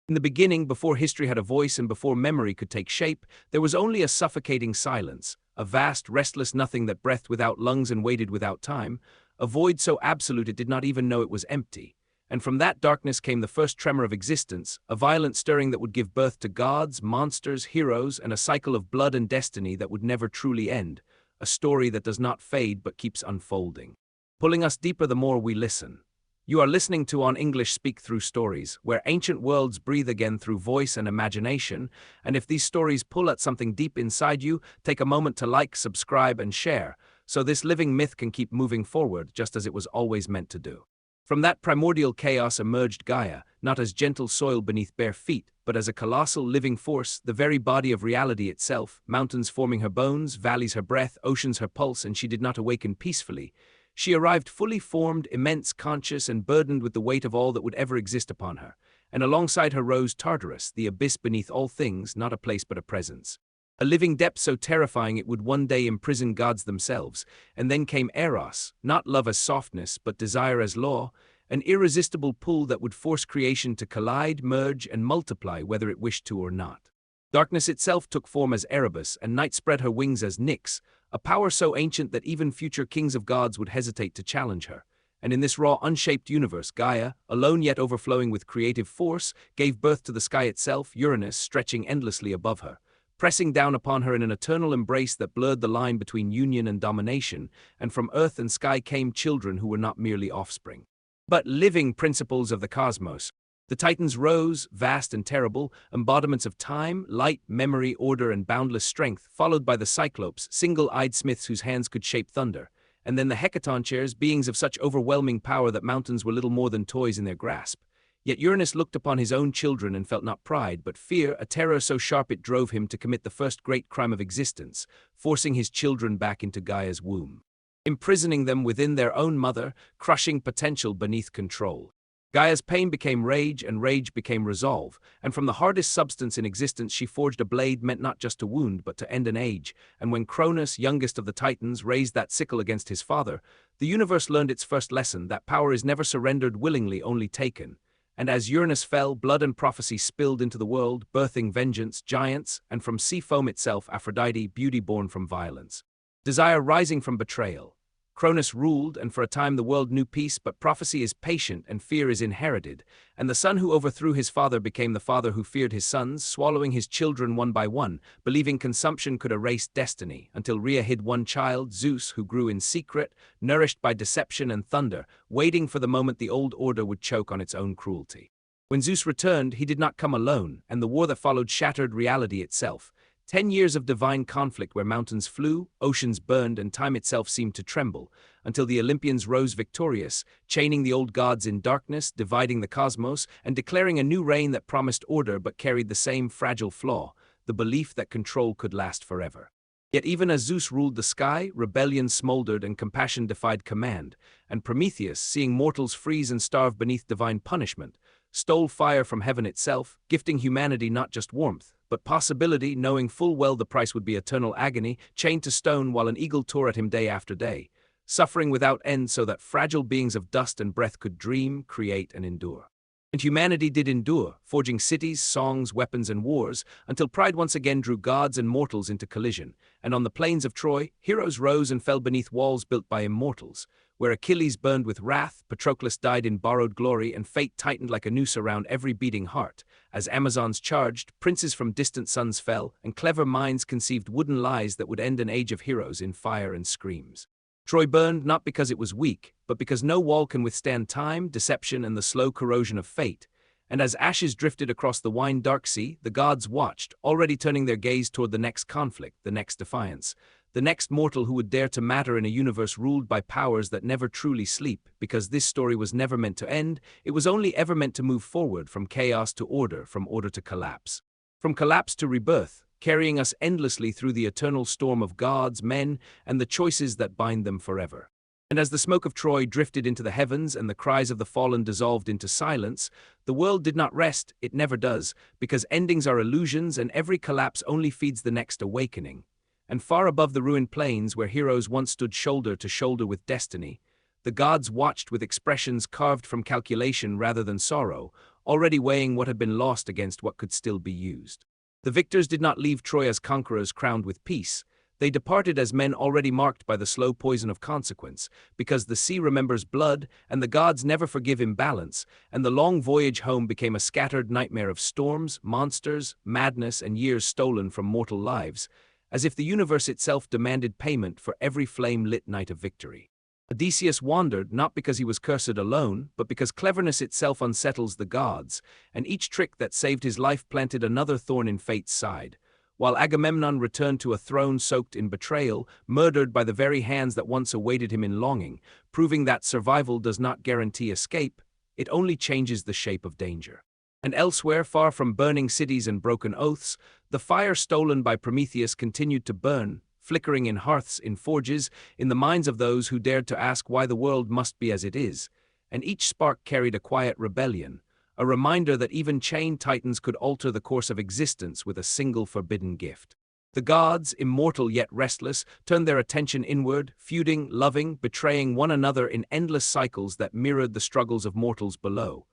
In the beginning, before history had a voice and before memory could take shape, there was only a suffocating silence, a vast, restless nothing that breathed without lungs and waited without time, a void so absolute it did not even know it was empty. And from that darkness came the first tremor of existence, a violent stirring that would give birth to gods, monsters, heroes, and a cycle of blood and destiny that would never truly end, a story that does not fade but keeps unfolding, pulling us deeper the more we listen. You are listening to On English Speak Through Stories, where ancient worlds breathe again through voice and imagination, and if these stories pull at something deep inside you, take a moment to like, subscribe, and share, so this living myth can keep moving forward just as it was always meant to do. From that primordial chaos emerged Gaia, not as gentle soil beneath bare feet, but as a colossal living force, the very body of reality itself, mountains forming her bones, valleys her breath, oceans her pulse, and she did not awaken peacefully. She arrived fully formed, immense, conscious, and burdened with the weight of all that would ever exist upon her. And alongside her rose Tartarus, the abyss beneath all things, not a place but a presence. A living depth so terrifying it would one day imprison gods themselves. And then came Eros, not love as softness, but desire as law, an irresistible pull that would force creation to collide, merge, and multiply whether it wished to or not. Darkness itself took form as Erebus, and night spread her wings as Nyx, a power so ancient that even future kings of gods would hesitate to challenge her. And in this raw, unshaped universe, Gaia, alone yet overflowing with creative force, gave birth to the sky itself, Uranus stretching endlessly above her, pressing down upon her in an eternal embrace that blurred the line between union and domination, and from earth and sky came children who were not merely offspring, but living principles of the cosmos. The Titans rose, vast and terrible, embodiments of time, light, memory, order, and boundless strength, followed by the Cyclopes, single-eyed smiths whose hands could shape thunder, and then the Hecatoncheires, beings of such overwhelming power that mountains were little more than toys in their grasp. Yet Uranus looked upon his own children and felt not pride, but fear, a terror so sharp it drove him to commit the first great crime of existence, forcing his children back into Gaia's womb, imprisoning them within their own mother, crushing potential beneath control. Gaia's pain became rage, and rage became resolve, and from the hardest substance in existence she forged a blade meant not just to wound but to end an age, and when Cronus, youngest of the Titans, raised that sickle against his father, the universe learned its first lesson, that power is never surrendered willingly, only taken. And as Uranus fell, blood and prophecy spilled into the world, birthing vengeance, giants, and from sea foam itself Aphrodite, beauty born from violence, desire rising from betrayal. Cronus ruled, and for a time the world knew peace, but prophecy is patient and fear is inherited, and the son who overthrew his father became the father who feared his sons, swallowing his children one by one, believing consumption could erase destiny, until Rhea hid one child, Zeus, who grew in secret, nourished by deception and thunder, waiting for the moment the old order would choke on its own cruelty. When Zeus returned, he did not come alone, and the war that followed shattered reality itself. 10 years of divine conflict where mountains flew, oceans burned, and time itself seemed to tremble, until the Olympians rose victorious, chaining the old gods in darkness, dividing the cosmos, and declaring a new reign that promised order but carried the same fragile flaw, the belief that control could last forever. Yet even as Zeus ruled the sky, rebellion smoldered and compassion defied command, and Prometheus, seeing mortals freeze and starve beneath divine punishment, stole fire from heaven itself, gifting humanity not just warmth, but possibility, knowing full well the price would be eternal agony, chained to stone while an eagle tore at him day after day, suffering without end so that fragile beings of dust and breath could dream, create, and endure. And humanity did endure, forging cities, songs, weapons, and wars, until pride once again drew gods and mortals into collision, and on the plains of Troy, heroes rose and fell beneath walls built by immortals, where Achilles burned with wrath, Patroclus died in borrowed glory, and fate tightened like a noose around every beating heart. As Amazons charged, princes from distant suns fell, and clever minds conceived wooden lies that would end an age of heroes in fire and screams. Troy burned not because it was weak, but because no wall can withstand time, deception, and the slow corrosion of fate. And as ashes drifted across the wine-dark sea, the gods watched, already turning their gaze toward the next conflict, the next defiance, the next mortal who would dare to matter in a universe ruled by powers that never truly sleep, because this story was never meant to end, it was only ever meant to move forward from chaos to order, from order to collapse. From collapse to rebirth, carrying us endlessly through the eternal storm of gods, men, and the choices that bind them forever. And as the smoke of Troy drifted into the heavens and the cries of the fallen dissolved into silence, the world did not rest, it never does, because endings are illusions and every collapse only feeds the next awakening. And far above the ruined plains where heroes once stood shoulder to shoulder with destiny, the gods watched with expressions carved from calculation rather than sorrow, already weighing what had been lost against what could still be used. The victors did not leave Troy as conquerors crowned with peace. They departed as men already marked by the slow poison of consequence, because the sea remembers blood, and the gods never forgive imbalance, and the long voyage home became a scattered nightmare of storms, monsters, madness, and years stolen from mortal lives, as if the universe itself demanded payment for every flame-lit night of victory. Odysseus wandered not because he was cursed alone, but because cleverness itself unsettles the gods, and each trick that saved his life planted another thorn in fate's side. While Agamemnon returned to a throne soaked in betrayal, murdered by the very hands that once awaited him in longing, proving that survival does not guarantee escape, it only changes the shape of danger. And elsewhere, far from burning cities and broken oaths, the fire stolen by Prometheus continued to burn, flickering in hearths, in forges, in the minds of those who dared to ask why the world must be as it is, and each spark carried a quiet rebellion, a reminder that even chained titans could alter the course of existence with a single forbidden gift. The gods, immortal yet restless, turned their attention inward, feuding, loving, betraying one another in endless cycles that mirrored the struggles of mortals below.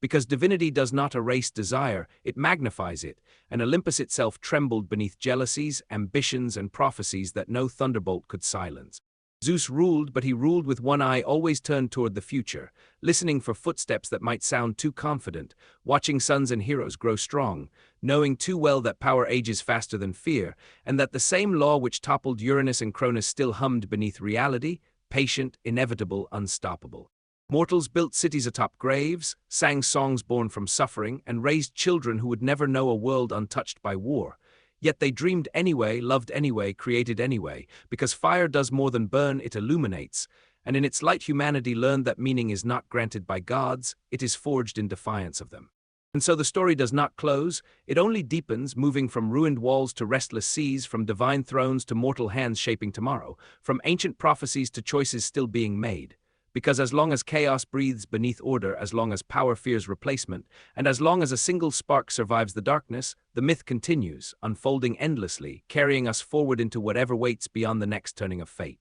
Because divinity does not erase desire, it magnifies it, and Olympus itself trembled beneath jealousies, ambitions, and prophecies that no thunderbolt could silence. Zeus ruled, but he ruled with one eye always turned toward the future, listening for footsteps that might sound too confident, watching sons and heroes grow strong, knowing too well that power ages faster than fear, and that the same law which toppled Uranus and Cronus still hummed beneath reality, patient, inevitable, unstoppable. Mortals built cities atop graves, sang songs born from suffering, and raised children who would never know a world untouched by war. Yet they dreamed anyway, loved anyway, created anyway, because fire does more than burn, it illuminates, and in its light humanity learned that meaning is not granted by gods, it is forged in defiance of them. And so the story does not close, it only deepens, moving from ruined walls to restless seas, from divine thrones to mortal hands shaping tomorrow, from ancient prophecies to choices still being made. Because as long as chaos breathes beneath order, as long as power fears replacement, and as long as a single spark survives the darkness, the myth continues, unfolding endlessly, carrying us forward into whatever waits beyond the next turning of fate.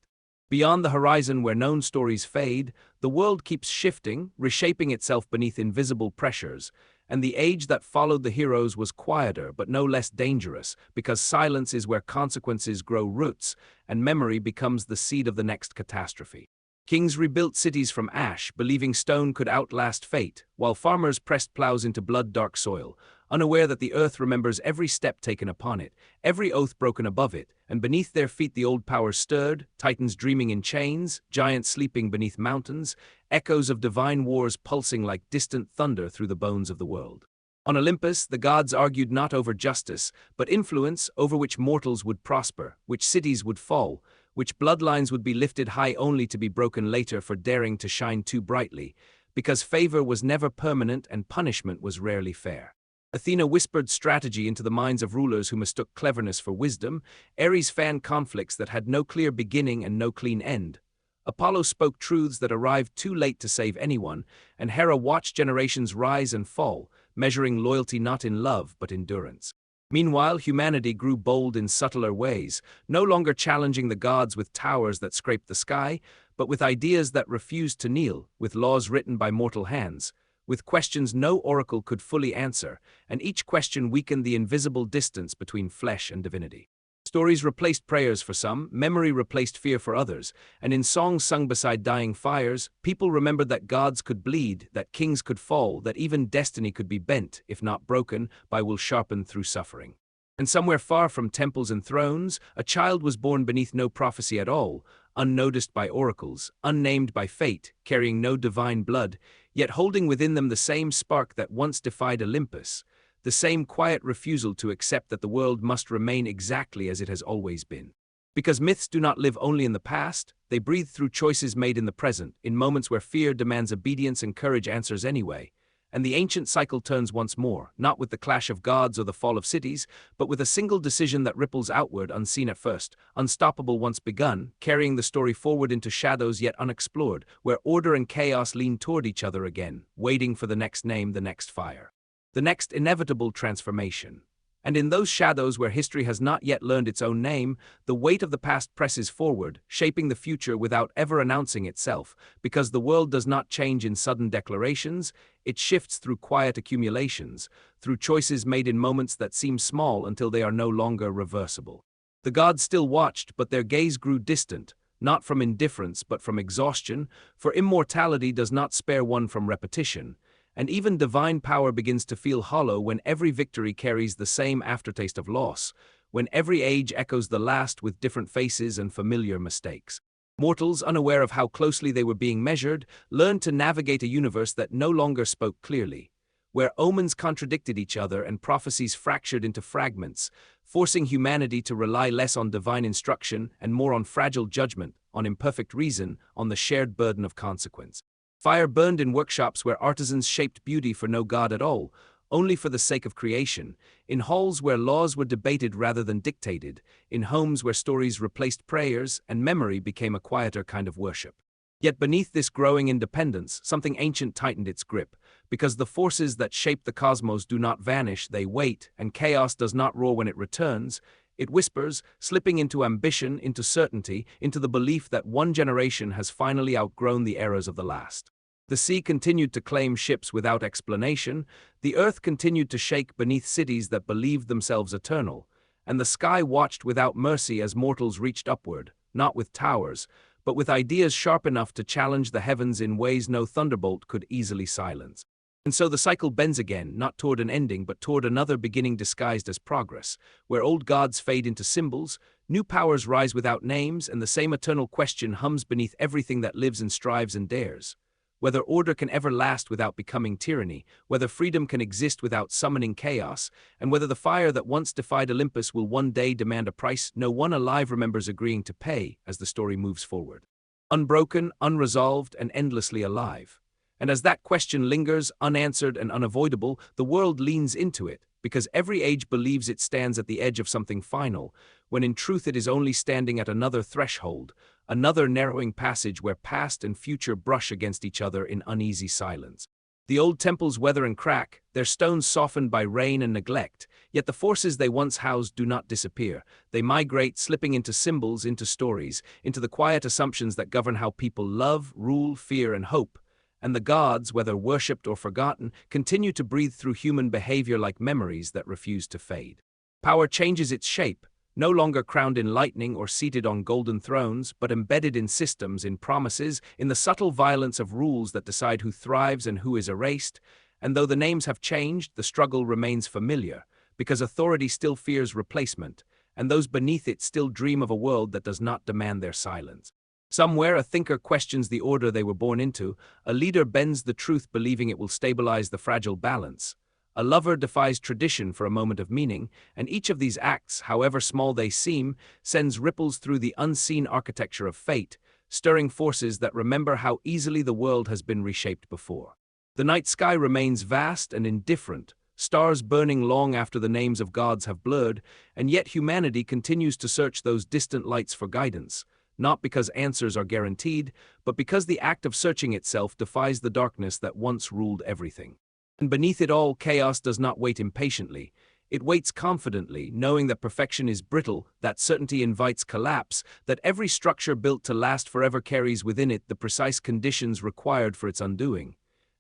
Beyond the horizon where known stories fade, the world keeps shifting, reshaping itself beneath invisible pressures, and the age that followed the heroes was quieter but no less dangerous, because silence is where consequences grow roots, and memory becomes the seed of the next catastrophe. Kings rebuilt cities from ash, believing stone could outlast fate, while farmers pressed plows into blood-dark soil, unaware that the earth remembers every step taken upon it, every oath broken above it, and beneath their feet the old powers stirred, titans dreaming in chains, giants sleeping beneath mountains, echoes of divine wars pulsing like distant thunder through the bones of the world. On Olympus, the gods argued not over justice, but influence, over which mortals would prosper, which cities would fall, which bloodlines would be lifted high only to be broken later for daring to shine too brightly, because favor was never permanent and punishment was rarely fair. Athena whispered strategy into the minds of rulers who mistook cleverness for wisdom. Ares fanned conflicts that had no clear beginning and no clean end. Apollo spoke truths that arrived too late to save anyone, and Hera watched generations rise and fall, measuring loyalty not in love but endurance. Meanwhile, humanity grew bold in subtler ways, no longer challenging the gods with towers that scraped the sky, but with ideas that refused to kneel, with laws written by mortal hands, with questions no oracle could fully answer, and each question weakened the invisible distance between flesh and divinity. Stories replaced prayers for some, memory replaced fear for others, and in songs sung beside dying fires, people remembered that gods could bleed, that kings could fall, that even destiny could be bent, if not broken, by will sharpened through suffering. And somewhere far from temples and thrones, a child was born beneath no prophecy at all, unnoticed by oracles, unnamed by fate, carrying no divine blood, yet holding within them the same spark that once defied Olympus, the same quiet refusal to accept that the world must remain exactly as it has always been. Because myths do not live only in the past, they breathe through choices made in the present, in moments where fear demands obedience and courage answers anyway. And the ancient cycle turns once more, not with the clash of gods or the fall of cities, but with a single decision that ripples outward, unseen at first, unstoppable once begun, carrying the story forward into shadows yet unexplored, where order and chaos lean toward each other again, waiting for the next name, the next fire. The next inevitable transformation. And in those shadows where history has not yet learned its own name, the weight of the past presses forward, shaping the future without ever announcing itself, because the world does not change in sudden declarations, it shifts through quiet accumulations, through choices made in moments that seem small until they are no longer reversible. The gods still watched, but their gaze grew distant, not from indifference but from exhaustion, for immortality does not spare one from repetition, and even divine power begins to feel hollow when every victory carries the same aftertaste of loss, when every age echoes the last with different faces and familiar mistakes. Mortals, unaware of how closely they were being measured, learned to navigate a universe that no longer spoke clearly, where omens contradicted each other and prophecies fractured into fragments, forcing humanity to rely less on divine instruction and more on fragile judgment, on imperfect reason, on the shared burden of consequence. Fire burned in workshops where artisans shaped beauty for no god at all, only for the sake of creation, in halls where laws were debated rather than dictated, in homes where stories replaced prayers and memory became a quieter kind of worship. Yet beneath this growing independence, something ancient tightened its grip, because the forces that shape the cosmos do not vanish, they wait, and chaos does not roar when it returns. It whispers, slipping into ambition, into certainty, into the belief that one generation has finally outgrown the errors of the last. The sea continued to claim ships without explanation, the earth continued to shake beneath cities that believed themselves eternal, and the sky watched without mercy as mortals reached upward, not with towers, but with ideas sharp enough to challenge the heavens in ways no thunderbolt could easily silence. And so the cycle bends again, not toward an ending but toward another beginning disguised as progress, where old gods fade into symbols, new powers rise without names, and the same eternal question hums beneath everything that lives and strives and dares. Whether order can ever last without becoming tyranny, whether freedom can exist without summoning chaos, and whether the fire that once defied Olympus will one day demand a price no one alive remembers agreeing to pay as the story moves forward. Unbroken, unresolved, and endlessly alive. And as that question lingers, unanswered and unavoidable, the world leans into it, because every age believes it stands at the edge of something final, when in truth it is only standing at another threshold, another narrowing passage where past and future brush against each other in uneasy silence. The old temples weather and crack, their stones softened by rain and neglect, yet the forces they once housed do not disappear. They migrate, slipping into symbols, into stories, into the quiet assumptions that govern how people love, rule, fear, and hope. And the gods, whether worshipped or forgotten, continue to breathe through human behavior like memories that refuse to fade. Power changes its shape, no longer crowned in lightning or seated on golden thrones, but embedded in systems, in promises, in the subtle violence of rules that decide who thrives and who is erased. And though the names have changed, the struggle remains familiar, because authority still fears replacement, and those beneath it still dream of a world that does not demand their silence. Somewhere a thinker questions the order they were born into, a leader bends the truth believing it will stabilize the fragile balance. A lover defies tradition for a moment of meaning, and each of these acts, however small they seem, sends ripples through the unseen architecture of fate, stirring forces that remember how easily the world has been reshaped before. The night sky remains vast and indifferent, stars burning long after the names of gods have blurred, and yet humanity continues to search those distant lights for guidance. Not because answers are guaranteed, but because the act of searching itself defies the darkness that once ruled everything. And beneath it all, chaos does not wait impatiently. It waits confidently, knowing that perfection is brittle, that certainty invites collapse, that every structure built to last forever carries within it the precise conditions required for its undoing.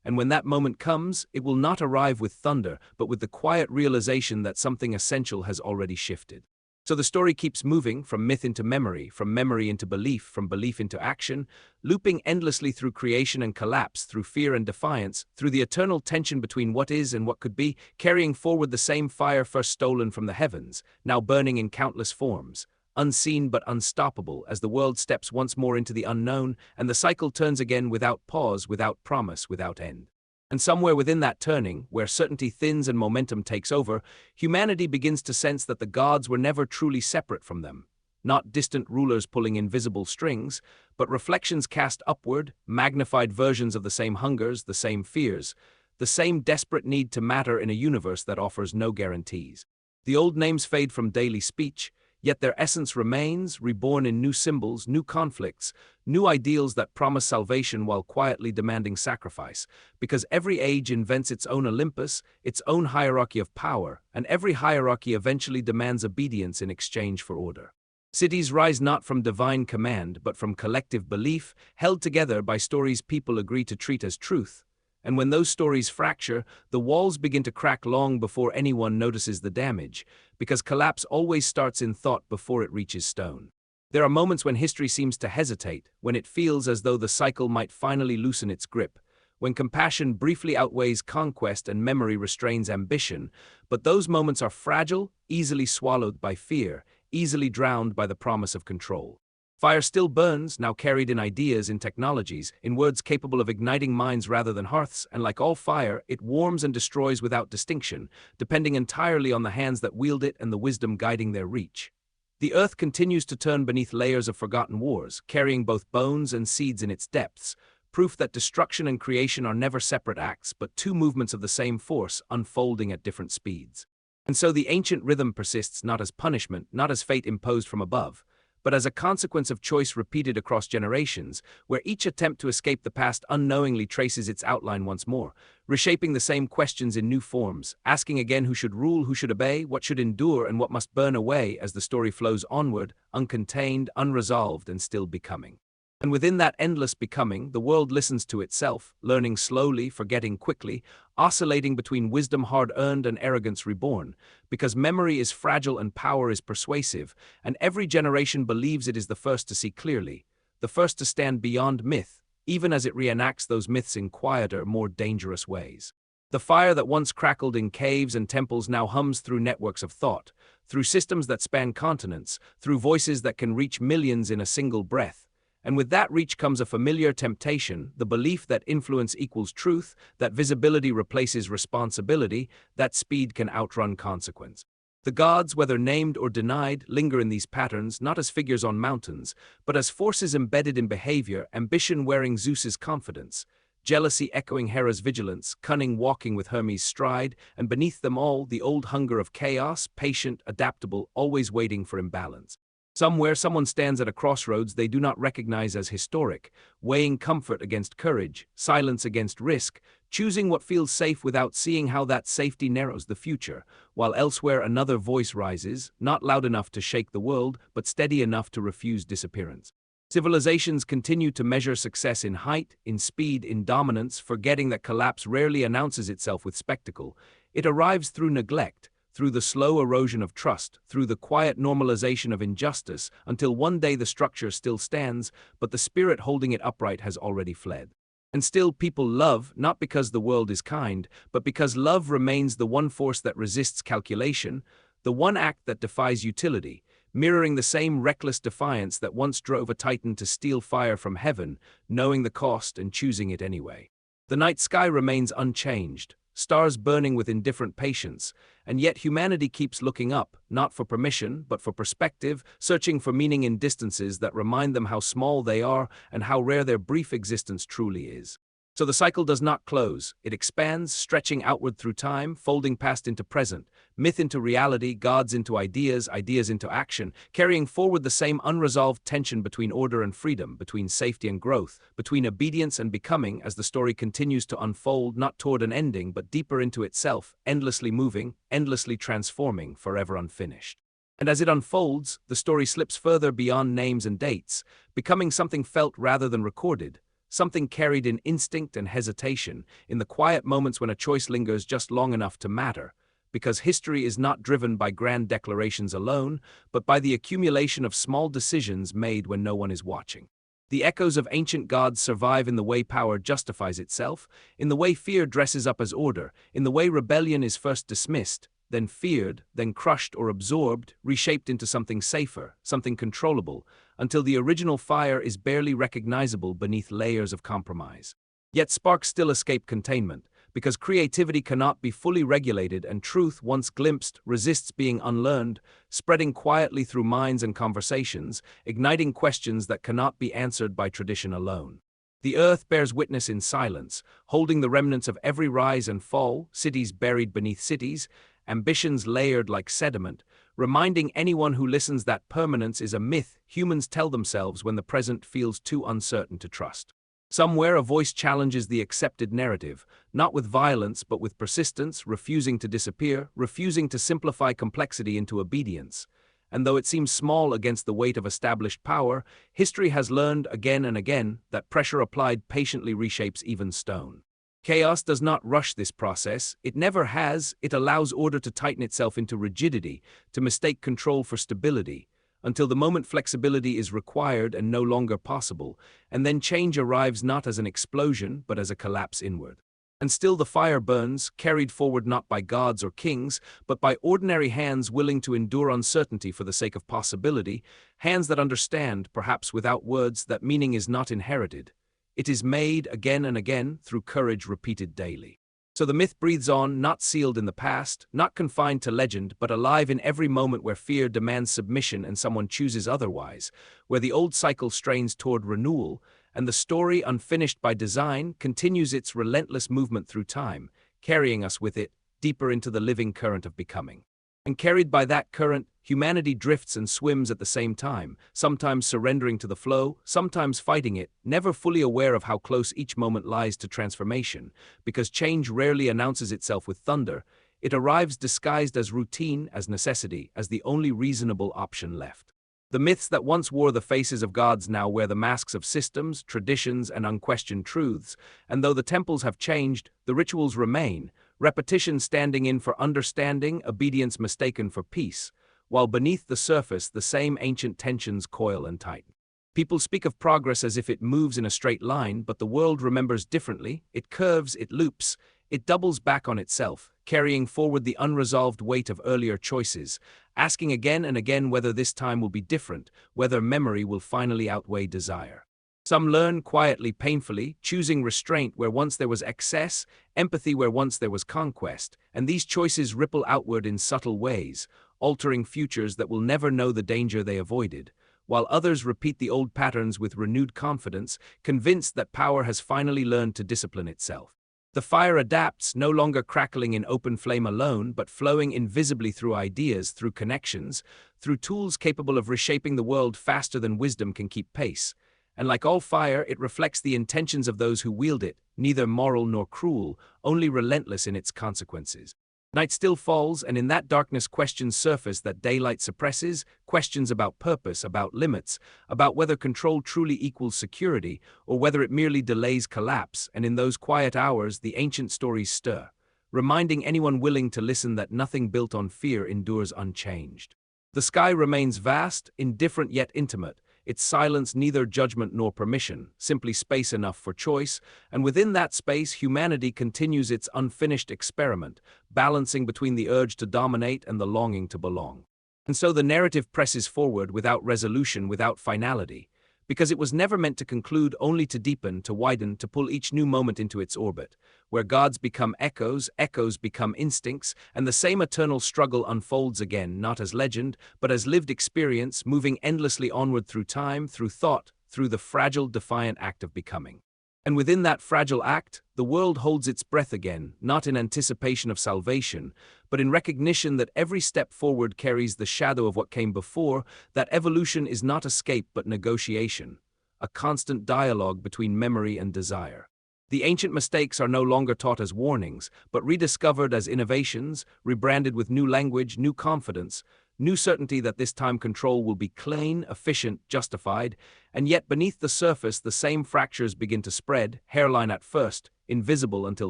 And when that moment comes, it will not arrive with thunder, but with the quiet realization that something essential has already shifted. So the story keeps moving, from myth into memory, from memory into belief, from belief into action, looping endlessly through creation and collapse, through fear and defiance, through the eternal tension between what is and what could be, carrying forward the same fire first stolen from the heavens, now burning in countless forms, unseen but unstoppable, as the world steps once more into the unknown, and the cycle turns again without pause, without promise, without end. And somewhere within that turning, where certainty thins and momentum takes over, humanity begins to sense that the gods were never truly separate from them. Not distant rulers pulling invisible strings, but reflections cast upward, magnified versions of the same hungers, the same fears, the same desperate need to matter in a universe that offers no guarantees. The old names fade from daily speech, yet their essence remains, reborn in new symbols, new conflicts, new ideals that promise salvation while quietly demanding sacrifice, because every age invents its own Olympus, its own hierarchy of power, and every hierarchy eventually demands obedience in exchange for order. Cities rise not from divine command, but from collective belief, held together by stories people agree to treat as truth. And when those stories fracture, the walls begin to crack long before anyone notices the damage, because collapse always starts in thought before it reaches stone. There are moments when history seems to hesitate, when it feels as though the cycle might finally loosen its grip, when compassion briefly outweighs conquest and memory restrains ambition, but those moments are fragile, easily swallowed by fear, easily drowned by the promise of control. Fire still burns, now carried in ideas, in technologies, in words capable of igniting minds rather than hearths, and like all fire, it warms and destroys without distinction, depending entirely on the hands that wield it and the wisdom guiding their reach. The earth continues to turn beneath layers of forgotten wars, carrying both bones and seeds in its depths, proof that destruction and creation are never separate acts, but two movements of the same force unfolding at different speeds. And so the ancient rhythm persists not as punishment, not as fate imposed from above, but as a consequence of choice repeated across generations, where each attempt to escape the past unknowingly traces its outline once more, reshaping the same questions in new forms, asking again who should rule, who should obey, what should endure, and what must burn away as the story flows onward, uncontained, unresolved, and still becoming. And within that endless becoming, the world listens to itself, learning slowly, forgetting quickly, oscillating between wisdom hard-earned and arrogance reborn, because memory is fragile and power is persuasive, and every generation believes it is the first to see clearly, the first to stand beyond myth, even as it reenacts those myths in quieter, more dangerous ways. The fire that once crackled in caves and temples now hums through networks of thought, through systems that span continents, through voices that can reach millions in a single breath. And with that reach comes a familiar temptation, the belief that influence equals truth, that visibility replaces responsibility, that speed can outrun consequence. The gods, whether named or denied, linger in these patterns not as figures on mountains, but as forces embedded in behavior, ambition wearing Zeus's confidence, jealousy echoing Hera's vigilance, cunning walking with Hermes' stride, and beneath them all, the old hunger of chaos, patient, adaptable, always waiting for imbalance. Somewhere someone stands at a crossroads they do not recognize as historic, weighing comfort against courage, silence against risk, choosing what feels safe without seeing how that safety narrows the future, while elsewhere another voice rises, not loud enough to shake the world, but steady enough to refuse disappearance. Civilizations continue to measure success in height, in speed, in dominance, forgetting that collapse rarely announces itself with spectacle. It arrives through neglect, through the slow erosion of trust, through the quiet normalization of injustice, until one day the structure still stands, but the spirit holding it upright has already fled. And still people love, not because the world is kind, but because love remains the one force that resists calculation, the one act that defies utility, mirroring the same reckless defiance that once drove a titan to steal fire from heaven, knowing the cost and choosing it anyway. The night sky remains unchanged, stars burning with indifferent patience, and yet humanity keeps looking up, not for permission, but for perspective, searching for meaning in distances that remind them how small they are and how rare their brief existence truly is. So the cycle does not close, it expands, stretching outward through time, folding past into present, myth into reality, gods into ideas, ideas into action, carrying forward the same unresolved tension between order and freedom, between safety and growth, between obedience and becoming, as the story continues to unfold not toward an ending but deeper into itself, endlessly moving, endlessly transforming, forever unfinished. And as it unfolds, the story slips further beyond names and dates, becoming something felt rather than recorded, something carried in instinct and hesitation, in the quiet moments when a choice lingers just long enough to matter, because history is not driven by grand declarations alone, but by the accumulation of small decisions made when no one is watching. The echoes of ancient gods survive in the way power justifies itself, in the way fear dresses up as order, in the way rebellion is first dismissed, then feared, then crushed or absorbed, reshaped into something safer, something controllable, until the original fire is barely recognizable beneath layers of compromise. Yet sparks still escape containment, because creativity cannot be fully regulated and truth, once glimpsed, resists being unlearned, spreading quietly through minds and conversations, igniting questions that cannot be answered by tradition alone. The earth bears witness in silence, holding the remnants of every rise and fall, cities buried beneath cities, ambitions layered like sediment, reminding anyone who listens that permanence is a myth humans tell themselves when the present feels too uncertain to trust. Somewhere a voice challenges the accepted narrative, not with violence but with persistence, refusing to disappear, refusing to simplify complexity into obedience. And though it seems small against the weight of established power, history has learned again and again that pressure applied patiently reshapes even stone. Chaos does not rush this process, it never has. It allows order to tighten itself into rigidity, to mistake control for stability, until the moment flexibility is required and no longer possible, and then change arrives not as an explosion but as a collapse inward. And still the fire burns, carried forward not by gods or kings, but by ordinary hands willing to endure uncertainty for the sake of possibility, hands that understand, perhaps without words, that meaning is not inherited. It is made again and again through courage repeated daily. So the myth breathes on, not sealed in the past, not confined to legend, but alive in every moment where fear demands submission and someone chooses otherwise, where the old cycle strains toward renewal, and the story, unfinished by design, continues its relentless movement through time, carrying us with it deeper into the living current of becoming. And carried by that current, humanity drifts and swims at the same time, sometimes surrendering to the flow, sometimes fighting it, never fully aware of how close each moment lies to transformation, because change rarely announces itself with thunder. It arrives disguised as routine, as necessity, as the only reasonable option left. The myths that once wore the faces of gods now wear the masks of systems, traditions, and unquestioned truths, and though the temples have changed, the rituals remain, repetition standing in for understanding, obedience mistaken for peace, while beneath the surface the same ancient tensions coil and tighten. People speak of progress as if it moves in a straight line, but the world remembers differently. It curves, it loops, it doubles back on itself, carrying forward the unresolved weight of earlier choices, asking again and again whether this time will be different, whether memory will finally outweigh desire. Some learn quietly, painfully, choosing restraint where once there was excess, empathy where once there was conquest, and these choices ripple outward in subtle ways, altering futures that will never know the danger they avoided, while others repeat the old patterns with renewed confidence, convinced that power has finally learned to discipline itself. The fire adapts, no longer crackling in open flame alone, but flowing invisibly through ideas, through connections, through tools capable of reshaping the world faster than wisdom can keep pace. And like all fire, it reflects the intentions of those who wield it, neither moral nor cruel, only relentless in its consequences. Night still falls, and in that darkness questions surface that daylight suppresses, questions about purpose, about limits, about whether control truly equals security, or whether it merely delays collapse, and in those quiet hours the ancient stories stir, reminding anyone willing to listen that nothing built on fear endures unchanged. The sky remains vast, indifferent yet intimate, its silence neither judgment nor permission, simply space enough for choice, and within that space humanity continues its unfinished experiment, balancing between the urge to dominate and the longing to belong. And so the narrative presses forward without resolution, without finality, because it was never meant to conclude, only to deepen, to widen, to pull each new moment into its orbit, where gods become echoes, echoes become instincts, and the same eternal struggle unfolds again, not as legend, but as lived experience, moving endlessly onward through time, through thought, through the fragile, defiant act of becoming. And within that fragile act, the world holds its breath again, not in anticipation of salvation, but in recognition that every step forward carries the shadow of what came before, that evolution is not escape but negotiation, a constant dialogue between memory and desire. The ancient mistakes are no longer taught as warnings, but rediscovered as innovations, rebranded with new language, new confidence, new certainty that this time control will be clean, efficient, justified, and yet beneath the surface the same fractures begin to spread, hairline at first, invisible until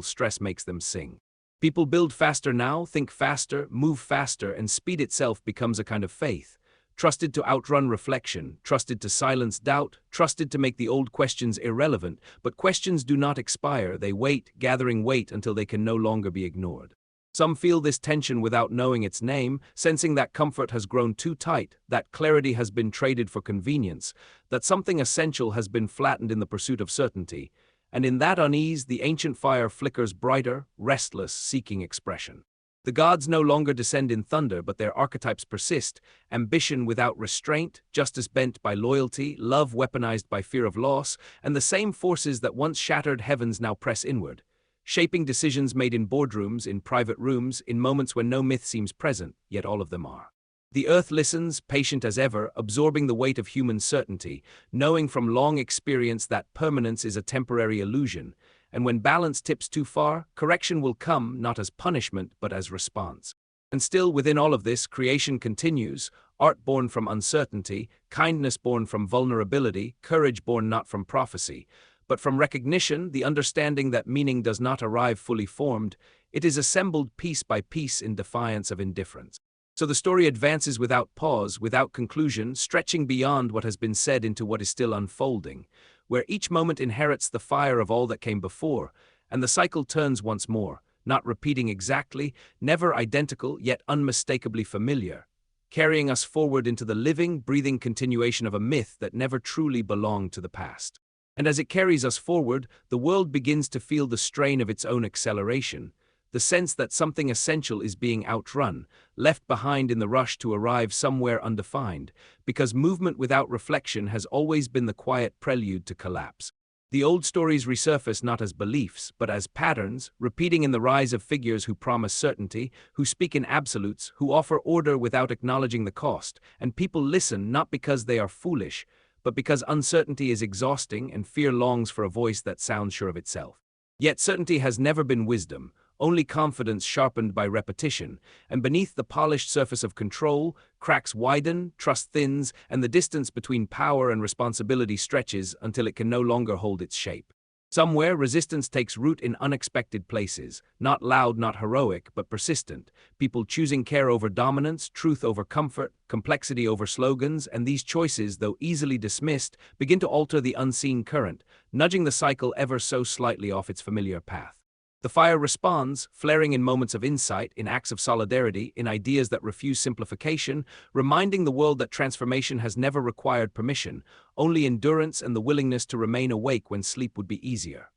stress makes them sing. People build faster now, think faster, move faster, and speed itself becomes a kind of faith, trusted to outrun reflection, trusted to silence doubt, trusted to make the old questions irrelevant, but questions do not expire, they wait, gathering weight until they can no longer be ignored. Some feel this tension without knowing its name, sensing that comfort has grown too tight, that clarity has been traded for convenience, that something essential has been flattened in the pursuit of certainty, and in that unease the ancient fire flickers brighter, restless, seeking expression. The gods no longer descend in thunder, but their archetypes persist, ambition without restraint, justice bent by loyalty, love weaponized by fear of loss, and the same forces that once shattered heavens now press inward, shaping decisions made in boardrooms, in private rooms, in moments when no myth seems present, yet all of them are. The earth listens, patient as ever, absorbing the weight of human certainty, knowing from long experience that permanence is a temporary illusion, and when balance tips too far, correction will come not as punishment but as response. And still, within all of this, creation continues, art born from uncertainty, kindness born from vulnerability, courage born not from prophecy, but from recognition, the understanding that meaning does not arrive fully formed, it is assembled piece by piece in defiance of indifference. So the story advances without pause, without conclusion, stretching beyond what has been said into what is still unfolding, where each moment inherits the fire of all that came before, and the cycle turns once more, not repeating exactly, never identical, yet unmistakably familiar, carrying us forward into the living, breathing continuation of a myth that never truly belonged to the past. And as it carries us forward, the world begins to feel the strain of its own acceleration, the sense that something essential is being outrun, left behind in the rush to arrive somewhere undefined, because movement without reflection has always been the quiet prelude to collapse. The old stories resurface not as beliefs, but as patterns, repeating in the rise of figures who promise certainty, who speak in absolutes, who offer order without acknowledging the cost, and people listen not because they are foolish, but because uncertainty is exhausting and fear longs for a voice that sounds sure of itself. Yet certainty has never been wisdom, only confidence sharpened by repetition, and beneath the polished surface of control, cracks widen, trust thins, and the distance between power and responsibility stretches until it can no longer hold its shape. Somewhere, resistance takes root in unexpected places, not loud, not heroic, but persistent, people choosing care over dominance, truth over comfort, complexity over slogans, and these choices, though easily dismissed, begin to alter the unseen current, nudging the cycle ever so slightly off its familiar path. The fire responds, flaring in moments of insight, in acts of solidarity, in ideas that refuse simplification, reminding the world that transformation has never required permission, only endurance and the willingness to remain awake when sleep would be easier.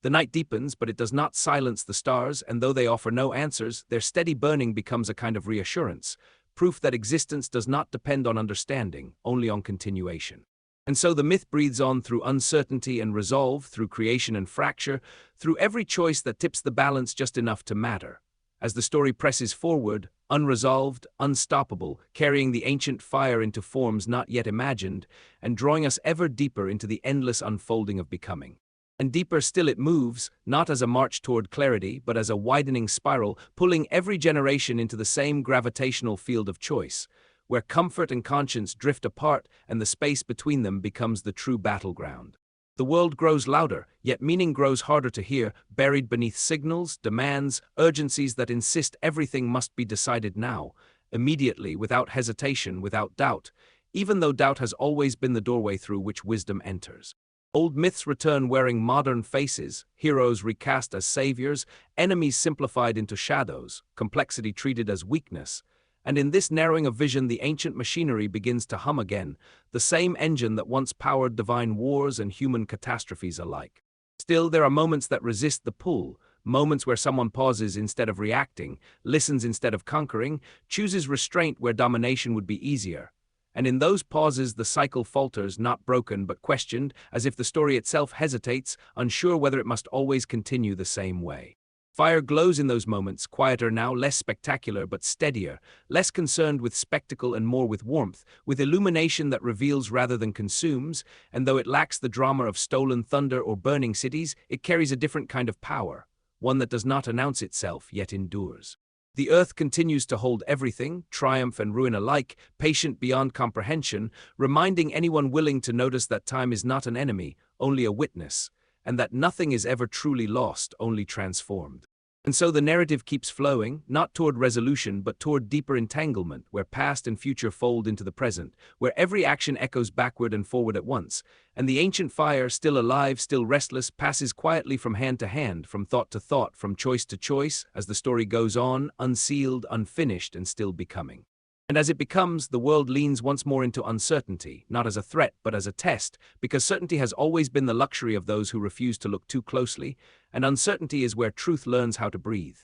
The night deepens, but it does not silence the stars, and though they offer no answers, their steady burning becomes a kind of reassurance, proof that existence does not depend on understanding, only on continuation. And so the myth breathes on through uncertainty and resolve, through creation and fracture, through every choice that tips the balance just enough to matter. As the story presses forward, unresolved, unstoppable, carrying the ancient fire into forms not yet imagined, and drawing us ever deeper into the endless unfolding of becoming. And deeper still it moves, not as a march toward clarity, but as a widening spiral, pulling every generation into the same gravitational field of choice, where comfort and conscience drift apart and the space between them becomes the true battleground. The world grows louder, yet meaning grows harder to hear, buried beneath signals, demands, urgencies that insist everything must be decided now, immediately, without hesitation, without doubt, even though doubt has always been the doorway through which wisdom enters. Old myths return wearing modern faces, heroes recast as saviors, enemies simplified into shadows, complexity treated as weakness. And in this narrowing of vision, the ancient machinery begins to hum again, the same engine that once powered divine wars and human catastrophes alike. Still, there are moments that resist the pull, moments where someone pauses instead of reacting, listens instead of conquering, chooses restraint where domination would be easier. And in those pauses, the cycle falters, not broken but questioned, as if the story itself hesitates, unsure whether it must always continue the same way. Fire glows in those moments, quieter now, less spectacular but steadier, less concerned with spectacle and more with warmth, with illumination that reveals rather than consumes, and though it lacks the drama of stolen thunder or burning cities, it carries a different kind of power, one that does not announce itself, yet endures. The earth continues to hold everything, triumph and ruin alike, patient beyond comprehension, reminding anyone willing to notice that time is not an enemy, only a witness, and that nothing is ever truly lost, only transformed. And so the narrative keeps flowing, not toward resolution but toward deeper entanglement, where past and future fold into the present, where every action echoes backward and forward at once, and the ancient fire, still alive, still restless, passes quietly from hand to hand, from thought to thought, from choice to choice, as the story goes on, unsealed, unfinished, and still becoming. And as it becomes, the world leans once more into uncertainty, not as a threat but as a test, because certainty has always been the luxury of those who refuse to look too closely, and uncertainty is where truth learns how to breathe.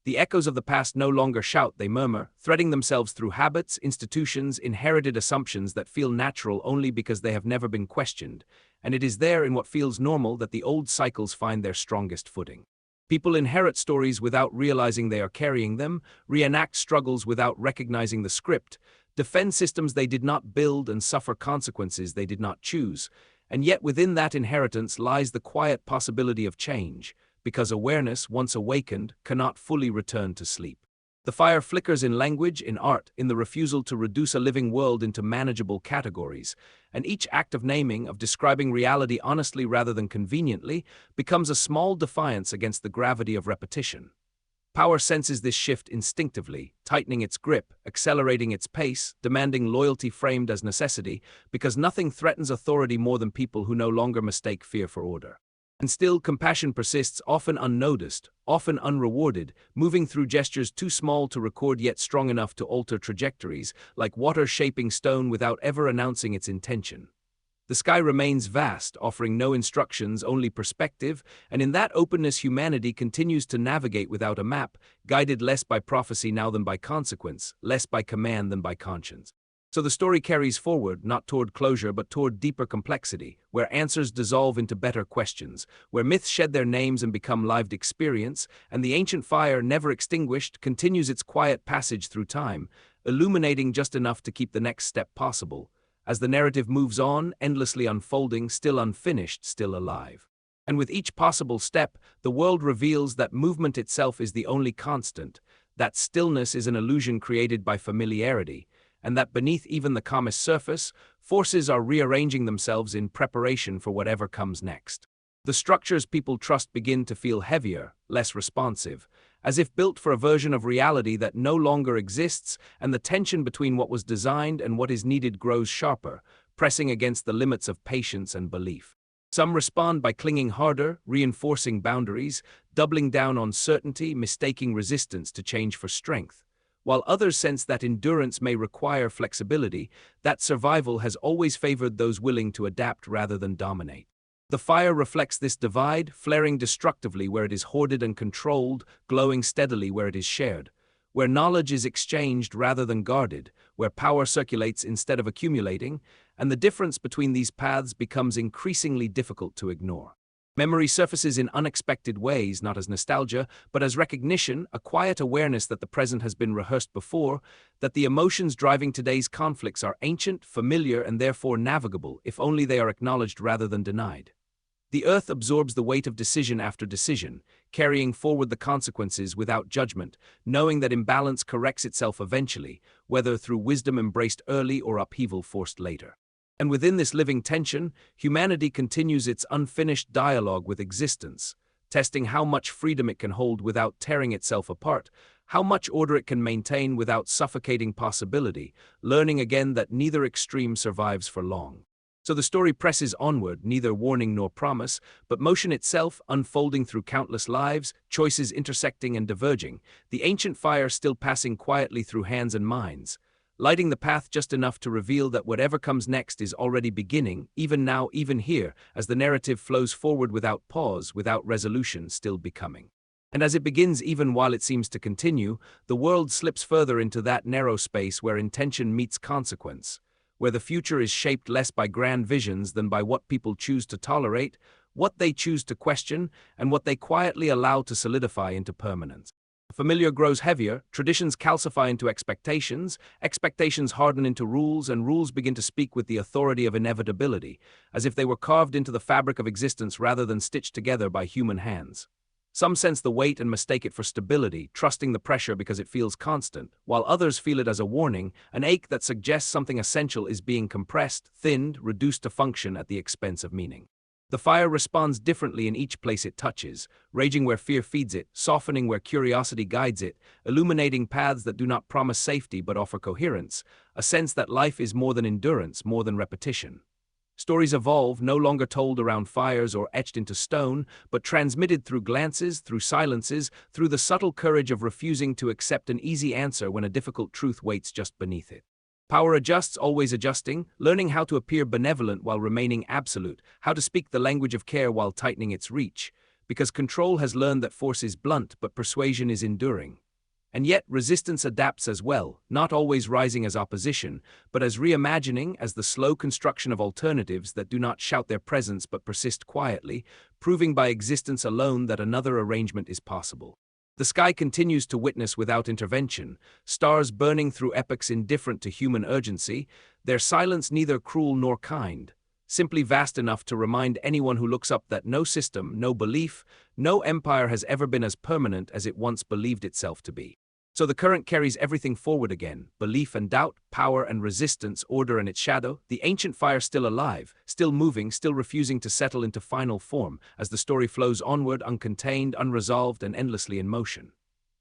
The echoes of the past no longer shout, they murmur, threading themselves through habits, institutions, inherited assumptions that feel natural only because they have never been questioned, and it is there in what feels normal that the old cycles find their strongest footing. People inherit stories without realizing they are carrying them, reenact struggles without recognizing the script, defend systems they did not build, and suffer consequences they did not choose. And yet within that inheritance lies the quiet possibility of change, because awareness, once awakened, cannot fully return to sleep. The fire flickers in language, in art, in the refusal to reduce a living world into manageable categories, and each act of naming, of describing reality honestly rather than conveniently, becomes a small defiance against the gravity of repetition. Power senses this shift instinctively, tightening its grip, accelerating its pace, demanding loyalty framed as necessity, because nothing threatens authority more than people who no longer mistake fear for order. And still, compassion persists, often unnoticed, often unrewarded, moving through gestures too small to record yet strong enough to alter trajectories, like water shaping stone without ever announcing its intention. The sky remains vast, offering no instructions, only perspective, and in that openness humanity continues to navigate without a map, guided less by prophecy now than by consequence, less by command than by conscience. So the story carries forward, not toward closure but toward deeper complexity, where answers dissolve into better questions, where myths shed their names and become lived experience, and the ancient fire, never extinguished, continues its quiet passage through time, illuminating just enough to keep the next step possible, as the narrative moves on, endlessly unfolding, still unfinished, still alive. And with each possible step, the world reveals that movement itself is the only constant, that stillness is an illusion created by familiarity, and that beneath even the calmest surface, forces are rearranging themselves in preparation for whatever comes next. The structures people trust begin to feel heavier, less responsive, as if built for a version of reality that no longer exists, and the tension between what was designed and what is needed grows sharper, pressing against the limits of patience and belief. Some respond by clinging harder, reinforcing boundaries, doubling down on certainty, mistaking resistance to change for strength. While others sense that endurance may require flexibility, that survival has always favored those willing to adapt rather than dominate. The fire reflects this divide, flaring destructively where it is hoarded and controlled, glowing steadily where it is shared, where knowledge is exchanged rather than guarded, where power circulates instead of accumulating, and the difference between these paths becomes increasingly difficult to ignore. Memory surfaces in unexpected ways, not as nostalgia, but as recognition, a quiet awareness that the present has been rehearsed before, that the emotions driving today's conflicts are ancient, familiar, and therefore navigable, if only they are acknowledged rather than denied. The earth absorbs the weight of decision after decision, carrying forward the consequences without judgment, knowing that imbalance corrects itself eventually, whether through wisdom embraced early or upheaval forced later. And within this living tension, humanity continues its unfinished dialogue with existence, testing how much freedom it can hold without tearing itself apart, how much order it can maintain without suffocating possibility, learning again that neither extreme survives for long. So the story presses onward, neither warning nor promise, but motion itself, unfolding through countless lives, choices intersecting and diverging, the ancient fire still passing quietly through hands and minds, lighting the path just enough to reveal that whatever comes next is already beginning, even now, even here, as the narrative flows forward without pause, without resolution, still becoming. And as it begins, even while it seems to continue, the world slips further into that narrow space where intention meets consequence, where the future is shaped less by grand visions than by what people choose to tolerate, what they choose to question, and what they quietly allow to solidify into permanence. Familiar grows heavier, traditions calcify into expectations, expectations harden into rules, and rules begin to speak with the authority of inevitability, as if they were carved into the fabric of existence rather than stitched together by human hands. Some sense the weight and mistake it for stability, trusting the pressure because it feels constant, while others feel it as a warning, an ache that suggests something essential is being compressed, thinned, reduced to function at the expense of meaning. The fire responds differently in each place it touches, raging where fear feeds it, softening where curiosity guides it, illuminating paths that do not promise safety but offer coherence, a sense that life is more than endurance, more than repetition. Stories evolve, no longer told around fires or etched into stone, but transmitted through glances, through silences, through the subtle courage of refusing to accept an easy answer when a difficult truth waits just beneath it. Power adjusts, always adjusting, learning how to appear benevolent while remaining absolute, how to speak the language of care while tightening its reach, because control has learned that force is blunt but persuasion is enduring. And yet, resistance adapts as well, not always rising as opposition, but as reimagining, as the slow construction of alternatives that do not shout their presence but persist quietly, proving by existence alone that another arrangement is possible. The sky continues to witness without intervention, stars burning through epochs indifferent to human urgency, their silence neither cruel nor kind, simply vast enough to remind anyone who looks up that no system, no belief, no empire has ever been as permanent as it once believed itself to be. So the current carries everything forward again, belief and doubt, power and resistance, order and its shadow, the ancient fire still alive, still moving, still refusing to settle into final form, as the story flows onward, uncontained, unresolved, and endlessly in motion.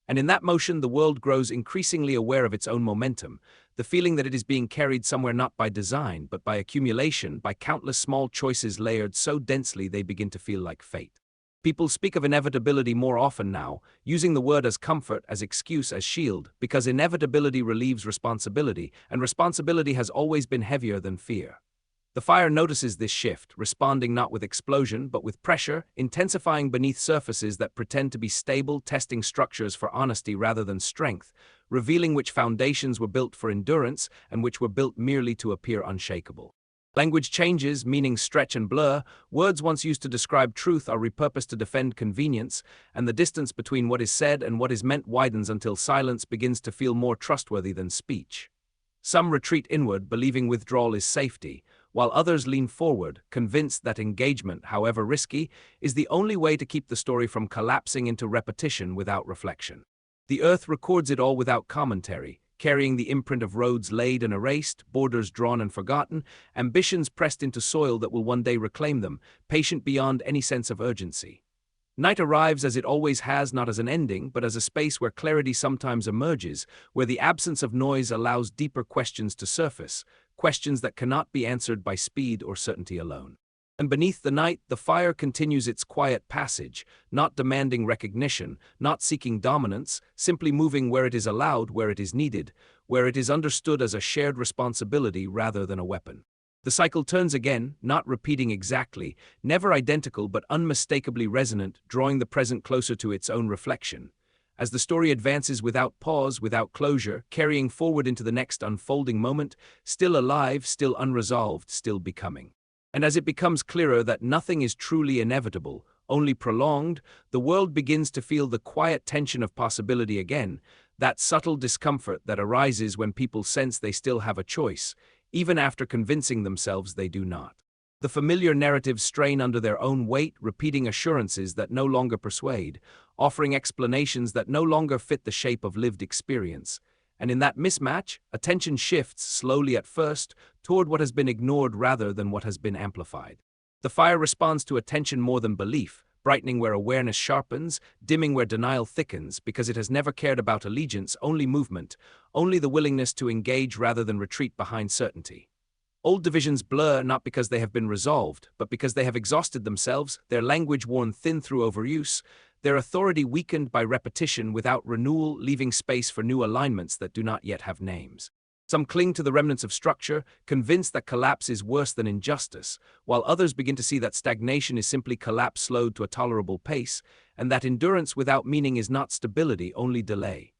And in that motion the world grows increasingly aware of its own momentum, the feeling that it is being carried somewhere not by design, but by accumulation, by countless small choices layered so densely they begin to feel like fate. People speak of inevitability more often now, using the word as comfort, as excuse, as shield, because inevitability relieves responsibility, and responsibility has always been heavier than fear. The fire notices this shift, responding not with explosion, but with pressure, intensifying beneath surfaces that pretend to be stable, testing structures for honesty rather than strength, revealing which foundations were built for endurance and which were built merely to appear unshakable. Language changes, meanings stretch and blur, words once used to describe truth are repurposed to defend convenience, and the distance between what is said and what is meant widens until silence begins to feel more trustworthy than speech. Some retreat inward, believing withdrawal is safety, while others lean forward, convinced that engagement, however risky, is the only way to keep the story from collapsing into repetition without reflection. The earth records it all without commentary, carrying the imprint of roads laid and erased, borders drawn and forgotten, ambitions pressed into soil that will one day reclaim them, patient beyond any sense of urgency. Night arrives as it always has, not as an ending, but as a space where clarity sometimes emerges, where the absence of noise allows deeper questions to surface, questions that cannot be answered by speed or certainty alone. And beneath the night, the fire continues its quiet passage, not demanding recognition, not seeking dominance, simply moving where it is allowed, where it is needed, where it is understood as a shared responsibility rather than a weapon. The cycle turns again, not repeating exactly, never identical but unmistakably resonant, drawing the present closer to its own reflection. As the story advances without pause, without closure, carrying forward into the next unfolding moment, still alive, still unresolved, still becoming. And as it becomes clearer that nothing is truly inevitable, only prolonged, the world begins to feel the quiet tension of possibility again, that subtle discomfort that arises when people sense they still have a choice, even after convincing themselves they do not. The familiar narratives strain under their own weight, repeating assurances that no longer persuade, offering explanations that no longer fit the shape of lived experience. And in that mismatch, attention shifts, slowly at first, toward what has been ignored rather than what has been amplified. The fire responds to attention more than belief, brightening where awareness sharpens, dimming where denial thickens, because it has never cared about allegiance, only movement, only the willingness to engage rather than retreat behind certainty. Old divisions blur not because they have been resolved, but because they have exhausted themselves, their language worn thin through overuse, their authority weakened by repetition without renewal, leaving space for new alignments that do not yet have names. Some cling to the remnants of structure, convinced that collapse is worse than injustice, while others begin to see that stagnation is simply collapse slowed to a tolerable pace, and that endurance without meaning is not stability, only delay.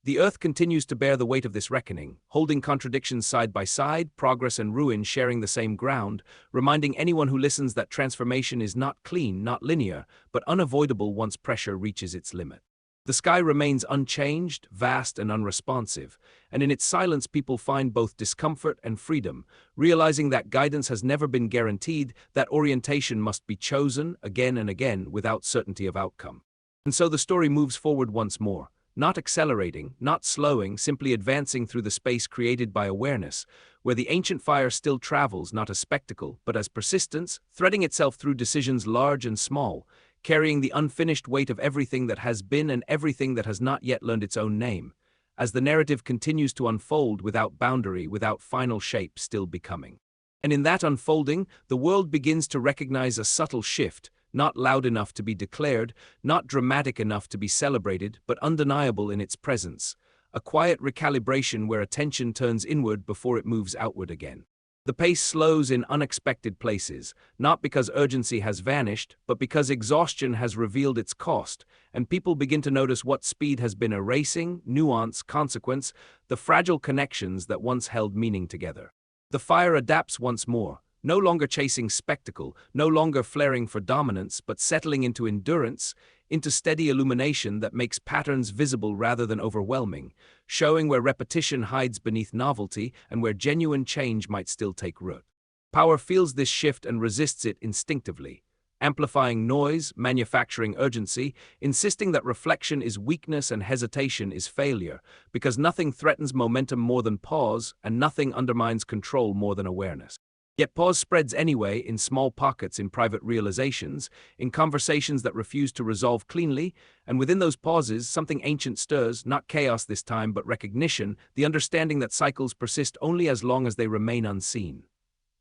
The earth continues to bear the weight of this reckoning, holding contradictions side by side, progress and ruin sharing the same ground, reminding anyone who listens that transformation is not clean, not linear, but unavoidable once pressure reaches its limit. The sky remains unchanged, vast and unresponsive, and in its silence people find both discomfort and freedom, realizing that guidance has never been guaranteed, that orientation must be chosen again and again without certainty of outcome. And so the story moves forward once more. Not accelerating, not slowing, simply advancing through the space created by awareness, where the ancient fire still travels not as spectacle, but as persistence, threading itself through decisions large and small, carrying the unfinished weight of everything that has been and everything that has not yet learned its own name, as the narrative continues to unfold without boundary, without final shape, still becoming. And in that unfolding, the world begins to recognize a subtle shift, not loud enough to be declared, not dramatic enough to be celebrated, but undeniable in its presence, a quiet recalibration where attention turns inward before it moves outward again. The pace slows in unexpected places, not because urgency has vanished, but because exhaustion has revealed its cost, and people begin to notice what speed has been erasing, nuance, consequence, the fragile connections that once held meaning together. The fire adapts once more, no longer chasing spectacle, no longer flaring for dominance, but settling into endurance, into steady illumination that makes patterns visible rather than overwhelming, showing where repetition hides beneath novelty and where genuine change might still take root. Power feels this shift and resists it instinctively, amplifying noise, manufacturing urgency, insisting that reflection is weakness and hesitation is failure, because nothing threatens momentum more than pause, and nothing undermines control more than awareness. Yet pause spreads anyway, in small pockets, in private realizations, in conversations that refuse to resolve cleanly, and within those pauses, something ancient stirs, not chaos this time, but recognition, the understanding that cycles persist only as long as they remain unseen.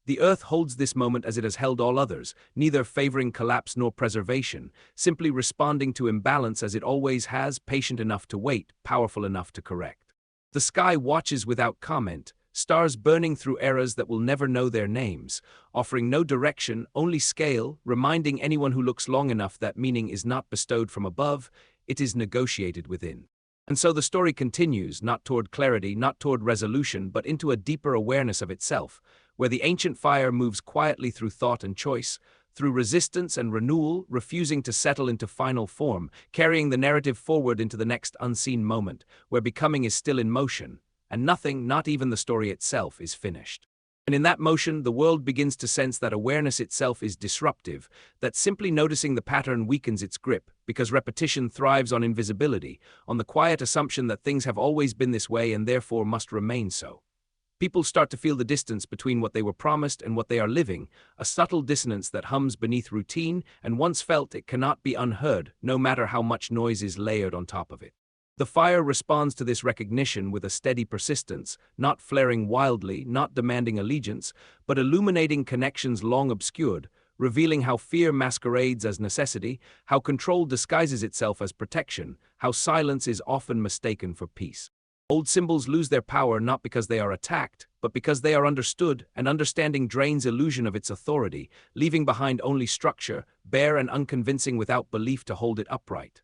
The earth holds this moment as it has held all others, neither favoring collapse nor preservation, simply responding to imbalance as it always has, patient enough to wait, powerful enough to correct. The sky watches without comment, stars burning through eras that will never know their names, offering no direction, only scale, reminding anyone who looks long enough that meaning is not bestowed from above, it is negotiated within. And so the story continues, not toward clarity, not toward resolution, but into a deeper awareness of itself, where the ancient fire moves quietly through thought and choice, through resistance and renewal, refusing to settle into final form, carrying the narrative forward into the next unseen moment, where becoming is still in motion, and nothing, not even the story itself, is finished. And in that motion, the world begins to sense that awareness itself is disruptive, that simply noticing the pattern weakens its grip, because repetition thrives on invisibility, on the quiet assumption that things have always been this way and therefore must remain so. People start to feel the distance between what they were promised and what they are living, a subtle dissonance that hums beneath routine, and once felt it cannot be unheard, no matter how much noise is layered on top of it. The fire responds to this recognition with a steady persistence, not flaring wildly, not demanding allegiance, but illuminating connections long obscured, revealing how fear masquerades as necessity, how control disguises itself as protection, how silence is often mistaken for peace. Old symbols lose their power not because they are attacked, but because they are understood, and understanding drains illusion of its authority, leaving behind only structure, bare and unconvincing without belief to hold it upright.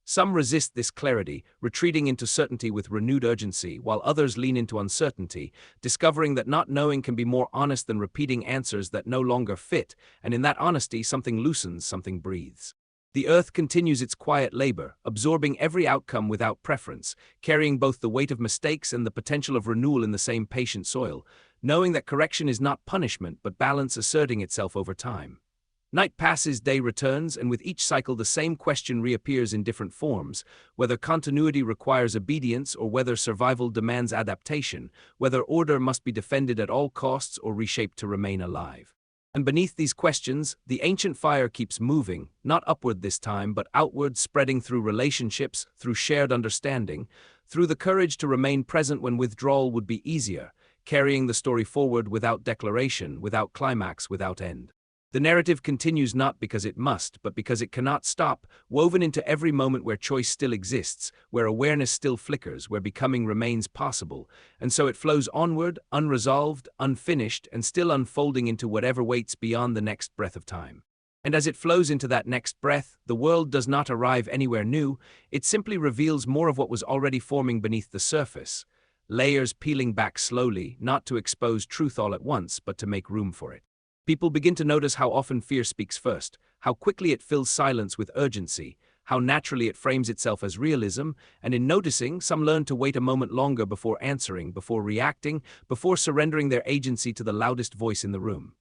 Some resist this clarity, retreating into certainty with renewed urgency, while others lean into uncertainty, discovering that not knowing can be more honest than repeating answers that no longer fit, and in that honesty something loosens, something breathes. The earth continues its quiet labor, absorbing every outcome without preference, carrying both the weight of mistakes and the potential of renewal in the same patient soil, knowing that correction is not punishment but balance asserting itself over time. Night passes, day returns, and with each cycle the same question reappears in different forms, whether continuity requires obedience or whether survival demands adaptation, whether order must be defended at all costs or reshaped to remain alive. And beneath these questions, the ancient fire keeps moving, not upward this time, but outward, spreading through relationships, through shared understanding, through the courage to remain present when withdrawal would be easier, carrying the story forward without declaration, without climax, without end. The narrative continues not because it must, but because it cannot stop, woven into every moment where choice still exists, where awareness still flickers, where becoming remains possible, and so it flows onward, unresolved, unfinished, and still unfolding into whatever waits beyond the next breath of time. And as it flows into that next breath, the world does not arrive anywhere new, it simply reveals more of what was already forming beneath the surface, layers peeling back slowly, not to expose truth all at once, but to make room for it. People begin to notice how often fear speaks first, how quickly it fills silence with urgency, how naturally it frames itself as realism, and in noticing, some learn to wait a moment longer before answering, before reacting, before surrendering their agency to the loudest voice in the room.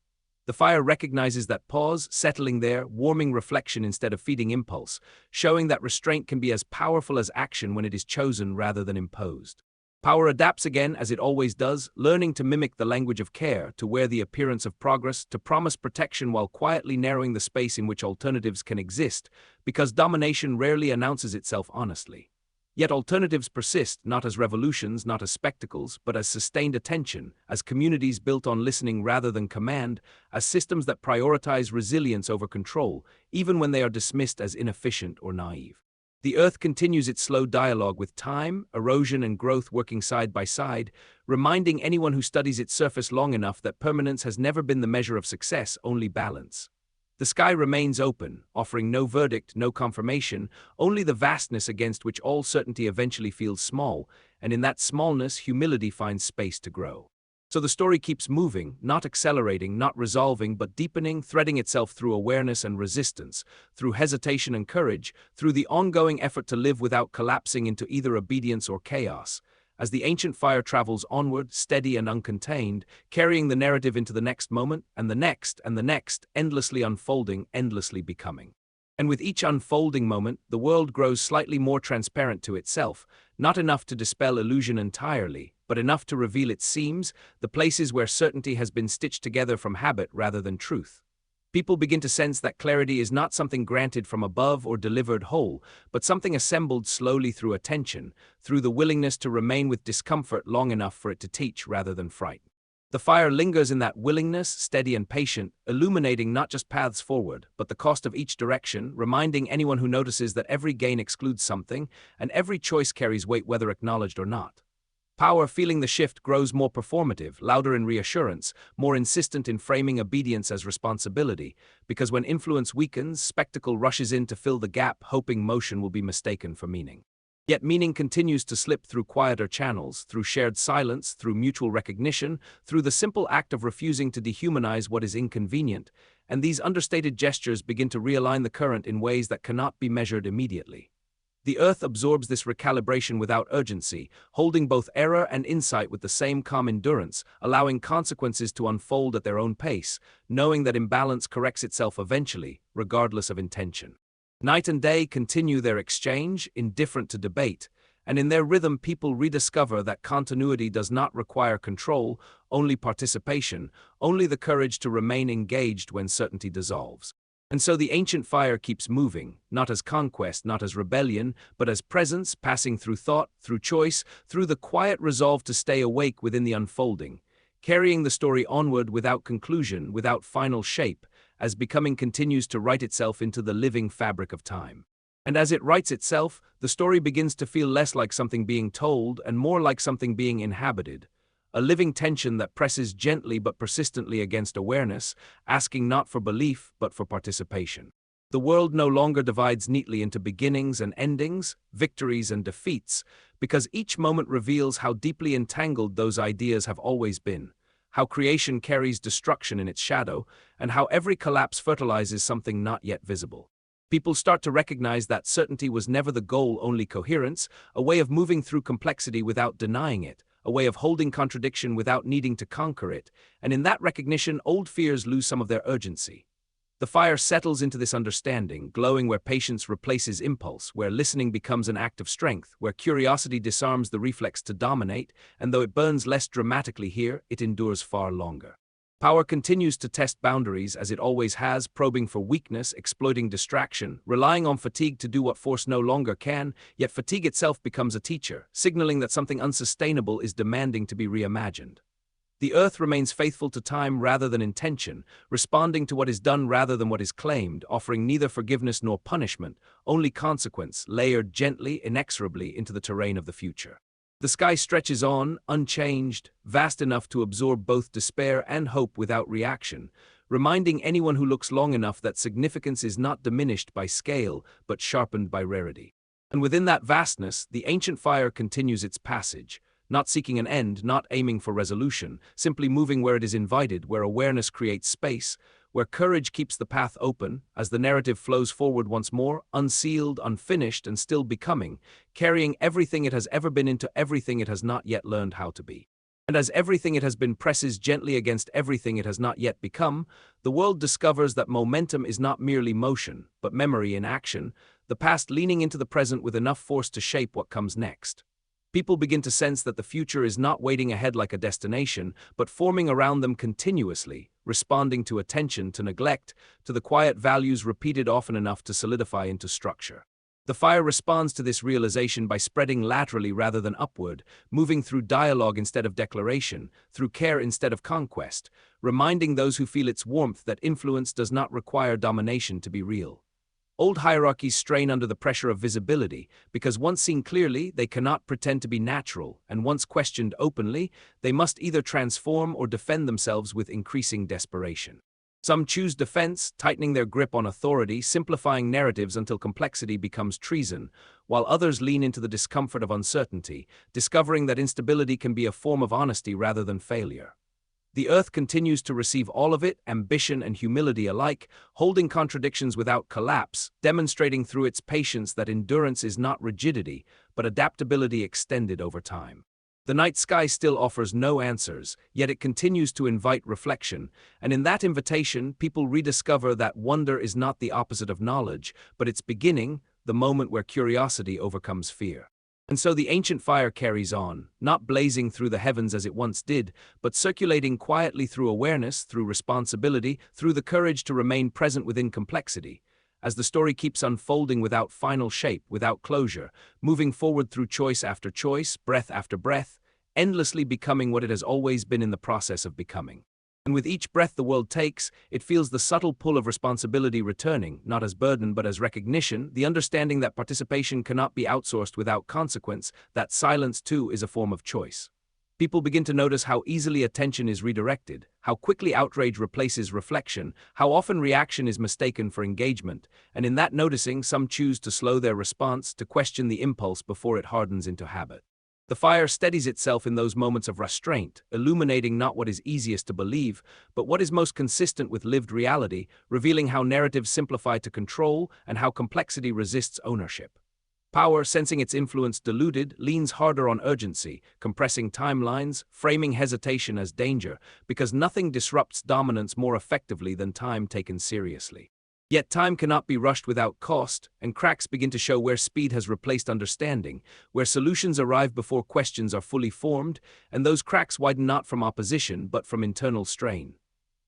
The fire recognizes that pause, settling there, warming reflection instead of feeding impulse, showing that restraint can be as powerful as action when it is chosen rather than imposed. Power adapts again, as it always does, learning to mimic the language of care, to wear the appearance of progress, to promise protection while quietly narrowing the space in which alternatives can exist, because domination rarely announces itself honestly. Yet alternatives persist, not as revolutions, not as spectacles, but as sustained attention, as communities built on listening rather than command, as systems that prioritize resilience over control, even when they are dismissed as inefficient or naive. The Earth continues its slow dialogue with time, erosion, and growth working side by side, reminding anyone who studies its surface long enough that permanence has never been the measure of success, only balance. The sky remains open, offering no verdict, no confirmation, only the vastness against which all certainty eventually feels small, and in that smallness, humility finds space to grow. So the story keeps moving, not accelerating, not resolving, but deepening, threading itself through awareness and resistance, through hesitation and courage, through the ongoing effort to live without collapsing into either obedience or chaos. As the ancient fire travels onward, steady and uncontained, carrying the narrative into the next moment, and the next, endlessly unfolding, endlessly becoming. And with each unfolding moment, the world grows slightly more transparent to itself, not enough to dispel illusion entirely, but enough to reveal its seams, the places where certainty has been stitched together from habit rather than truth. People begin to sense that clarity is not something granted from above or delivered whole, but something assembled slowly through attention, through the willingness to remain with discomfort long enough for it to teach rather than fright. The fire lingers in that willingness, steady and patient, illuminating not just paths forward, but the cost of each direction, reminding anyone who notices that every gain excludes something, and every choice carries weight whether acknowledged or not. Power, feeling the shift, grows more performative, louder in reassurance, more insistent in framing obedience as responsibility, because when influence weakens, spectacle rushes in to fill the gap, hoping motion will be mistaken for meaning. Yet meaning continues to slip through quieter channels, through shared silence, through mutual recognition, through the simple act of refusing to dehumanize what is inconvenient, and these understated gestures begin to realign the current in ways that cannot be measured immediately. The Earth absorbs this recalibration without urgency, holding both error and insight with the same calm endurance, allowing consequences to unfold at their own pace, knowing that imbalance corrects itself eventually, regardless of intention. Night and day continue their exchange, indifferent to debate, and in their rhythm people rediscover that continuity does not require control, only participation, only the courage to remain engaged when certainty dissolves. And so the ancient fire keeps moving, not as conquest, not as rebellion, but as presence, passing through thought, through choice, through the quiet resolve to stay awake within the unfolding, carrying the story onward without conclusion, without final shape, as becoming continues to write itself into the living fabric of time. And as it writes itself, the story begins to feel less like something being told and more like something being inhabited, a living tension that presses gently but persistently against awareness, asking not for belief but for participation. The world no longer divides neatly into beginnings and endings, victories and defeats, because each moment reveals how deeply entangled those ideas have always been, how creation carries destruction in its shadow, and how every collapse fertilizes something not yet visible. People start to recognize that certainty was never the goal, only coherence, a way of moving through complexity without denying it, a way of holding contradiction without needing to conquer it, and in that recognition, old fears lose some of their urgency. The fire settles into this understanding, glowing where patience replaces impulse, where listening becomes an act of strength, where curiosity disarms the reflex to dominate, and though it burns less dramatically here, it endures far longer. Power continues to test boundaries as it always has, probing for weakness, exploiting distraction, relying on fatigue to do what force no longer can, yet fatigue itself becomes a teacher, signaling that something unsustainable is demanding to be reimagined. The Earth remains faithful to time rather than intention, responding to what is done rather than what is claimed, offering neither forgiveness nor punishment, only consequence, layered gently, inexorably into the terrain of the future. The sky stretches on, unchanged, vast enough to absorb both despair and hope without reaction, reminding anyone who looks long enough that significance is not diminished by scale, but sharpened by rarity. And within that vastness, the ancient fire continues its passage, not seeking an end, not aiming for resolution, simply moving where it is invited, where awareness creates space, where courage keeps the path open, as the narrative flows forward once more, unsealed, unfinished, and still becoming, carrying everything it has ever been into everything it has not yet learned how to be. And as everything it has been presses gently against everything it has not yet become, the world discovers that momentum is not merely motion, but memory in action, the past leaning into the present with enough force to shape what comes next. People begin to sense that the future is not waiting ahead like a destination, but forming around them continuously, responding to attention, to neglect, to the quiet values repeated often enough to solidify into structure. The fire responds to this realization by spreading laterally rather than upward, moving through dialogue instead of declaration, through care instead of conquest, reminding those who feel its warmth that influence does not require domination to be real. Old hierarchies strain under the pressure of visibility, because once seen clearly, they cannot pretend to be natural, and once questioned openly, they must either transform or defend themselves with increasing desperation. Some choose defense, tightening their grip on authority, simplifying narratives until complexity becomes treason, while others lean into the discomfort of uncertainty, discovering that instability can be a form of honesty rather than failure. The earth continues to receive all of it, ambition and humility alike, holding contradictions without collapse, demonstrating through its patience that endurance is not rigidity, but adaptability extended over time. The night sky still offers no answers, yet it continues to invite reflection, and in that invitation, people rediscover that wonder is not the opposite of knowledge, but its beginning, the moment where curiosity overcomes fear. And so the ancient fire carries on, not blazing through the heavens as it once did, but circulating quietly through awareness, through responsibility, through the courage to remain present within complexity. As the story keeps unfolding without final shape, without closure, moving forward through choice after choice, breath after breath, endlessly becoming what it has always been in the process of becoming. And with each breath the world takes, it feels the subtle pull of responsibility returning, not as burden but as recognition, the understanding that participation cannot be outsourced without consequence, that silence too is a form of choice. People begin to notice how easily attention is redirected, how quickly outrage replaces reflection, how often reaction is mistaken for engagement, and in that noticing, some choose to slow their response, to question the impulse before it hardens into habit. The fire steadies itself in those moments of restraint, illuminating not what is easiest to believe, but what is most consistent with lived reality, revealing how narratives simplify to control and how complexity resists ownership. Power, sensing its influence diluted, leans harder on urgency, compressing timelines, framing hesitation as danger, because nothing disrupts dominance more effectively than time taken seriously. Yet time cannot be rushed without cost, and cracks begin to show where speed has replaced understanding, where solutions arrive before questions are fully formed, and those cracks widen not from opposition but from internal strain.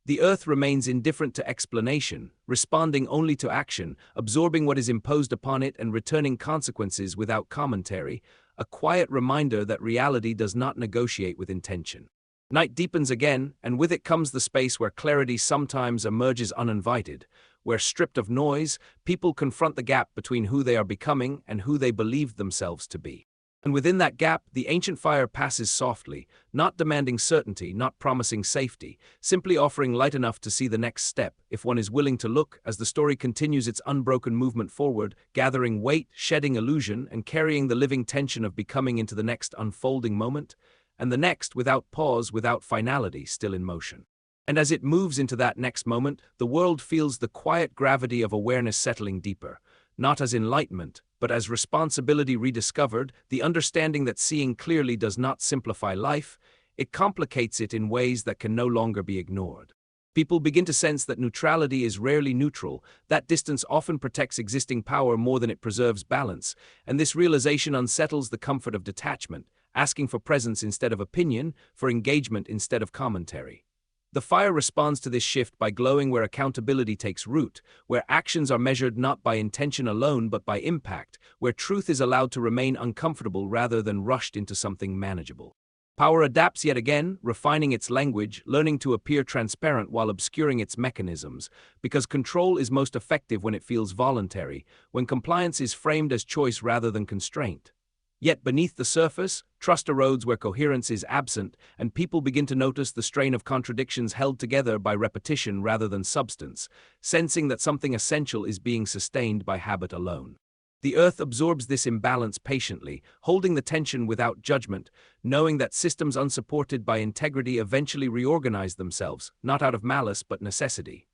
The earth remains indifferent to explanation, responding only to action, absorbing what is imposed upon it and returning consequences without commentary, a quiet reminder that reality does not negotiate with intention. Night deepens again, and with it comes the space where clarity sometimes emerges uninvited, where, stripped of noise, people confront the gap between who they are becoming and who they believed themselves to be. And within that gap, the ancient fire passes softly, not demanding certainty, not promising safety, simply offering light enough to see the next step, if one is willing to look, as the story continues its unbroken movement forward, gathering weight, shedding illusion, and carrying the living tension of becoming into the next unfolding moment, and the next, without pause, without finality, still in motion. And as it moves into that next moment, the world feels the quiet gravity of awareness settling deeper, not as enlightenment, but as responsibility rediscovered, the understanding that seeing clearly does not simplify life, it complicates it in ways that can no longer be ignored. People begin to sense that neutrality is rarely neutral, that distance often protects existing power more than it preserves balance, and this realization unsettles the comfort of detachment, asking for presence instead of opinion, for engagement instead of commentary. The fire responds to this shift by glowing where accountability takes root, where actions are measured not by intention alone but by impact, where truth is allowed to remain uncomfortable rather than rushed into something manageable. Power adapts yet again, refining its language, learning to appear transparent while obscuring its mechanisms, because control is most effective when it feels voluntary, when compliance is framed as choice rather than constraint. Yet beneath the surface, trust erodes where coherence is absent, and people begin to notice the strain of contradictions held together by repetition rather than substance, sensing that something essential is being sustained by habit alone. The earth absorbs this imbalance patiently, holding the tension without judgment, knowing that systems unsupported by integrity eventually reorganize themselves, not out of malice but necessity.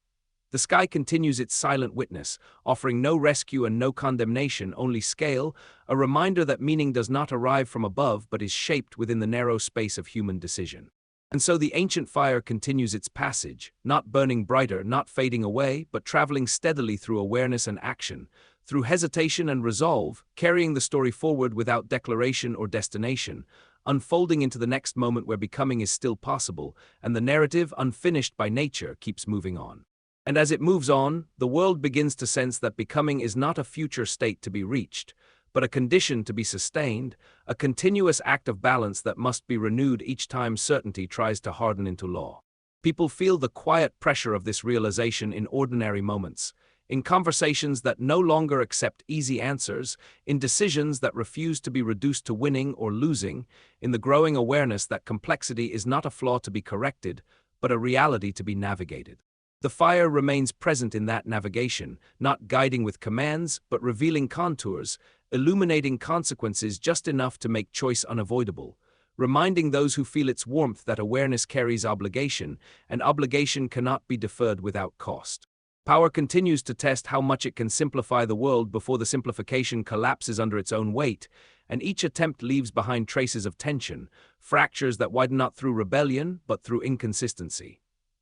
The sky continues its silent witness, offering no rescue and no condemnation, only scale, a reminder that meaning does not arrive from above but is shaped within the narrow space of human decision. And so the ancient fire continues its passage, not burning brighter, not fading away, but traveling steadily through awareness and action, through hesitation and resolve, carrying the story forward without declaration or destination, unfolding into the next moment where becoming is still possible, and the narrative, unfinished by nature, keeps moving on. And as it moves on, the world begins to sense that becoming is not a future state to be reached, but a condition to be sustained, a continuous act of balance that must be renewed each time certainty tries to harden into law. People feel the quiet pressure of this realization in ordinary moments, in conversations that no longer accept easy answers, in decisions that refuse to be reduced to winning or losing, in the growing awareness that complexity is not a flaw to be corrected, but a reality to be navigated. The fire remains present in that navigation, not guiding with commands, but revealing contours, illuminating consequences just enough to make choice unavoidable, reminding those who feel its warmth that awareness carries obligation, and obligation cannot be deferred without cost. Power continues to test how much it can simplify the world before the simplification collapses under its own weight, and each attempt leaves behind traces of tension, fractures that widen not through rebellion, but through inconsistency.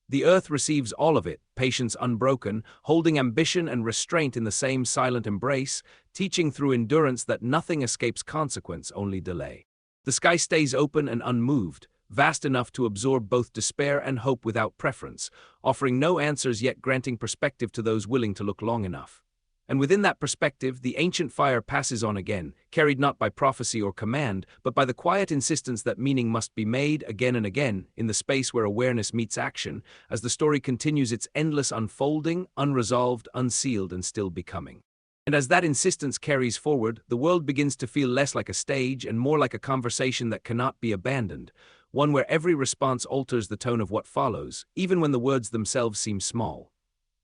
The earth receives all of it, patience unbroken, holding ambition and restraint in the same silent embrace, teaching through endurance that nothing escapes consequence, only delay. The sky stays open and unmoved, vast enough to absorb both despair and hope without preference, offering no answers yet granting perspective to those willing to look long enough. And within that perspective, the ancient fire passes on again, carried not by prophecy or command, but by the quiet insistence that meaning must be made again and again, in the space where awareness meets action, as the story continues its endless unfolding, unresolved, unsealed, and still becoming. And as that insistence carries forward, the world begins to feel less like a stage and more like a conversation that cannot be abandoned, one where every response alters the tone of what follows, even when the words themselves seem small.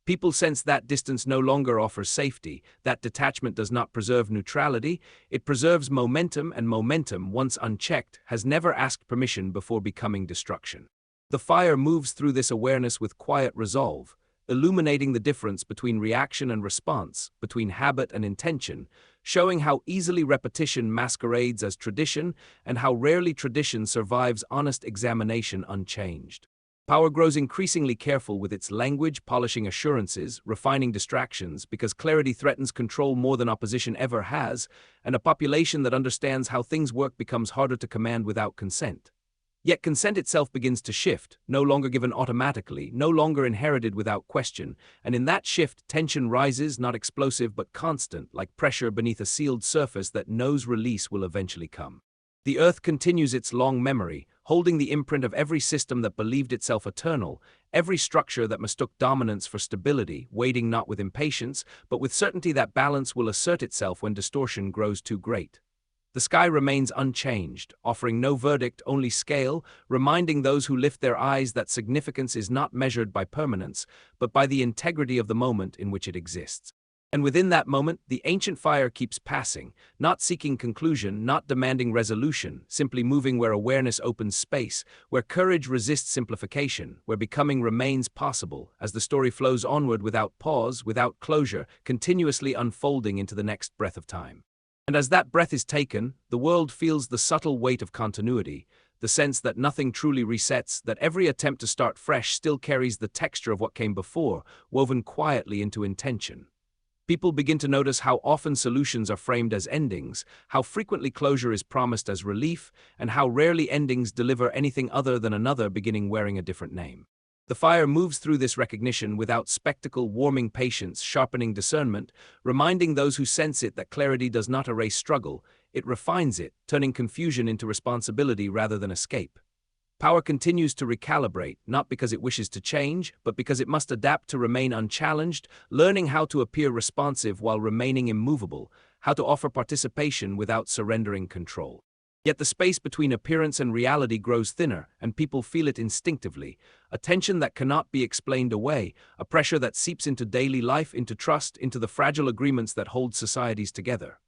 People sense that distance no longer offers safety, that detachment does not preserve neutrality, it preserves momentum, and momentum, once unchecked, has never asked permission before becoming destruction. The fire moves through this awareness with quiet resolve, illuminating the difference between reaction and response, between habit and intention, showing how easily repetition masquerades as tradition and how rarely tradition survives honest examination unchanged. Power grows increasingly careful with its language, polishing assurances, refining distractions, because clarity threatens control more than opposition ever has, and a population that understands how things work becomes harder to command without consent. Yet consent itself begins to shift, no longer given automatically, no longer inherited without question, and in that shift tension rises, not explosive but constant, like pressure beneath a sealed surface that knows release will eventually come. The earth continues its long memory, holding the imprint of every system that believed itself eternal, every structure that mistook dominance for stability, waiting not with impatience, but with certainty that balance will assert itself when distortion grows too great. The sky remains unchanged, offering no verdict, only scale, reminding those who lift their eyes that significance is not measured by permanence, but by the integrity of the moment in which it exists. And within that moment, the ancient fire keeps passing, not seeking conclusion, not demanding resolution, simply moving where awareness opens space, where courage resists simplification, where becoming remains possible, as the story flows onward without pause, without closure, continuously unfolding into the next breath of time. And as that breath is taken, the world feels the subtle weight of continuity, the sense that nothing truly resets, that every attempt to start fresh still carries the texture of what came before, woven quietly into intention. People begin to notice how often solutions are framed as endings, how frequently closure is promised as relief, and how rarely endings deliver anything other than another beginning wearing a different name. The fire moves through this recognition without spectacle, warming patience, sharpening discernment, reminding those who sense it that clarity does not erase struggle, it refines it, turning confusion into responsibility rather than escape. Power continues to recalibrate, not because it wishes to change, but because it must adapt to remain unchallenged, learning how to appear responsive while remaining immovable, how to offer participation without surrendering control. Yet the space between appearance and reality grows thinner, and people feel it instinctively, a tension that cannot be explained away, a pressure that seeps into daily life, into trust, into the fragile agreements that hold societies together.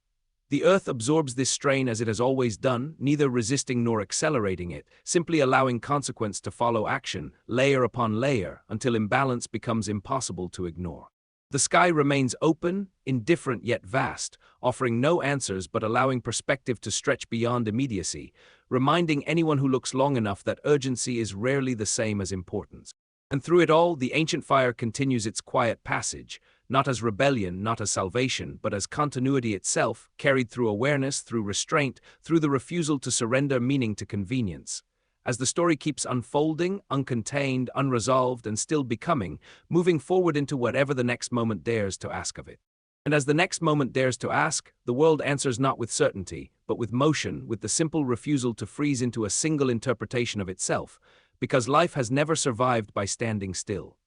The earth absorbs this strain as it has always done, neither resisting nor accelerating it, simply allowing consequence to follow action, layer upon layer, until imbalance becomes impossible to ignore. The sky remains open, indifferent yet vast, offering no answers but allowing perspective to stretch beyond immediacy, reminding anyone who looks long enough that urgency is rarely the same as importance. And through it all, the ancient fire continues its quiet passage, not as rebellion, not as salvation, but as continuity itself, carried through awareness, through restraint, through the refusal to surrender meaning to convenience. As the story keeps unfolding, uncontained, unresolved, and still becoming, moving forward into whatever the next moment dares to ask of it. And as the next moment dares to ask, the world answers not with certainty, but with motion, with the simple refusal to freeze into a single interpretation of itself, because life has never survived by standing still.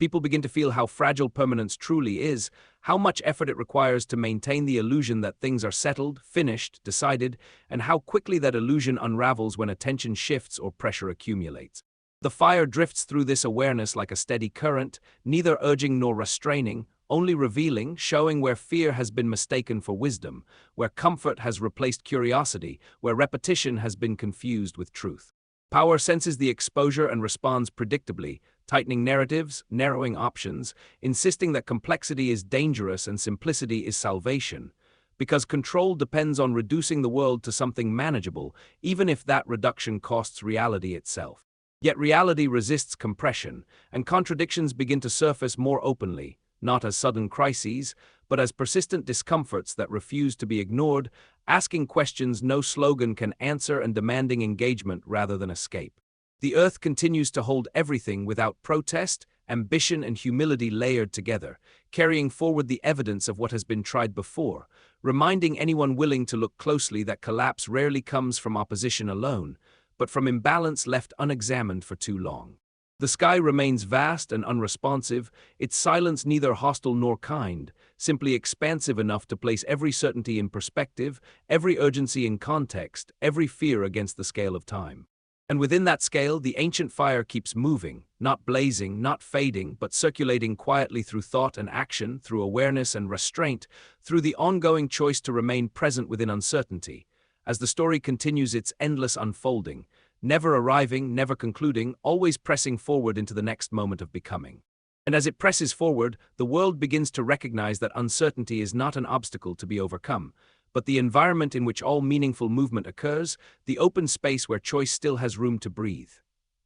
People begin to feel how fragile permanence truly is, how much effort it requires to maintain the illusion that things are settled, finished, decided, and how quickly that illusion unravels when attention shifts or pressure accumulates. The fire drifts through this awareness like a steady current, neither urging nor restraining, only revealing, showing where fear has been mistaken for wisdom, where comfort has replaced curiosity, where repetition has been confused with truth. Power senses the exposure and responds predictably, tightening narratives, narrowing options, insisting that complexity is dangerous and simplicity is salvation. Because control depends on reducing the world to something manageable, even if that reduction costs reality itself. Yet reality resists compression, and contradictions begin to surface more openly, not as sudden crises, but as persistent discomforts that refuse to be ignored, asking questions no slogan can answer and demanding engagement rather than escape. The earth continues to hold everything without protest, ambition and humility layered together, carrying forward the evidence of what has been tried before, reminding anyone willing to look closely that collapse rarely comes from opposition alone, but from imbalance left unexamined for too long. The sky remains vast and unresponsive, its silence neither hostile nor kind, simply expansive enough to place every certainty in perspective, every urgency in context, every fear against the scale of time. And within that scale, the ancient fire keeps moving, not blazing, not fading, but circulating quietly through thought and action, through awareness and restraint, through the ongoing choice to remain present within uncertainty. As the story continues its endless unfolding, never arriving, never concluding, always pressing forward into the next moment of becoming. And as it presses forward, the world begins to recognize that uncertainty is not an obstacle to be overcome, but the environment in which all meaningful movement occurs, the open space where choice still has room to breathe.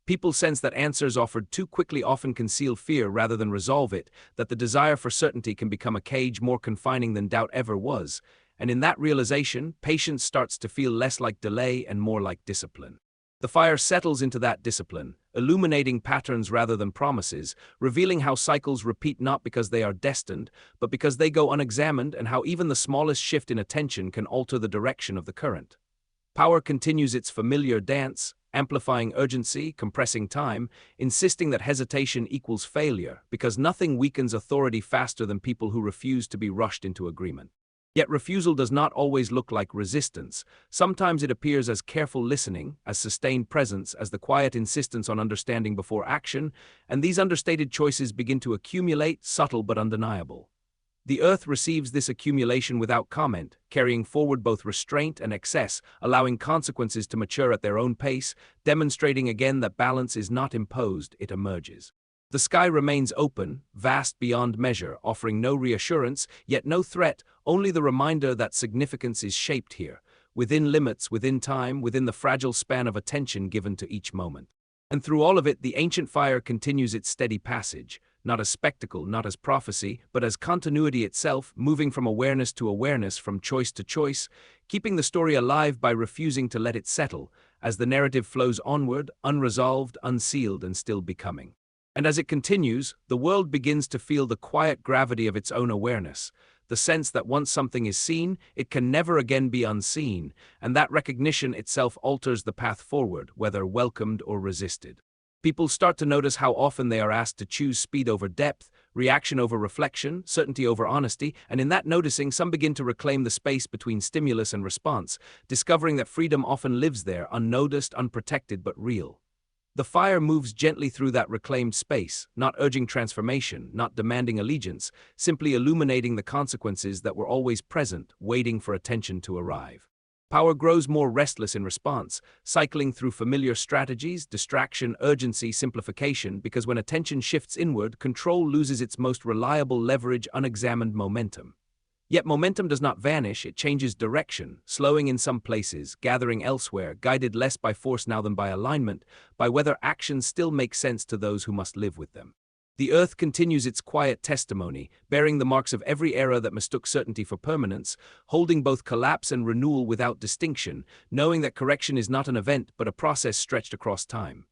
People sense that answers offered too quickly often conceal fear rather than resolve it, that the desire for certainty can become a cage more confining than doubt ever was, and in that realization, patience starts to feel less like delay and more like discipline. The fire settles into that discipline, illuminating patterns rather than promises, revealing how cycles repeat not because they are destined, but because they go unexamined, and how even the smallest shift in attention can alter the direction of the current. Power continues its familiar dance, amplifying urgency, compressing time, insisting that hesitation equals failure, because nothing weakens authority faster than people who refuse to be rushed into agreement. Yet refusal does not always look like resistance. Sometimes it appears as careful listening, as sustained presence, as the quiet insistence on understanding before action, and these understated choices begin to accumulate, subtle but undeniable. The earth receives this accumulation without comment, carrying forward both restraint and excess, allowing consequences to mature at their own pace, demonstrating again that balance is not imposed, it emerges. The sky remains open, vast beyond measure, offering no reassurance, yet no threat, only the reminder that significance is shaped here, within limits, within time, within the fragile span of attention given to each moment. And through all of it, the ancient fire continues its steady passage, not as spectacle, not as prophecy, but as continuity itself, moving from awareness to awareness, from choice to choice, keeping the story alive by refusing to let it settle, as the narrative flows onward, unresolved, unsealed, and still becoming. And as it continues, the world begins to feel the quiet gravity of its own awareness, the sense that once something is seen, it can never again be unseen, and that recognition itself alters the path forward, whether welcomed or resisted. People start to notice how often they are asked to choose speed over depth, reaction over reflection, certainty over honesty, and in that noticing, some begin to reclaim the space between stimulus and response, discovering that freedom often lives there, unnoticed, unprotected, but real. The fire moves gently through that reclaimed space, not urging transformation, not demanding allegiance, simply illuminating the consequences that were always present, waiting for attention to arrive. Power grows more restless in response, cycling through familiar strategies, distraction, urgency, simplification, because when attention shifts inward, control loses its most reliable leverage, unexamined momentum. Yet momentum does not vanish, it changes direction, slowing in some places, gathering elsewhere, guided less by force now than by alignment, by whether actions still make sense to those who must live with them. The earth continues its quiet testimony, bearing the marks of every era that mistook certainty for permanence, holding both collapse and renewal without distinction, knowing that correction is not an event but a process stretched across time.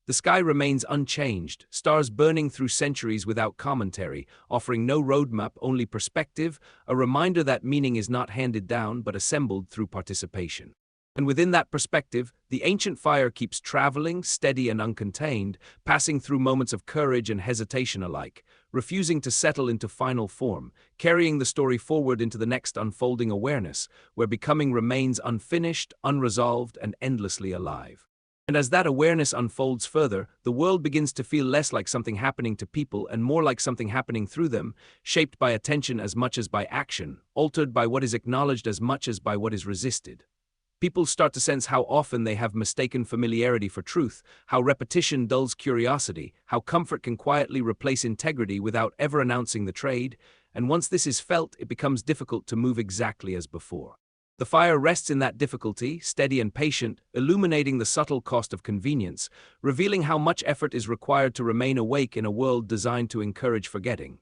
The sky remains unchanged, stars burning through centuries without commentary, offering no roadmap, only perspective, a reminder that meaning is not handed down but assembled through participation. And within that perspective, the ancient fire keeps traveling, steady and uncontained, passing through moments of courage and hesitation alike, refusing to settle into final form, carrying the story forward into the next unfolding awareness, where becoming remains unfinished, unresolved, and endlessly alive. And as that awareness unfolds further, the world begins to feel less like something happening to people and more like something happening through them, shaped by attention as much as by action, altered by what is acknowledged as much as by what is resisted. People start to sense how often they have mistaken familiarity for truth, how repetition dulls curiosity, how comfort can quietly replace integrity without ever announcing the trade, and once this is felt, it becomes difficult to move exactly as before. The fire rests in that difficulty, steady and patient, illuminating the subtle cost of convenience, revealing how much effort is required to remain awake in a world designed to encourage forgetting.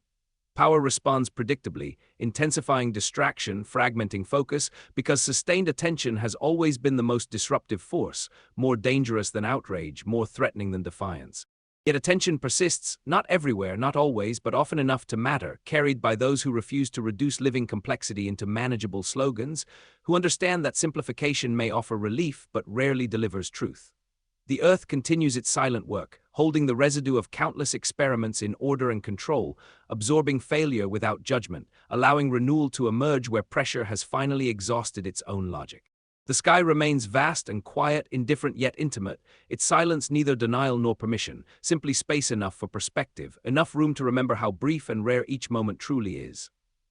Power responds predictably, intensifying distraction, fragmenting focus, because sustained attention has always been the most disruptive force, more dangerous than outrage, more threatening than defiance. Yet attention persists, not everywhere, not always, but often enough to matter, carried by those who refuse to reduce living complexity into manageable slogans, who understand that simplification may offer relief but rarely delivers truth. The earth continues its silent work, holding the residue of countless experiments in order and control, absorbing failure without judgment, allowing renewal to emerge where pressure has finally exhausted its own logic. The sky remains vast and quiet, indifferent yet intimate, its silence neither denial nor permission, simply space enough for perspective, enough room to remember how brief and rare each moment truly is.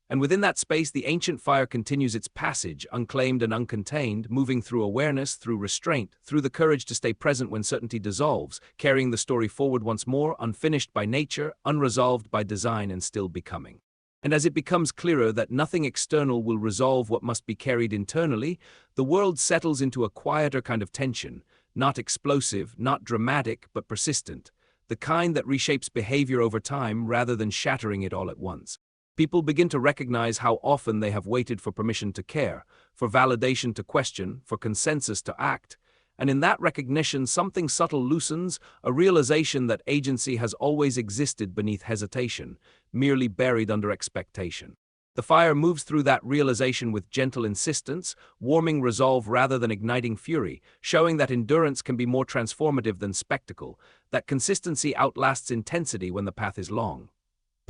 And within that space, the ancient fire continues its passage, unclaimed and uncontained, moving through awareness, through restraint, through the courage to stay present when certainty dissolves, carrying the story forward once more, unfinished by nature, unresolved by design, and still becoming. And as it becomes clearer that nothing external will resolve what must be carried internally, the world settles into a quieter kind of tension, not explosive, not dramatic, but persistent, the kind that reshapes behavior over time rather than shattering it all at once. People begin to recognize how often they have waited for permission to care, for validation to question, for consensus to act, and in that recognition something subtle loosens, a realization that agency has always existed beneath hesitation, merely buried under expectation. The fire moves through that realization with gentle insistence, warming resolve rather than igniting fury, showing that endurance can be more transformative than spectacle, that consistency outlasts intensity when the path is long.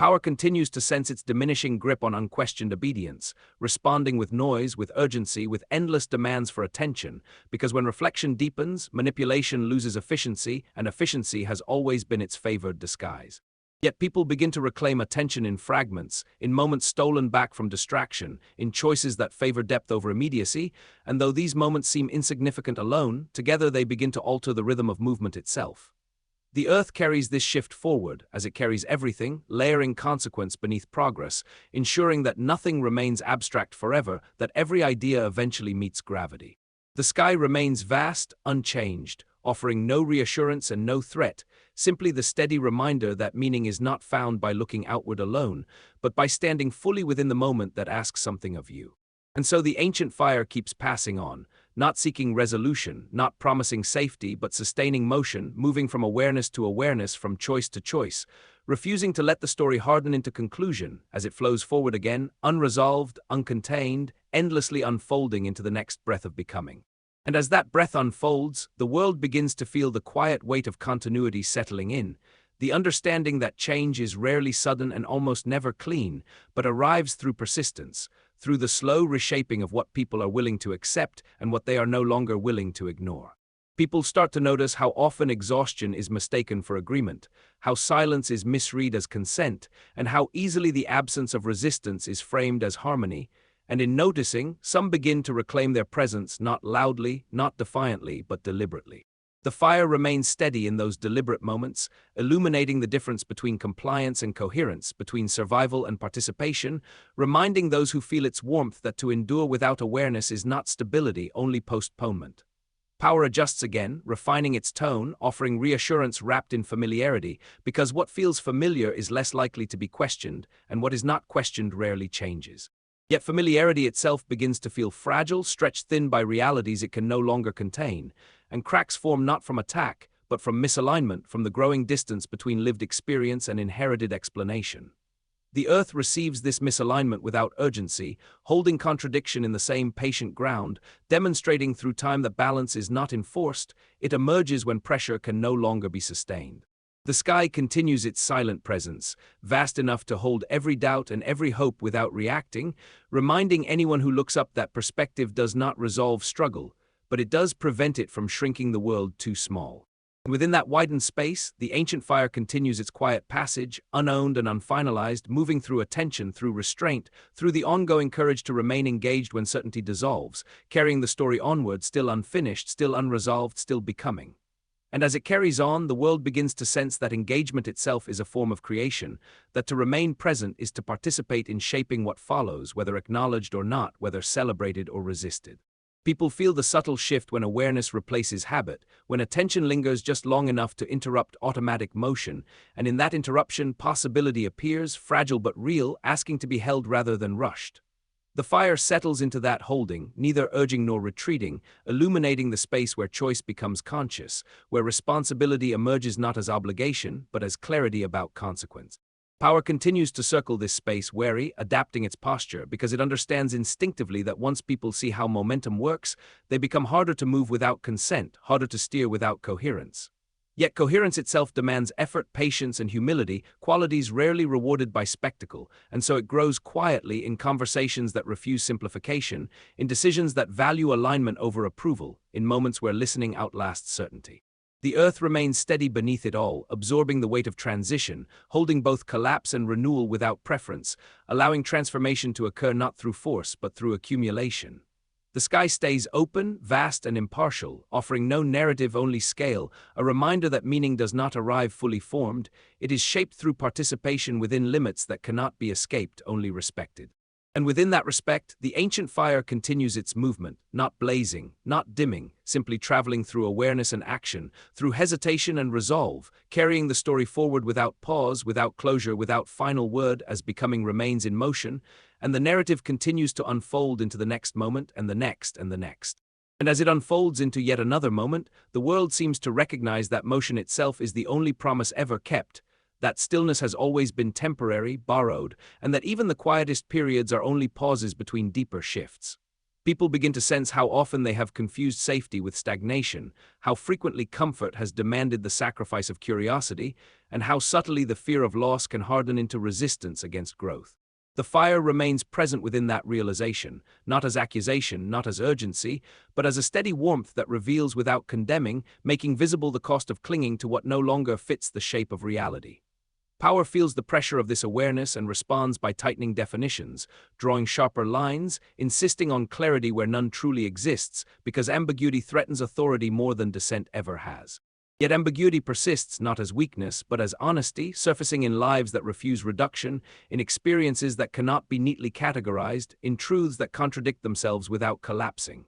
Power continues to sense its diminishing grip on unquestioned obedience, responding with noise, with urgency, with endless demands for attention, because when reflection deepens, manipulation loses efficiency, and efficiency has always been its favored disguise. Yet people begin to reclaim attention in fragments, in moments stolen back from distraction, in choices that favor depth over immediacy, and though these moments seem insignificant alone, together they begin to alter the rhythm of movement itself. The earth carries this shift forward, as it carries everything, layering consequence beneath progress, ensuring that nothing remains abstract forever, that every idea eventually meets gravity. The sky remains vast, unchanged, offering no reassurance and no threat, simply the steady reminder that meaning is not found by looking outward alone, but by standing fully within the moment that asks something of you. And so the ancient fire keeps passing on, not seeking resolution, not promising safety, but sustaining motion, moving from awareness to awareness, from choice to choice, refusing to let the story harden into conclusion as it flows forward again, unresolved, uncontained, endlessly unfolding into the next breath of becoming. And as that breath unfolds, the world begins to feel the quiet weight of continuity settling in, the understanding that change is rarely sudden and almost never clean, but arrives through persistence, through the slow reshaping of what people are willing to accept and what they are no longer willing to ignore. People start to notice how often exhaustion is mistaken for agreement, how silence is misread as consent, and how easily the absence of resistance is framed as harmony. And in noticing, some begin to reclaim their presence not loudly, not defiantly, but deliberately. The fire remains steady in those deliberate moments, illuminating the difference between compliance and coherence, between survival and participation, reminding those who feel its warmth that to endure without awareness is not stability, only postponement. Power adjusts again, refining its tone, offering reassurance wrapped in familiarity, because what feels familiar is less likely to be questioned, and what is not questioned rarely changes. Yet familiarity itself begins to feel fragile, stretched thin by realities it can no longer contain, and cracks form not from attack, but from misalignment, from the growing distance between lived experience and inherited explanation. The earth receives this misalignment without urgency, holding contradiction in the same patient ground, demonstrating through time that balance is not enforced, it emerges when pressure can no longer be sustained. The sky continues its silent presence, vast enough to hold every doubt and every hope without reacting, reminding anyone who looks up that perspective does not resolve struggle, but it does prevent it from shrinking the world too small. Within that widened space, the ancient fire continues its quiet passage, unowned and unfinalized, moving through attention, through restraint, through the ongoing courage to remain engaged when certainty dissolves, carrying the story onward, still unfinished, still unresolved, still becoming. And as it carries on, the world begins to sense that engagement itself is a form of creation, that to remain present is to participate in shaping what follows, whether acknowledged or not, whether celebrated or resisted. People feel the subtle shift when awareness replaces habit, when attention lingers just long enough to interrupt automatic motion, and in that interruption, possibility appears, fragile but real, asking to be held rather than rushed. The fire settles into that holding, neither urging nor retreating, illuminating the space where choice becomes conscious, where responsibility emerges not as obligation, but as clarity about consequence. Power continues to circle this space, wary, adapting its posture, because it understands instinctively that once people see how momentum works, they become harder to move without consent, harder to steer without coherence. Yet coherence itself demands effort, patience, and humility, qualities rarely rewarded by spectacle, and so it grows quietly in conversations that refuse simplification, in decisions that value alignment over approval, in moments where listening outlasts certainty. The earth remains steady beneath it all, absorbing the weight of transition, holding both collapse and renewal without preference, allowing transformation to occur not through force but through accumulation. The sky stays open, vast, and impartial, offering no narrative, only scale, a reminder that meaning does not arrive fully formed, it is shaped through participation within limits that cannot be escaped, only respected. And within that respect, the ancient fire continues its movement, not blazing, not dimming, simply traveling through awareness and action, through hesitation and resolve, carrying the story forward without pause, without closure, without final word, as becoming remains in motion, and the narrative continues to unfold into the next moment and the next and the next. And as it unfolds into yet another moment, the world seems to recognize that motion itself is the only promise ever kept, that stillness has always been temporary, borrowed, and that even the quietest periods are only pauses between deeper shifts. People begin to sense how often they have confused safety with stagnation, how frequently comfort has demanded the sacrifice of curiosity, and how subtly the fear of loss can harden into resistance against growth. The fire remains present within that realization, not as accusation, not as urgency, but as a steady warmth that reveals without condemning, making visible the cost of clinging to what no longer fits the shape of reality. Power feels the pressure of this awareness and responds by tightening definitions, drawing sharper lines, insisting on clarity where none truly exists, because ambiguity threatens authority more than dissent ever has. Yet ambiguity persists not as weakness, but as honesty, surfacing in lives that refuse reduction, in experiences that cannot be neatly categorized, in truths that contradict themselves without collapsing.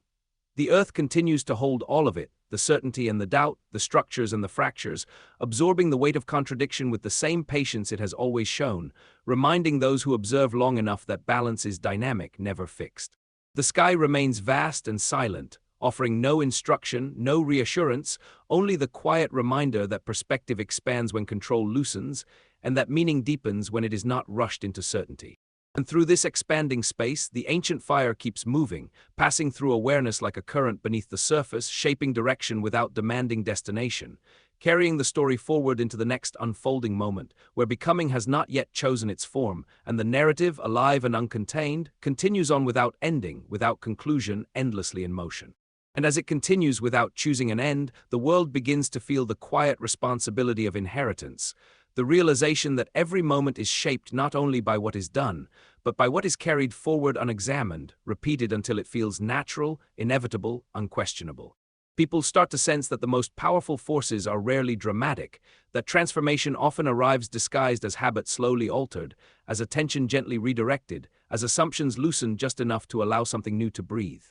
The earth continues to hold all of it, the certainty and the doubt, the structures and the fractures, absorbing the weight of contradiction with the same patience it has always shown, reminding those who observe long enough that balance is dynamic, never fixed. The sky remains vast and silent, offering no instruction, no reassurance, only the quiet reminder that perspective expands when control loosens, and that meaning deepens when it is not rushed into certainty. And through this expanding space, the ancient fire keeps moving, passing through awareness like a current beneath the surface, shaping direction without demanding destination, carrying the story forward into the next unfolding moment, where becoming has not yet chosen its form, and the narrative, alive and uncontained, continues on without ending, without conclusion, endlessly in motion. And as it continues without choosing an end, the world begins to feel the quiet responsibility of inheritance, the realization that every moment is shaped not only by what is done, but by what is carried forward unexamined, repeated until it feels natural, inevitable, unquestionable. People start to sense that the most powerful forces are rarely dramatic, that transformation often arrives disguised as habit slowly altered, as attention gently redirected, as assumptions loosened just enough to allow something new to breathe.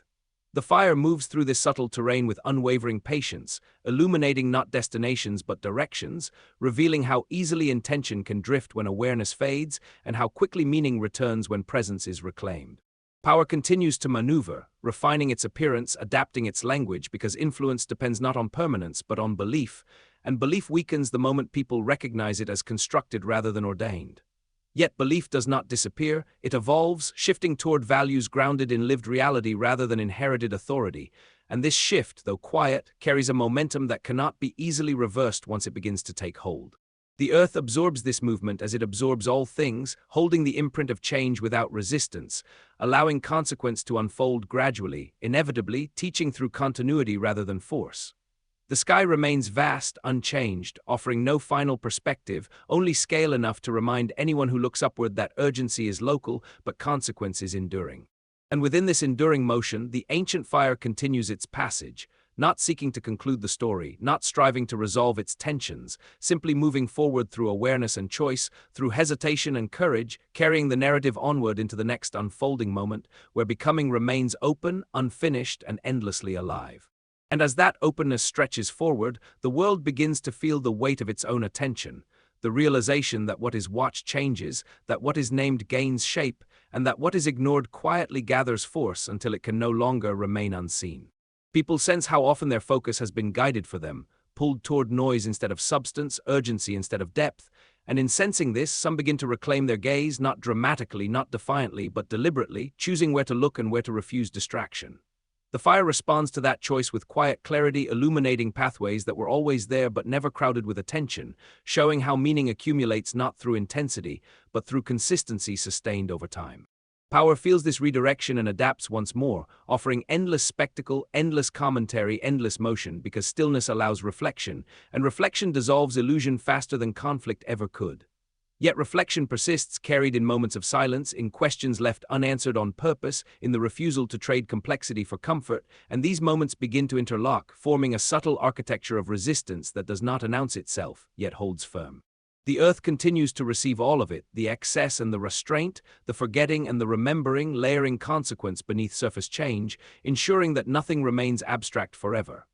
The fire moves through this subtle terrain with unwavering patience, illuminating not destinations but directions, revealing how easily intention can drift when awareness fades, and how quickly meaning returns when presence is reclaimed. Power continues to maneuver, refining its appearance, adapting its language, because influence depends not on permanence but on belief, and belief weakens the moment people recognize it as constructed rather than ordained. Yet belief does not disappear, it evolves, shifting toward values grounded in lived reality rather than inherited authority, and this shift, though quiet, carries a momentum that cannot be easily reversed once it begins to take hold. The earth absorbs this movement as it absorbs all things, holding the imprint of change without resistance, allowing consequence to unfold gradually, inevitably, teaching through continuity rather than force. The sky remains vast, unchanged, offering no final perspective, only scale enough to remind anyone who looks upward that urgency is local, but consequence is enduring. And within this enduring motion, the ancient fire continues its passage, not seeking to conclude the story, not striving to resolve its tensions, simply moving forward through awareness and choice, through hesitation and courage, carrying the narrative onward into the next unfolding moment, where becoming remains open, unfinished, and endlessly alive. And as that openness stretches forward, the world begins to feel the weight of its own attention, the realization that what is watched changes, that what is named gains shape, and that what is ignored quietly gathers force until it can no longer remain unseen. People sense how often their focus has been guided for them, pulled toward noise instead of substance, urgency instead of depth, and in sensing this, some begin to reclaim their gaze, not dramatically, not defiantly, but deliberately, choosing where to look and where to refuse distraction. The fire responds to that choice with quiet clarity, illuminating pathways that were always there but never crowded with attention, showing how meaning accumulates not through intensity, but through consistency sustained over time. Power feels this redirection and adapts once more, offering endless spectacle, endless commentary, endless motion, because stillness allows reflection, and reflection dissolves illusion faster than conflict ever could. Yet reflection persists, carried in moments of silence, in questions left unanswered on purpose, in the refusal to trade complexity for comfort, and these moments begin to interlock, forming a subtle architecture of resistance that does not announce itself, yet holds firm. The earth continues to receive all of it, the excess and the restraint, the forgetting and the remembering, layering consequence beneath surface change, ensuring that nothing remains abstract forever.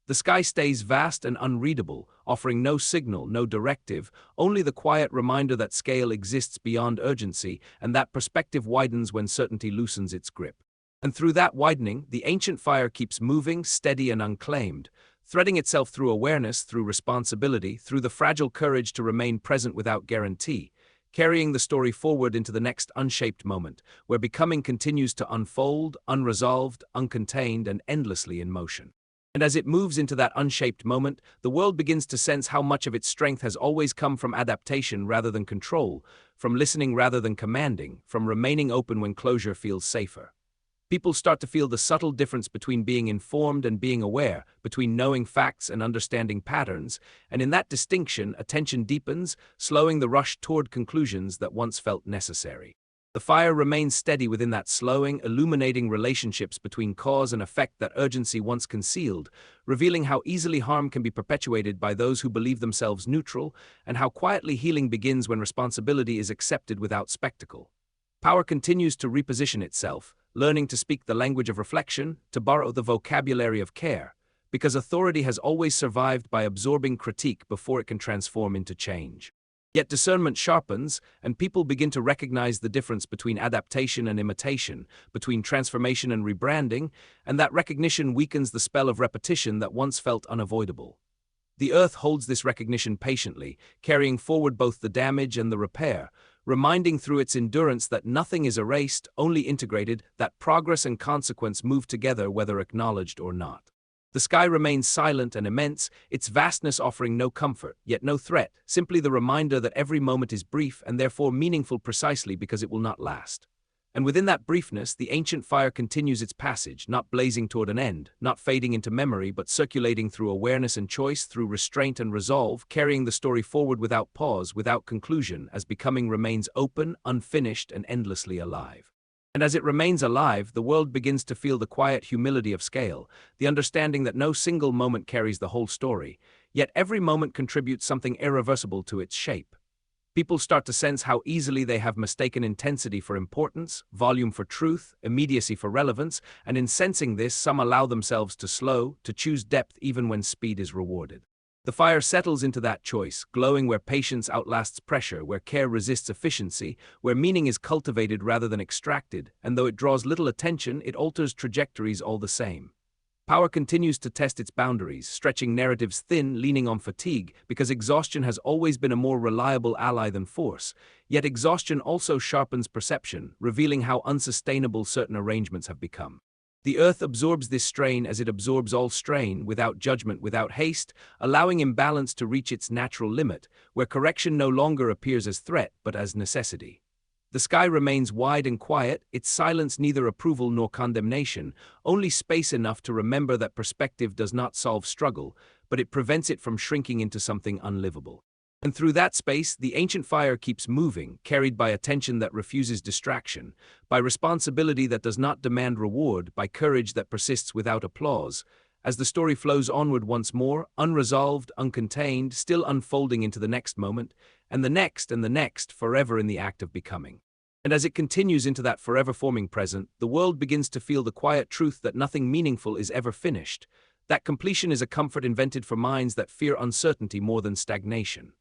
The sky stays vast and unreadable, offering no signal, no directive, only the quiet reminder that scale exists beyond urgency, and that perspective widens when certainty loosens its grip. And through that widening, the ancient fire keeps moving, steady and unclaimed, threading itself through awareness, through responsibility, through the fragile courage to remain present without guarantee, carrying the story forward into the next unshaped moment, where becoming continues to unfold, unresolved, uncontained, and endlessly in motion. And as it moves into that unshaped moment, the world begins to sense how much of its strength has always come from adaptation rather than control, from listening rather than commanding, from remaining open when closure feels safer. People start to feel the subtle difference between being informed and being aware, between knowing facts and understanding patterns, and in that distinction, attention deepens, slowing the rush toward conclusions that once felt necessary. The fire remains steady within that slowing, illuminating relationships between cause and effect that urgency once concealed, revealing how easily harm can be perpetuated by those who believe themselves neutral, and how quietly healing begins when responsibility is accepted without spectacle. Power continues to reposition itself, learning to speak the language of reflection, to borrow the vocabulary of care, because authority has always survived by absorbing critique before it can transform into change. Yet discernment sharpens, and people begin to recognize the difference between adaptation and imitation, between transformation and rebranding, and that recognition weakens the spell of repetition that once felt unavoidable. The earth holds this recognition patiently, carrying forward both the damage and the repair, reminding through its endurance that nothing is erased, only integrated, that progress and consequence move together whether acknowledged or not. The sky remains silent and immense, its vastness offering no comfort, yet no threat, simply the reminder that every moment is brief and therefore meaningful precisely because it will not last. And within that briefness, the ancient fire continues its passage, not blazing toward an end, not fading into memory, but circulating through awareness and choice, through restraint and resolve, carrying the story forward without pause, without conclusion, as becoming remains open, unfinished, and endlessly alive. And as it remains alive, the world begins to feel the quiet humility of scale, the understanding that no single moment carries the whole story, yet every moment contributes something irreversible to its shape. People start to sense how easily they have mistaken intensity for importance, volume for truth, immediacy for relevance, and in sensing this, some allow themselves to slow, to choose depth even when speed is rewarded. The fire settles into that choice, glowing where patience outlasts pressure, where care resists efficiency, where meaning is cultivated rather than extracted, and though it draws little attention, it alters trajectories all the same. Power continues to test its boundaries, stretching narratives thin, leaning on fatigue, because exhaustion has always been a more reliable ally than force. Yet exhaustion also sharpens perception, revealing how unsustainable certain arrangements have become. The earth absorbs this strain as it absorbs all strain, without judgment, without haste, allowing imbalance to reach its natural limit, where correction no longer appears as threat but as necessity. The sky remains wide and quiet, its silence neither approval nor condemnation, only space enough to remember that perspective does not solve struggle, but it prevents it from shrinking into something unlivable. And through that space, the ancient fire keeps moving, carried by attention that refuses distraction, by responsibility that does not demand reward, by courage that persists without applause. As the story flows onward once more, unresolved, uncontained, still unfolding into the next moment, and the next, forever in the act of becoming. And as it continues into that forever forming present, the world begins to feel the quiet truth that nothing meaningful is ever finished, that completion is a comfort invented for minds that fear uncertainty more than stagnation.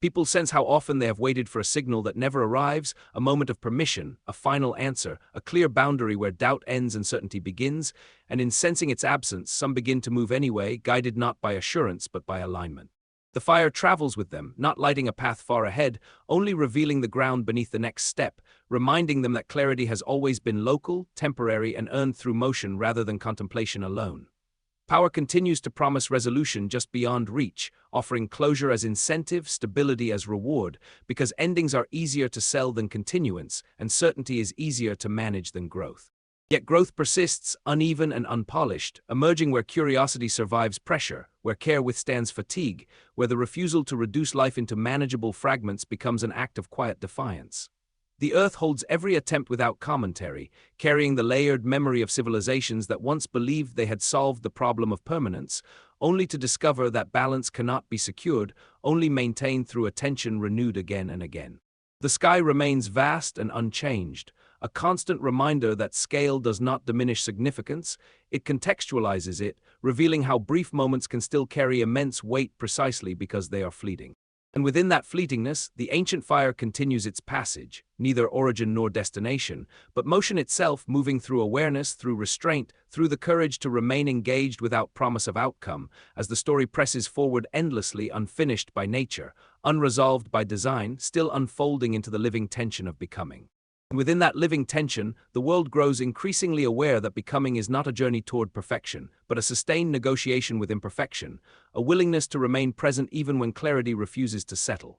People sense how often they have waited for a signal that never arrives, a moment of permission, a final answer, a clear boundary where doubt ends and certainty begins, and in sensing its absence, some begin to move anyway, guided not by assurance but by alignment. The fire travels with them, not lighting a path far ahead, only revealing the ground beneath the next step, reminding them that clarity has always been local, temporary, and earned through motion rather than contemplation alone. Power continues to promise resolution just beyond reach, offering closure as incentive, stability as reward, because endings are easier to sell than continuance, and certainty is easier to manage than growth. Yet growth persists, uneven and unpolished, emerging where curiosity survives pressure, where care withstands fatigue, where the refusal to reduce life into manageable fragments becomes an act of quiet defiance. The earth holds every attempt without commentary, carrying the layered memory of civilizations that once believed they had solved the problem of permanence, only to discover that balance cannot be secured, only maintained through attention renewed again and again. The sky remains vast and unchanged, a constant reminder that scale does not diminish significance, it contextualizes it, revealing how brief moments can still carry immense weight precisely because they are fleeting. And within that fleetingness, the ancient fire continues its passage, neither origin nor destination, but motion itself, moving through awareness, through restraint, through the courage to remain engaged without promise of outcome, as the story presses forward endlessly, unfinished by nature, unresolved by design, still unfolding into the living tension of becoming. And within that living tension, the world grows increasingly aware that becoming is not a journey toward perfection, but a sustained negotiation with imperfection, a willingness to remain present even when clarity refuses to settle.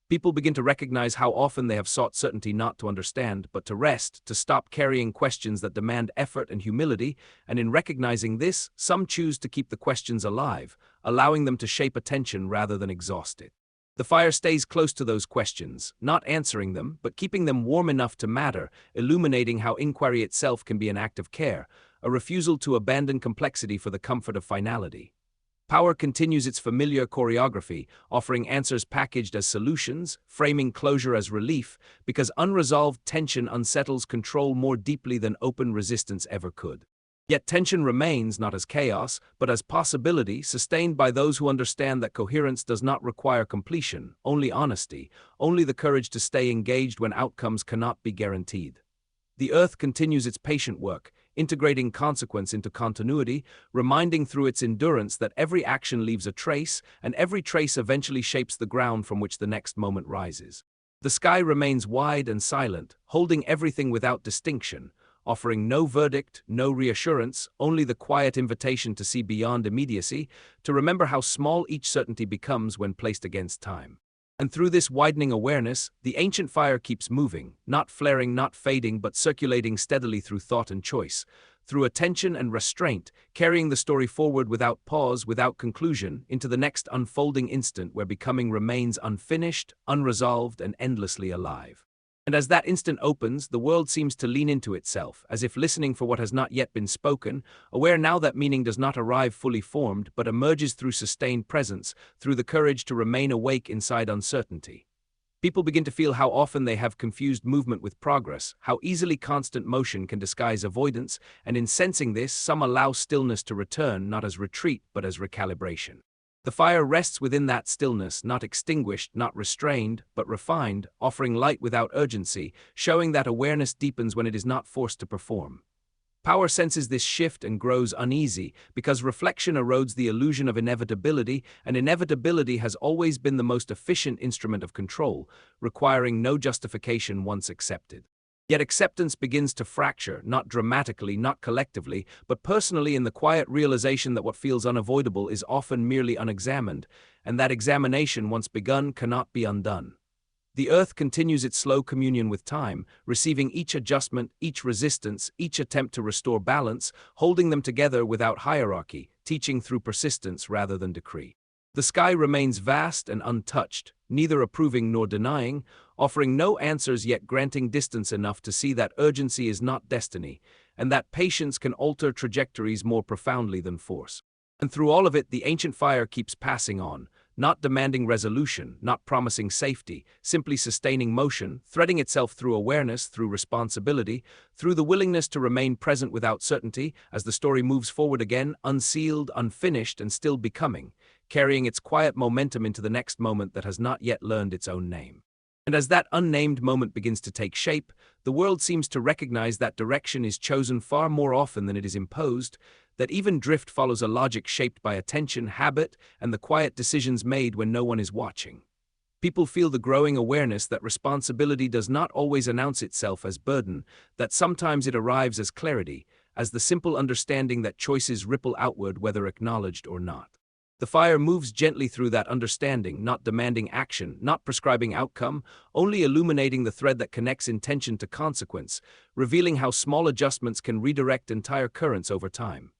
People begin to recognize how often they have sought certainty not to understand, but to rest, to stop carrying questions that demand effort and humility, and in recognizing this, some choose to keep the questions alive, allowing them to shape attention rather than exhaust it. The fire stays close to those questions, not answering them, but keeping them warm enough to matter, illuminating how inquiry itself can be an act of care, a refusal to abandon complexity for the comfort of finality. Power continues its familiar choreography, offering answers packaged as solutions, framing closure as relief, because unresolved tension unsettles control more deeply than open resistance ever could. Yet tension remains not as chaos, but as possibility, sustained by those who understand that coherence does not require completion, only honesty, only the courage to stay engaged when outcomes cannot be guaranteed. The earth continues its patient work, integrating consequence into continuity, reminding through its endurance that every action leaves a trace, and every trace eventually shapes the ground from which the next moment rises. The sky remains wide and silent, holding everything without distinction, offering no verdict, no reassurance, only the quiet invitation to see beyond immediacy, to remember how small each certainty becomes when placed against time. And through this widening awareness, the ancient fire keeps moving, not flaring, not fading, but circulating steadily through thought and choice, through attention and restraint, carrying the story forward without pause, without conclusion, into the next unfolding instant where becoming remains unfinished, unresolved, and endlessly alive. And as that instant opens, the world seems to lean into itself, as if listening for what has not yet been spoken, aware now that meaning does not arrive fully formed, but emerges through sustained presence, through the courage to remain awake inside uncertainty. People begin to feel how often they have confused movement with progress, how easily constant motion can disguise avoidance, and in sensing this, some allow stillness to return, not as retreat, but as recalibration. The fire rests within that stillness, not extinguished, not restrained, but refined, offering light without urgency, showing that awareness deepens when it is not forced to perform. Power senses this shift and grows uneasy, because reflection erodes the illusion of inevitability, and inevitability has always been the most efficient instrument of control, requiring no justification once accepted. Yet acceptance begins to fracture, not dramatically, not collectively, but personally, in the quiet realization that what feels unavoidable is often merely unexamined, and that examination, once begun, cannot be undone. The earth continues its slow communion with time, receiving each adjustment, each resistance, each attempt to restore balance, holding them together without hierarchy, teaching through persistence rather than decree. The sky remains vast and untouched, neither approving nor denying, offering no answers yet granting distance enough to see that urgency is not destiny, and that patience can alter trajectories more profoundly than force. And through all of it, the ancient fire keeps passing on, not demanding resolution, not promising safety, simply sustaining motion, threading itself through awareness, through responsibility, through the willingness to remain present without certainty, as the story moves forward again, unsealed, unfinished, and still becoming, carrying its quiet momentum into the next moment that has not yet learned its own name. And as that unnamed moment begins to take shape, the world seems to recognize that direction is chosen far more often than it is imposed, that even drift follows a logic shaped by attention, habit, and the quiet decisions made when no one is watching. People feel the growing awareness that responsibility does not always announce itself as burden, that sometimes it arrives as clarity, as the simple understanding that choices ripple outward whether acknowledged or not. The fire moves gently through that understanding, not demanding action, not prescribing outcome, only illuminating the thread that connects intention to consequence, revealing how small adjustments can redirect entire currents over time.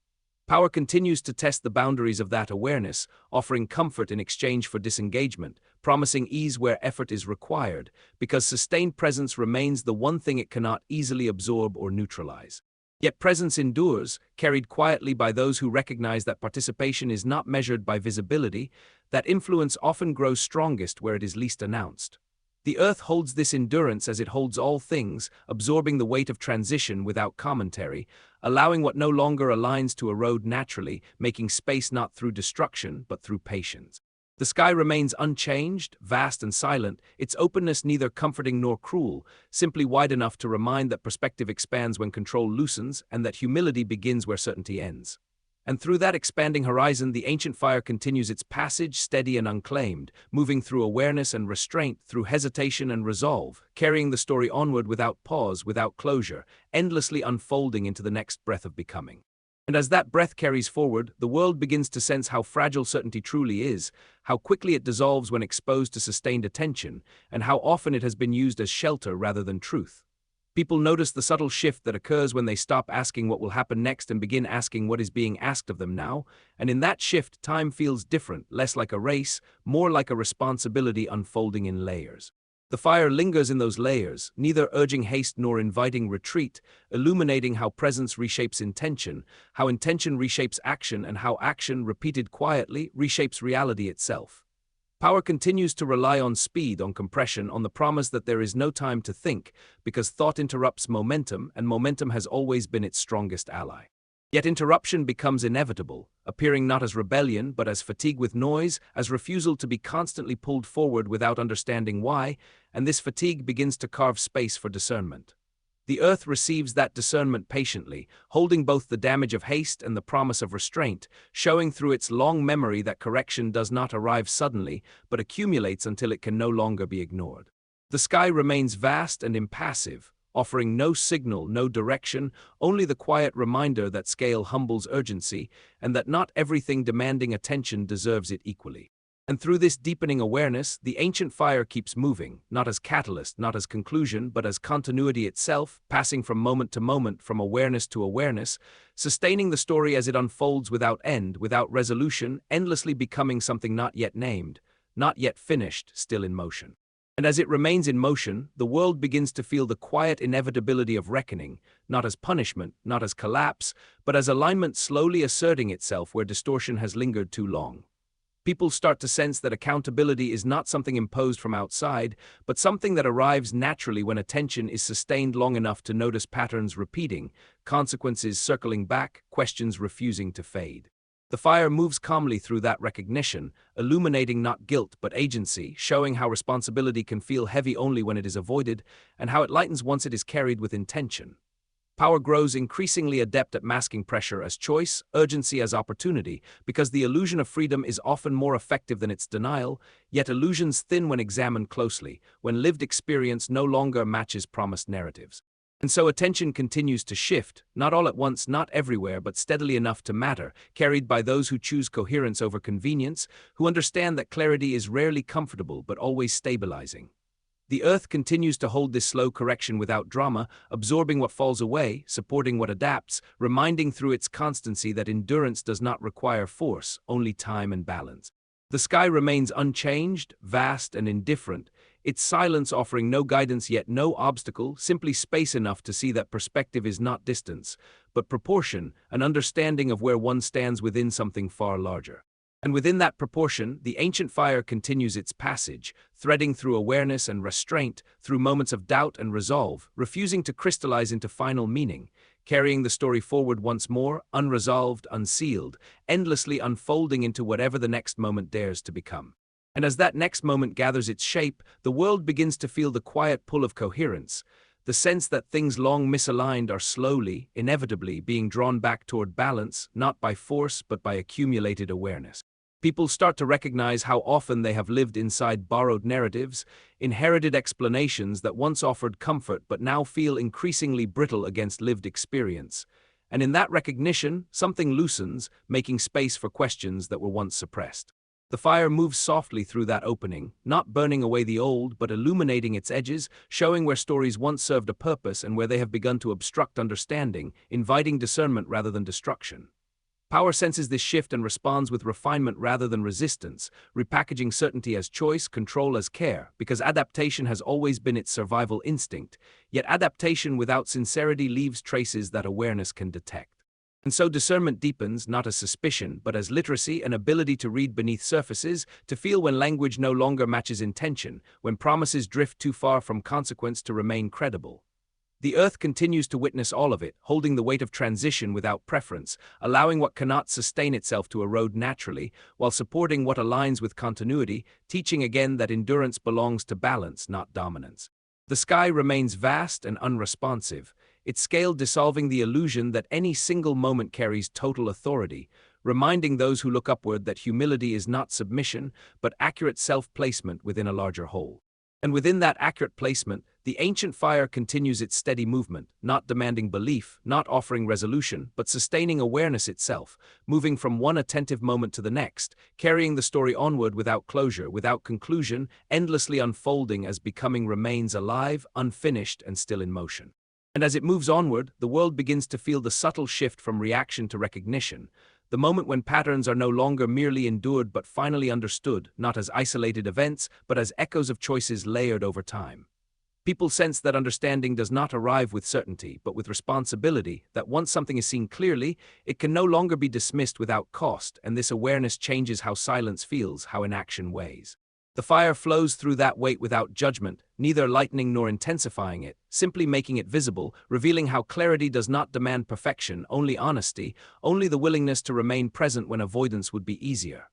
Power continues to test the boundaries of that awareness, offering comfort in exchange for disengagement, promising ease where effort is required, because sustained presence remains the one thing it cannot easily absorb or neutralize. Yet presence endures, carried quietly by those who recognize that participation is not measured by visibility, that influence often grows strongest where it is least announced. The earth holds this endurance as it holds all things, absorbing the weight of transition without commentary, allowing what no longer aligns to erode naturally, making space not through destruction but through patience. The sky remains unchanged, vast and silent, its openness neither comforting nor cruel, simply wide enough to remind that perspective expands when control loosens and that humility begins where certainty ends. And through that expanding horizon, the ancient fire continues its passage, steady and unclaimed, moving through awareness and restraint, through hesitation and resolve, carrying the story onward without pause, without closure, endlessly unfolding into the next breath of becoming. And as that breath carries forward, the world begins to sense how fragile certainty truly is, how quickly it dissolves when exposed to sustained attention, and how often it has been used as shelter rather than truth. People notice the subtle shift that occurs when they stop asking what will happen next and begin asking what is being asked of them now, and in that shift, time feels different, less like a race, more like a responsibility unfolding in layers. The fire lingers in those layers, neither urging haste nor inviting retreat, illuminating how presence reshapes intention, how intention reshapes action, and how action, repeated quietly, reshapes reality itself. Power continues to rely on speed, on compression, on the promise that there is no time to think, because thought interrupts momentum, and momentum has always been its strongest ally. Yet interruption becomes inevitable, appearing not as rebellion but as fatigue with noise, as refusal to be constantly pulled forward without understanding why, and this fatigue begins to carve space for discernment. The earth receives that discernment patiently, holding both the damage of haste and the promise of restraint, showing through its long memory that correction does not arrive suddenly, but accumulates until it can no longer be ignored. The sky remains vast and impassive, offering no signal, no direction, only the quiet reminder that scale humbles urgency, and that not everything demanding attention deserves it equally. And through this deepening awareness, the ancient fire keeps moving, not as catalyst, not as conclusion, but as continuity itself, passing from moment to moment, from awareness to awareness, sustaining the story as it unfolds without end, without resolution, endlessly becoming something not yet named, not yet finished, still in motion. And as it remains in motion, the world begins to feel the quiet inevitability of reckoning, not as punishment, not as collapse, but as alignment slowly asserting itself where distortion has lingered too long. People start to sense that accountability is not something imposed from outside, but something that arrives naturally when attention is sustained long enough to notice patterns repeating, consequences circling back, questions refusing to fade. The fire moves calmly through that recognition, illuminating not guilt but agency, showing how responsibility can feel heavy only when it is avoided, and how it lightens once it is carried with intention. Power grows increasingly adept at masking pressure as choice, urgency as opportunity, because the illusion of freedom is often more effective than its denial, yet illusions thin when examined closely, when lived experience no longer matches promised narratives. And so attention continues to shift, not all at once, not everywhere, but steadily enough to matter, carried by those who choose coherence over convenience, who understand that clarity is rarely comfortable but always stabilizing. The Earth continues to hold this slow correction without drama, absorbing what falls away, supporting what adapts, reminding through its constancy that endurance does not require force, only time and balance. The sky remains unchanged, vast and indifferent, its silence offering no guidance yet no obstacle, simply space enough to see that perspective is not distance, but proportion, an understanding of where one stands within something far larger. And within that proportion, the ancient fire continues its passage, threading through awareness and restraint, through moments of doubt and resolve, refusing to crystallize into final meaning, carrying the story forward once more, unresolved, unsealed, endlessly unfolding into whatever the next moment dares to become. And as that next moment gathers its shape, the world begins to feel the quiet pull of coherence, the sense that things long misaligned are slowly, inevitably being drawn back toward balance, not by force but by accumulated awareness. People start to recognize how often they have lived inside borrowed narratives, inherited explanations that once offered comfort but now feel increasingly brittle against lived experience. And in that recognition, something loosens, making space for questions that were once suppressed. The fire moves softly through that opening, not burning away the old, but illuminating its edges, showing where stories once served a purpose and where they have begun to obstruct understanding, inviting discernment rather than destruction. Power senses this shift and responds with refinement rather than resistance, repackaging certainty as choice, control as care, because adaptation has always been its survival instinct, yet adaptation without sincerity leaves traces that awareness can detect. And so discernment deepens, not as suspicion, but as literacy, an ability to read beneath surfaces, to feel when language no longer matches intention, when promises drift too far from consequence to remain credible. The Earth continues to witness all of it, holding the weight of transition without preference, allowing what cannot sustain itself to erode naturally, while supporting what aligns with continuity, teaching again that endurance belongs to balance, not dominance. The sky remains vast and unresponsive, its scale dissolving the illusion that any single moment carries total authority, reminding those who look upward that humility is not submission, but accurate self-placement within a larger whole. And within that accurate placement, the ancient fire continues its steady movement, not demanding belief, not offering resolution, but sustaining awareness itself, moving from one attentive moment to the next, carrying the story onward without closure, without conclusion, endlessly unfolding as becoming remains alive, unfinished, and still in motion. And as it moves onward, the world begins to feel the subtle shift from reaction to recognition, the moment when patterns are no longer merely endured but finally understood, not as isolated events, but as echoes of choices layered over time. People sense that understanding does not arrive with certainty, but with responsibility, that once something is seen clearly, it can no longer be dismissed without cost, and this awareness changes how silence feels, how inaction weighs. The fire flows through that weight without judgment, neither lightening nor intensifying it, simply making it visible, revealing how clarity does not demand perfection, only honesty, only the willingness to remain present when avoidance would be easier.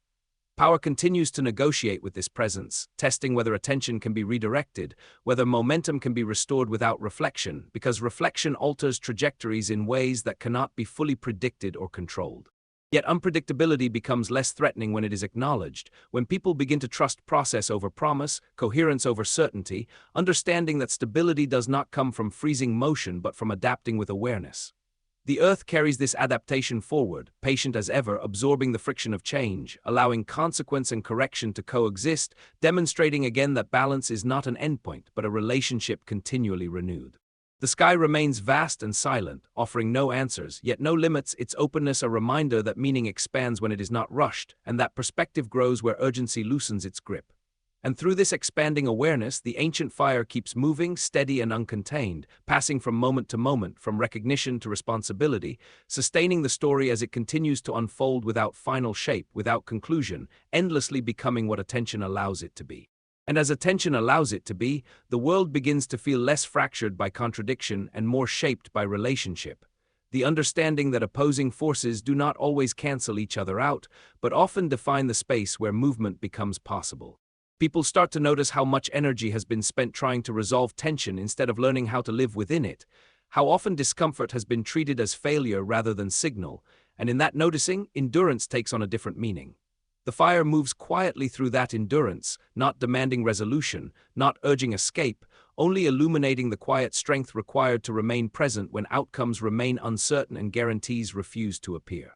Power continues to negotiate with this presence, testing whether attention can be redirected, whether momentum can be restored without reflection, because reflection alters trajectories in ways that cannot be fully predicted or controlled. Yet unpredictability becomes less threatening when it is acknowledged, when people begin to trust process over promise, coherence over certainty, understanding that stability does not come from freezing motion but from adapting with awareness. The Earth carries this adaptation forward, patient as ever, absorbing the friction of change, allowing consequence and correction to coexist, demonstrating again that balance is not an endpoint but a relationship continually renewed. The sky remains vast and silent, offering no answers, yet no limits, its openness a reminder that meaning expands when it is not rushed, and that perspective grows where urgency loosens its grip. And through this expanding awareness, the ancient fire keeps moving, steady and uncontained, passing from moment to moment, from recognition to responsibility, sustaining the story as it continues to unfold without final shape, without conclusion, endlessly becoming what attention allows it to be. And as attention allows it to be, the world begins to feel less fractured by contradiction and more shaped by relationship. The understanding that opposing forces do not always cancel each other out, but often define the space where movement becomes possible. People start to notice how much energy has been spent trying to resolve tension instead of learning how to live within it, how often discomfort has been treated as failure rather than signal, and in that noticing, endurance takes on a different meaning. The fire moves quietly through that endurance, not demanding resolution, not urging escape, only illuminating the quiet strength required to remain present when outcomes remain uncertain and guarantees refuse to appear.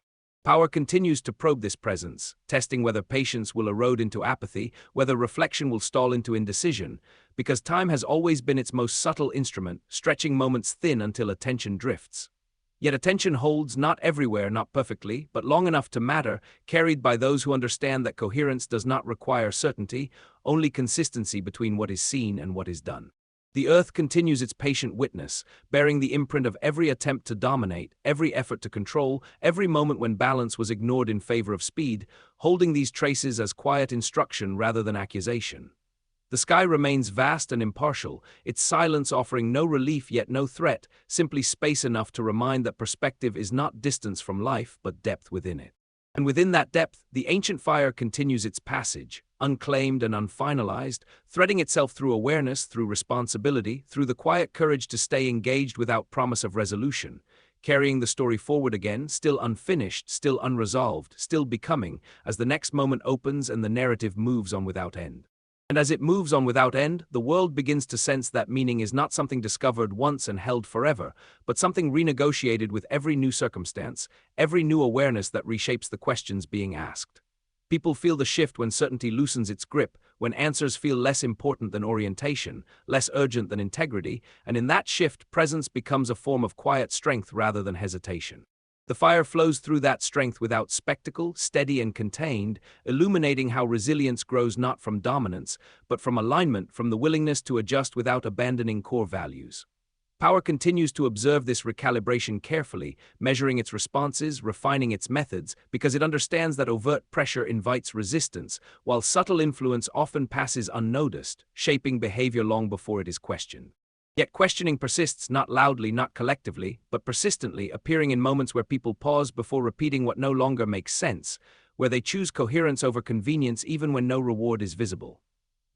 Power continues to probe this presence, testing whether patience will erode into apathy, whether reflection will stall into indecision, because time has always been its most subtle instrument, stretching moments thin until attention drifts. Yet attention holds not everywhere, not perfectly, but long enough to matter, carried by those who understand that coherence does not require certainty, only consistency between what is seen and what is done. The earth continues its patient witness, bearing the imprint of every attempt to dominate, every effort to control, every moment when balance was ignored in favor of speed, holding these traces as quiet instruction rather than accusation. The sky remains vast and impartial, its silence offering no relief yet no threat, simply space enough to remind that perspective is not distance from life but depth within it. And within that depth, the ancient fire continues its passage, unclaimed and unfinalized, threading itself through awareness, through responsibility, through the quiet courage to stay engaged without promise of resolution, carrying the story forward again, still unfinished, still unresolved, still becoming, as the next moment opens and the narrative moves on without end. And as it moves on without end, the world begins to sense that meaning is not something discovered once and held forever, but something renegotiated with every new circumstance, every new awareness that reshapes the questions being asked. People feel the shift when certainty loosens its grip, when answers feel less important than orientation, less urgent than integrity, and in that shift, presence becomes a form of quiet strength rather than hesitation. The fire flows through that strength without spectacle, steady and contained, illuminating how resilience grows not from dominance, but from alignment, from the willingness to adjust without abandoning core values. Power continues to observe this recalibration carefully, measuring its responses, refining its methods, because it understands that overt pressure invites resistance, while subtle influence often passes unnoticed, shaping behavior long before it is questioned. Yet questioning persists not loudly, not collectively, but persistently, appearing in moments where people pause before repeating what no longer makes sense, where they choose coherence over convenience even when no reward is visible.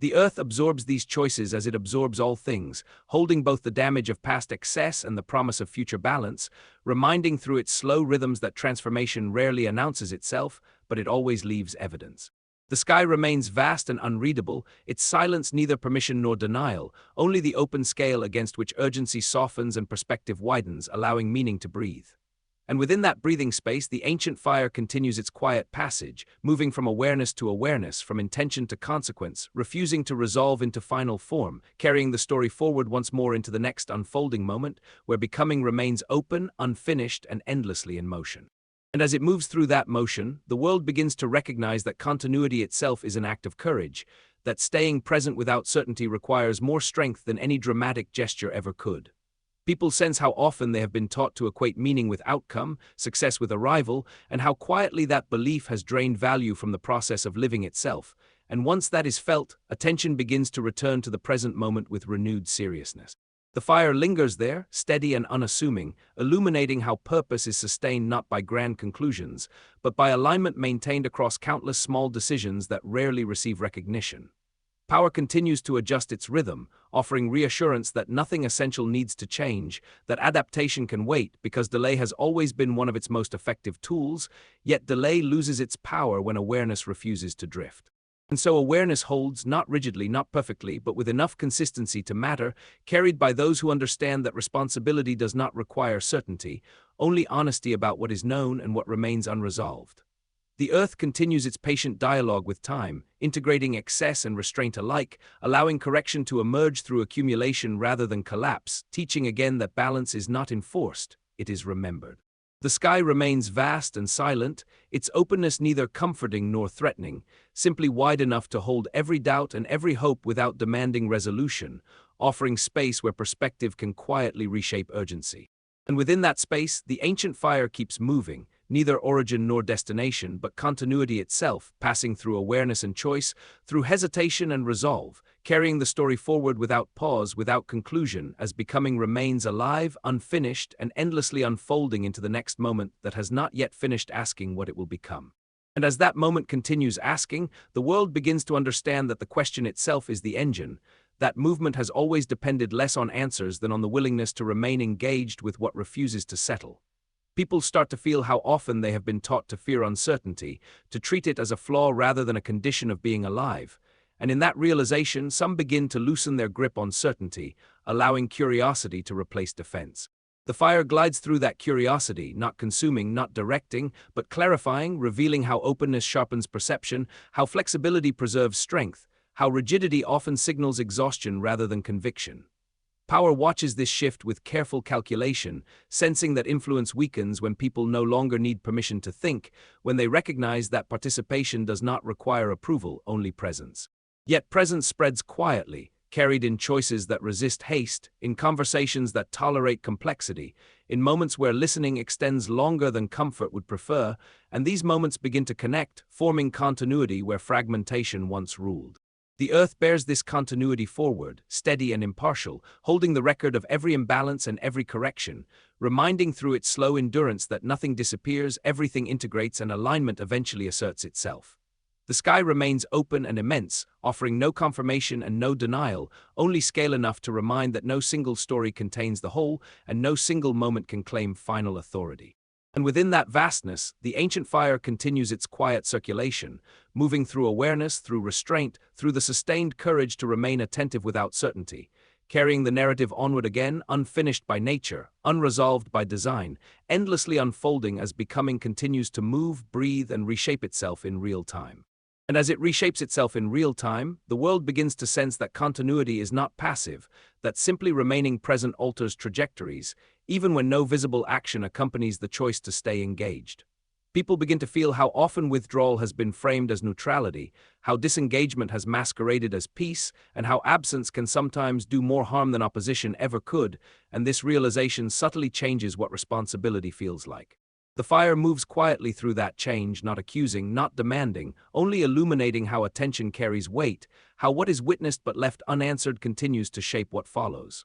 The earth absorbs these choices as it absorbs all things, holding both the damage of past excess and the promise of future balance, reminding through its slow rhythms that transformation rarely announces itself, but it always leaves evidence. The sky remains vast and unreadable, its silence neither permission nor denial, only the open scale against which urgency softens and perspective widens, allowing meaning to breathe. And within that breathing space, the ancient fire continues its quiet passage, moving from awareness to awareness, from intention to consequence, refusing to resolve into final form, carrying the story forward once more into the next unfolding moment, where becoming remains open, unfinished, and endlessly in motion. And as it moves through that motion, the world begins to recognize that continuity itself is an act of courage, that staying present without certainty requires more strength than any dramatic gesture ever could. People sense how often they have been taught to equate meaning with outcome, success with arrival, and how quietly that belief has drained value from the process of living itself. And once that is felt, attention begins to return to the present moment with renewed seriousness. The fire lingers there, steady and unassuming, illuminating how purpose is sustained not by grand conclusions, but by alignment maintained across countless small decisions that rarely receive recognition. Power continues to adjust its rhythm, offering reassurance that nothing essential needs to change, that adaptation can wait because delay has always been one of its most effective tools, yet delay loses its power when awareness refuses to drift. And so awareness holds, not rigidly, not perfectly, but with enough consistency to matter, carried by those who understand that responsibility does not require certainty, only honesty about what is known and what remains unresolved. The earth continues its patient dialogue with time, integrating excess and restraint alike, allowing correction to emerge through accumulation rather than collapse, teaching again that balance is not enforced, it is remembered. The sky remains vast and silent, its openness neither comforting nor threatening, simply wide enough to hold every doubt and every hope without demanding resolution, offering space where perspective can quietly reshape urgency. And within that space, the ancient fire keeps moving, neither origin nor destination, but continuity itself, passing through awareness and choice, through hesitation and resolve, carrying the story forward without pause, without conclusion, as becoming remains alive, unfinished, and endlessly unfolding into the next moment that has not yet finished asking what it will become. And as that moment continues asking, the world begins to understand that the question itself is the engine, That movement has always depended less on answers than on the willingness to remain engaged with what refuses to settle. People start to feel how often they have been taught to fear uncertainty, to treat it as a flaw rather than a condition of being alive. And in that realization, some begin to loosen their grip on certainty, allowing curiosity to replace defense. The fire glides through that curiosity, not consuming, not directing, but clarifying, revealing how openness sharpens perception, how flexibility preserves strength, how rigidity often signals exhaustion rather than conviction. Power watches this shift with careful calculation, sensing that influence weakens when people no longer need permission to think, when they recognize that participation does not require approval, only presence. Yet presence spreads quietly, carried in choices that resist haste, in conversations that tolerate complexity, in moments where listening extends longer than comfort would prefer, and these moments begin to connect, forming continuity where fragmentation once ruled. The Earth bears this continuity forward, steady and impartial, holding the record of every imbalance and every correction, reminding through its slow endurance that nothing disappears, everything integrates, and alignment eventually asserts itself. The sky remains open and immense, offering no confirmation and no denial, only scale enough to remind that no single story contains the whole, and no single moment can claim final authority. And within that vastness, the ancient fire continues its quiet circulation, moving through awareness, through restraint, through the sustained courage to remain attentive without certainty, carrying the narrative onward again, unfinished by nature, unresolved by design, endlessly unfolding as becoming continues to move, breathe, and reshape itself in real time. And as it reshapes itself in real time, the world begins to sense that continuity is not passive, that simply remaining present alters trajectories, even when no visible action accompanies the choice to stay engaged. People begin to feel how often withdrawal has been framed as neutrality, how disengagement has masqueraded as peace, and how absence can sometimes do more harm than opposition ever could, and this realization subtly changes what responsibility feels like. The fire moves quietly through that change, not accusing, not demanding, only illuminating how attention carries weight, how what is witnessed but left unanswered continues to shape what follows.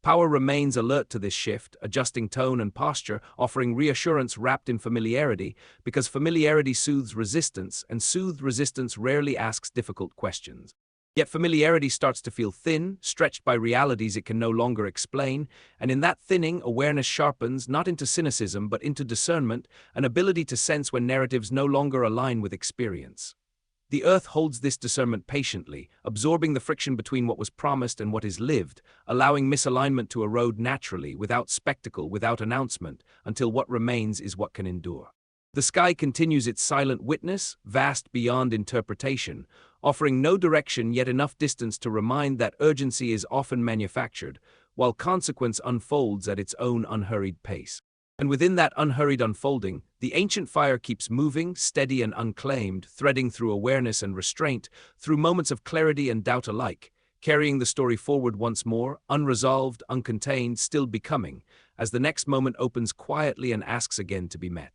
Power remains alert to this shift, adjusting tone and posture, offering reassurance wrapped in familiarity, because familiarity soothes resistance, and soothed resistance rarely asks difficult questions. Yet familiarity starts to feel thin, stretched by realities it can no longer explain, and in that thinning, awareness sharpens, not into cynicism but into discernment, an ability to sense when narratives no longer align with experience. The Earth holds this discernment patiently, absorbing the friction between what was promised and what is lived, allowing misalignment to erode naturally, without spectacle, without announcement, until what remains is what can endure. The sky continues its silent witness, vast beyond interpretation, offering no direction yet enough distance to remind that urgency is often manufactured, while consequence unfolds at its own unhurried pace. And within that unhurried unfolding, the ancient fire keeps moving, steady and unclaimed, threading through awareness and restraint, through moments of clarity and doubt alike, carrying the story forward once more, unresolved, uncontained, still becoming, as the next moment opens quietly and asks again to be met.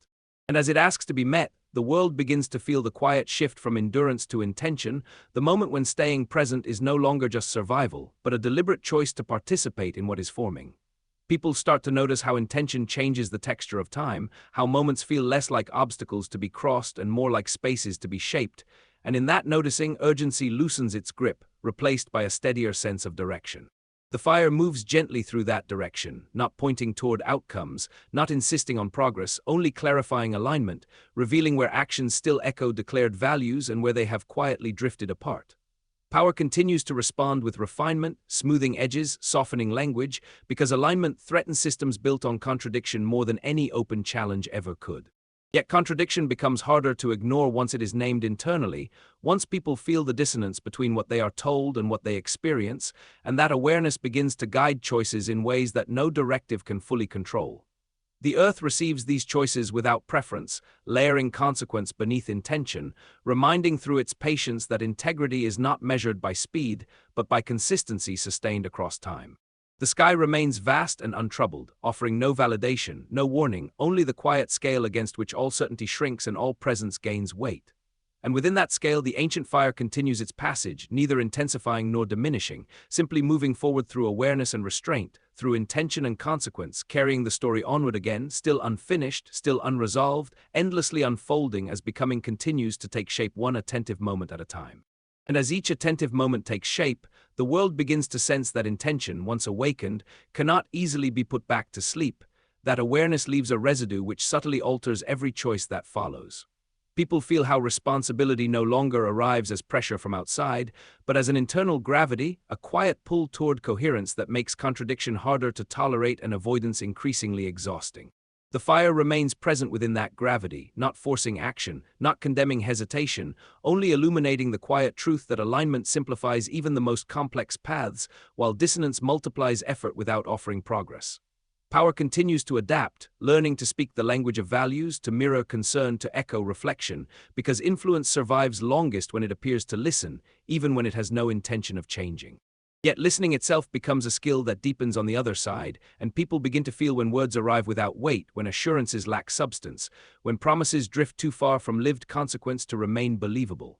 And as it asks to be met, the world begins to feel the quiet shift from endurance to intention, the moment when staying present is no longer just survival, but a deliberate choice to participate in what is forming. People start to notice how intention changes the texture of time, how moments feel less like obstacles to be crossed and more like spaces to be shaped, and in that noticing, urgency loosens its grip, replaced by a steadier sense of direction. The fire moves gently through that direction, not pointing toward outcomes, not insisting on progress, only clarifying alignment, revealing where actions still echo declared values and where they have quietly drifted apart. Power continues to respond with refinement, smoothing edges, softening language, because alignment threatens systems built on contradiction more than any open challenge ever could. Yet contradiction becomes harder to ignore once it is named internally, once people feel the dissonance between what they are told and what they experience, and that awareness begins to guide choices in ways that no directive can fully control. The Earth receives these choices without preference, layering consequence beneath intention, reminding through its patience that integrity is not measured by speed, but by consistency sustained across time. The sky remains vast and untroubled, offering no validation, no warning, only the quiet scale against which all certainty shrinks and all presence gains weight. And within that scale, the ancient fire continues its passage, neither intensifying nor diminishing, simply moving forward through awareness and restraint, through intention and consequence, carrying the story onward again, still unfinished, still unresolved, endlessly unfolding as becoming continues to take shape one attentive moment at a time. And as each attentive moment takes shape, the world begins to sense that intention, once awakened, cannot easily be put back to sleep. That awareness leaves a residue which subtly alters every choice that follows. People feel how responsibility no longer arrives as pressure from outside, but as an internal gravity, a quiet pull toward coherence that makes contradiction harder to tolerate and avoidance increasingly exhausting. The fire remains present within that gravity, not forcing action, not condemning hesitation, only illuminating the quiet truth that alignment simplifies even the most complex paths, while dissonance multiplies effort without offering progress. Power continues to adapt, learning to speak the language of values, to mirror concern, to echo reflection, because influence survives longest when it appears to listen, even when it has no intention of changing. Yet listening itself becomes a skill that deepens on the other side, and people begin to feel when words arrive without weight, when assurances lack substance, when promises drift too far from lived consequence to remain believable.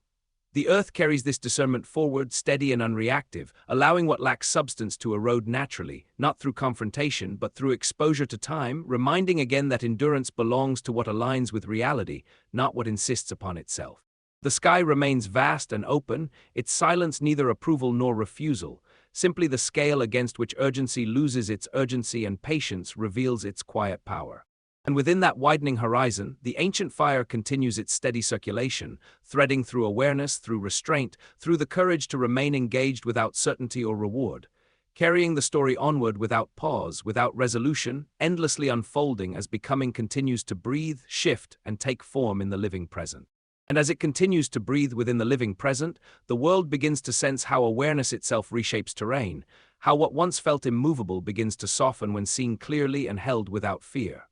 The earth carries this discernment forward, steady and unreactive, allowing what lacks substance to erode naturally, not through confrontation, but through exposure to time, reminding again that endurance belongs to what aligns with reality, not what insists upon itself. The sky remains vast and open, its silence neither approval nor refusal, simply the scale against which urgency loses its urgency and patience reveals its quiet power. And within that widening horizon, the ancient fire continues its steady circulation, threading through awareness, through restraint, through the courage to remain engaged without certainty or reward, carrying the story onward without pause, without resolution, endlessly unfolding as becoming continues to breathe, shift, and take form in the living present. And as it continues to breathe within the living present, the world begins to sense how awareness itself reshapes terrain, how what once felt immovable begins to soften when seen clearly and held without fear.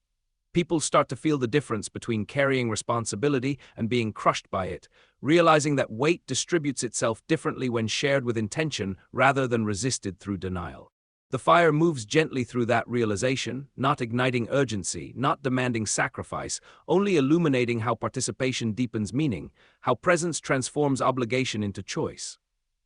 People start to feel the difference between carrying responsibility and being crushed by it, realizing that weight distributes itself differently when shared with intention rather than resisted through denial. The fire moves gently through that realization, not igniting urgency, not demanding sacrifice, only illuminating how participation deepens meaning, how presence transforms obligation into choice.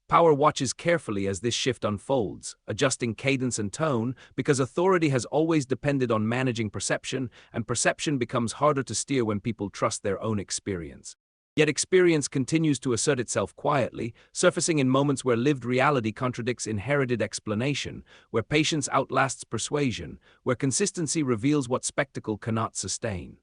Power watches carefully as this shift unfolds, adjusting cadence and tone, because authority has always depended on managing perception, and perception becomes harder to steer when people trust their own experience. Yet experience continues to assert itself quietly, surfacing in moments where lived reality contradicts inherited explanation, where patience outlasts persuasion, where consistency reveals what spectacle cannot sustain.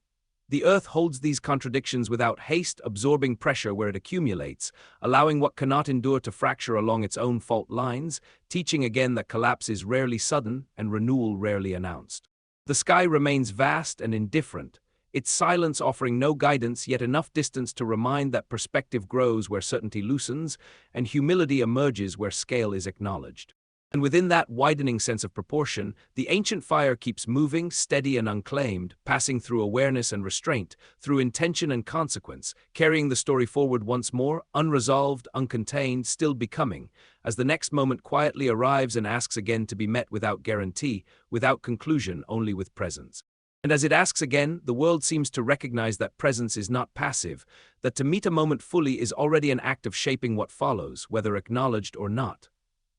The earth holds these contradictions without haste, absorbing pressure where it accumulates, allowing what cannot endure to fracture along its own fault lines, teaching again that collapse is rarely sudden and renewal rarely announced. The sky remains vast and indifferent, its silence offering no guidance, yet enough distance to remind that perspective grows where certainty loosens, and humility emerges where scale is acknowledged. And within that widening sense of proportion, the ancient fire keeps moving, steady and unclaimed, passing through awareness and restraint, through intention and consequence, carrying the story forward once more, unresolved, uncontained, still becoming, as the next moment quietly arrives and asks again to be met without guarantee, without conclusion, only with presence. And as it asks again, the world seems to recognize that presence is not passive, that to meet a moment fully is already an act of shaping what follows, whether acknowledged or not.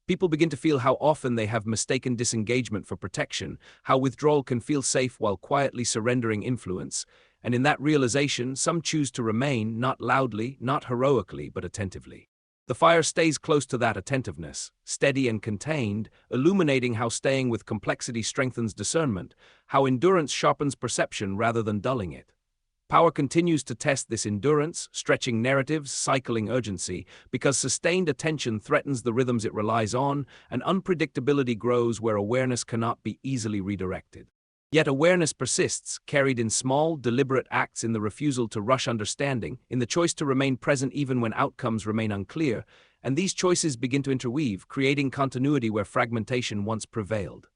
People begin to feel how often they have mistaken disengagement for protection, how withdrawal can feel safe while quietly surrendering influence, and in that realization, some choose to remain, not loudly, not heroically, but attentively. The fire stays close to that attentiveness, steady and contained, illuminating how staying with complexity strengthens discernment, how endurance sharpens perception rather than dulling it. Power continues to test this endurance, stretching narratives, cycling urgency, because sustained attention threatens the rhythms it relies on, and unpredictability grows where awareness cannot be easily redirected. Yet awareness persists, carried in small, deliberate acts, in the refusal to rush understanding, in the choice to remain present even when outcomes remain unclear, and these choices begin to interweave, creating continuity where fragmentation once prevailed.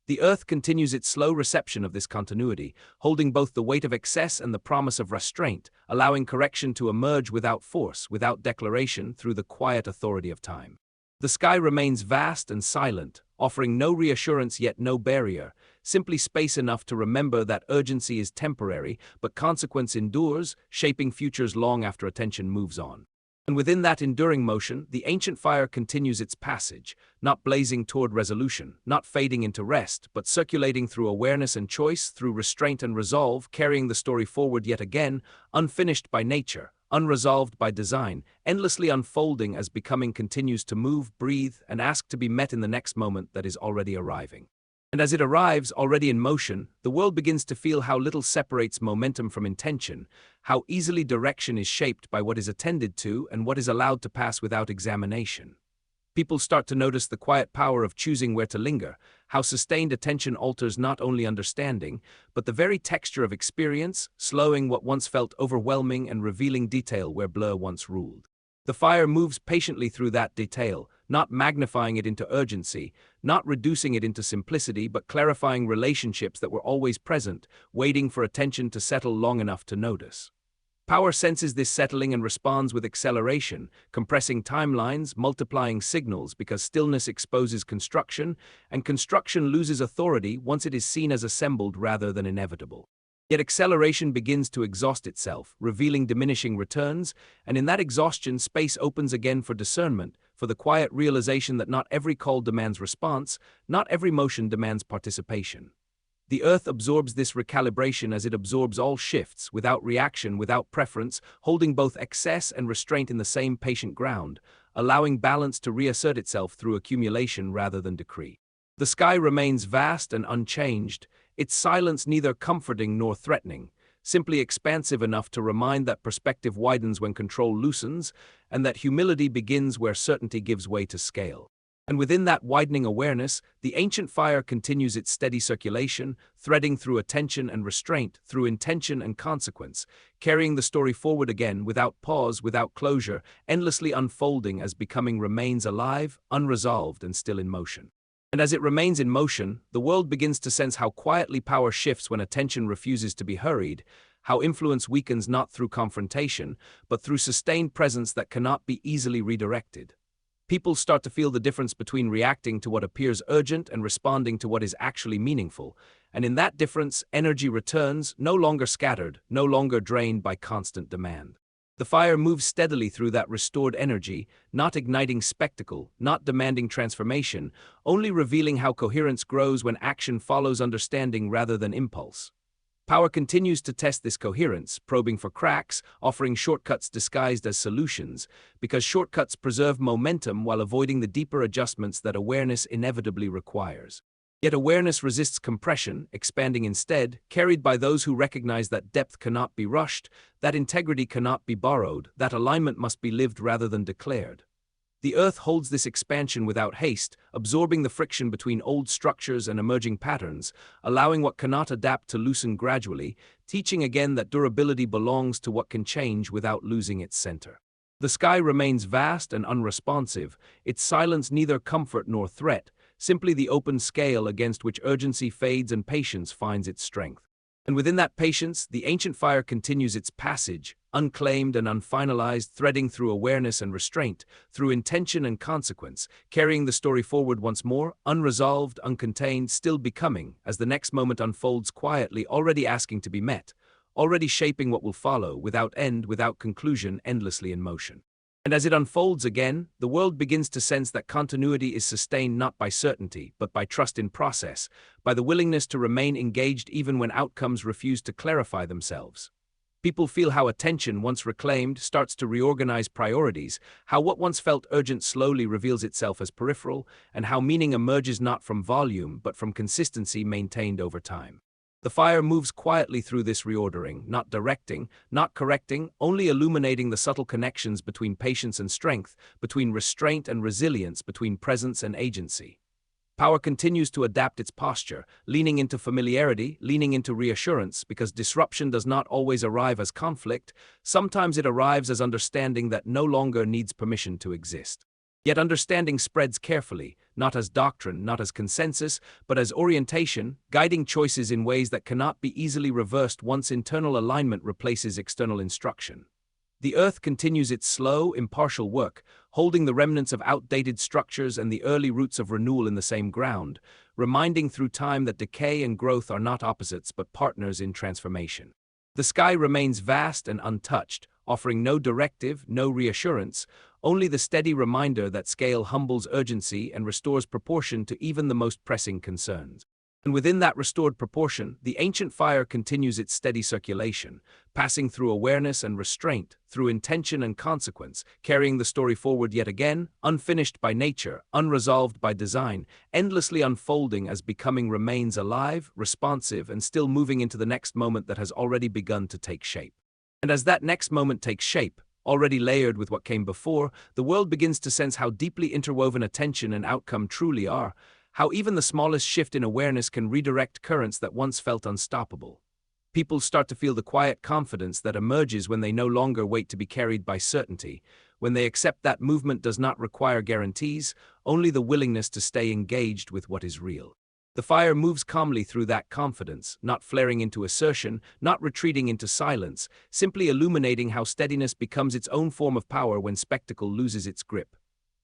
The earth continues its slow reception of this continuity, holding both the weight of excess and the promise of restraint, allowing correction to emerge without force, without declaration, through the quiet authority of time. The sky remains vast and silent, offering no reassurance yet no barrier, simply space enough to remember that urgency is temporary, but consequence endures, shaping futures long after attention moves on. And within that enduring motion, the ancient fire continues its passage, not blazing toward resolution, not fading into rest, but circulating through awareness and choice, through restraint and resolve, carrying the story forward yet again, unfinished by nature, unresolved by design, endlessly unfolding as becoming continues to move, breathe, and ask to be met in the next moment that is already arriving. And as it arrives, already in motion, the world begins to feel how little separates momentum from intention, how easily direction is shaped by what is attended to and what is allowed to pass without examination. People start to notice the quiet power of choosing where to linger, how sustained attention alters not only understanding, but the very texture of experience, slowing what once felt overwhelming and revealing detail where blur once ruled. The fire moves patiently through that detail, not magnifying it into urgency, not reducing it into simplicity, but clarifying relationships that were always present, waiting for attention to settle long enough to notice. Power senses this settling and responds with acceleration, compressing timelines, multiplying signals because stillness exposes construction, and construction loses authority once it is seen as assembled rather than inevitable. Yet acceleration begins to exhaust itself, revealing diminishing returns, and in that exhaustion space opens again for discernment, for the quiet realization that not every call demands response, not every motion demands participation. The earth absorbs this recalibration as it absorbs all shifts, without reaction, without preference, holding both excess and restraint in the same patient ground, allowing balance to reassert itself through accumulation rather than decree. The sky remains vast and unchanged, its silence neither comforting nor threatening, simply expansive enough to remind that perspective widens when control loosens, and that humility begins where certainty gives way to scale. And within that widening awareness, the ancient fire continues its steady circulation, threading through attention and restraint, through intention and consequence, carrying the story forward again without pause, without closure, endlessly unfolding as becoming remains alive, unresolved, and still in motion. And as it remains in motion, the world begins to sense how quietly power shifts when attention refuses to be hurried, how influence weakens not through confrontation, but through sustained presence that cannot be easily redirected. People start to feel the difference between reacting to what appears urgent and responding to what is actually meaningful, and in that difference, energy returns, no longer scattered, no longer drained by constant demand. The fire moves steadily through that restored energy, not igniting spectacle, not demanding transformation, only revealing how coherence grows when action follows understanding rather than impulse. Power continues to test this coherence, probing for cracks, offering shortcuts disguised as solutions, because shortcuts preserve momentum while avoiding the deeper adjustments that awareness inevitably requires. Yet awareness resists compression, expanding instead, carried by those who recognize that depth cannot be rushed, that integrity cannot be borrowed, that alignment must be lived rather than declared. The earth holds this expansion without haste, absorbing the friction between old structures and emerging patterns, allowing what cannot adapt to loosen gradually, teaching again that durability belongs to what can change without losing its center. The sky remains vast and unresponsive, its silence neither comfort nor threat, simply the open scale against which urgency fades and patience finds its strength. And within that patience, the ancient fire continues its passage, unclaimed and unfinalized, threading through awareness and restraint, through intention and consequence, carrying the story forward once more, unresolved, uncontained, still becoming, as the next moment unfolds quietly, already asking to be met, already shaping what will follow, without end, without conclusion, endlessly in motion. And as it unfolds again, the world begins to sense that continuity is sustained not by certainty, but by trust in process, by the willingness to remain engaged even when outcomes refuse to clarify themselves. People feel how attention, once reclaimed, starts to reorganize priorities, how what once felt urgent slowly reveals itself as peripheral, and how meaning emerges not from volume, but from consistency maintained over time. The fire moves quietly through this reordering, not directing, not correcting, only illuminating the subtle connections between patience and strength, between restraint and resilience, between presence and agency. Power continues to adapt its posture, leaning into familiarity, leaning into reassurance, because disruption does not always arrive as conflict, sometimes it arrives as understanding that no longer needs permission to exist. Yet understanding spreads carefully, not as doctrine, not as consensus, but as orientation, guiding choices in ways that cannot be easily reversed once internal alignment replaces external instruction. The earth continues its slow, impartial work, holding the remnants of outdated structures and the early roots of renewal in the same ground, reminding through time that decay and growth are not opposites but partners in transformation. The sky remains vast and untouched, offering no directive, no reassurance, only the steady reminder that scale humbles urgency and restores proportion to even the most pressing concerns. And within that restored proportion, the ancient fire continues its steady circulation, passing through awareness and restraint, through intention and consequence, carrying the story forward yet again, unfinished by nature, unresolved by design, endlessly unfolding as becoming remains alive, responsive, and still moving into the next moment that has already begun to take shape. And as that next moment takes shape, already layered with what came before, the world begins to sense how deeply interwoven attention and outcome truly are, how even the smallest shift in awareness can redirect currents that once felt unstoppable. People start to feel the quiet confidence that emerges when they no longer wait to be carried by certainty, when they accept that movement does not require guarantees, only the willingness to stay engaged with what is real. The fire moves calmly through that confidence, not flaring into assertion, not retreating into silence, simply illuminating how steadiness becomes its own form of power when spectacle loses its grip.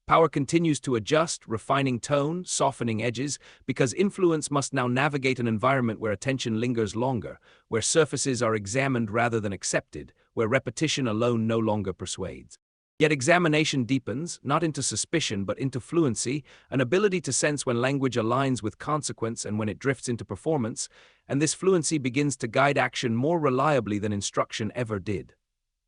Power continues to adjust, refining tone, softening edges, because influence must now navigate an environment where attention lingers longer, where surfaces are examined rather than accepted, where repetition alone no longer persuades. Yet examination deepens, not into suspicion but into fluency, an ability to sense when language aligns with consequence and when it drifts into performance, and this fluency begins to guide action more reliably than instruction ever did.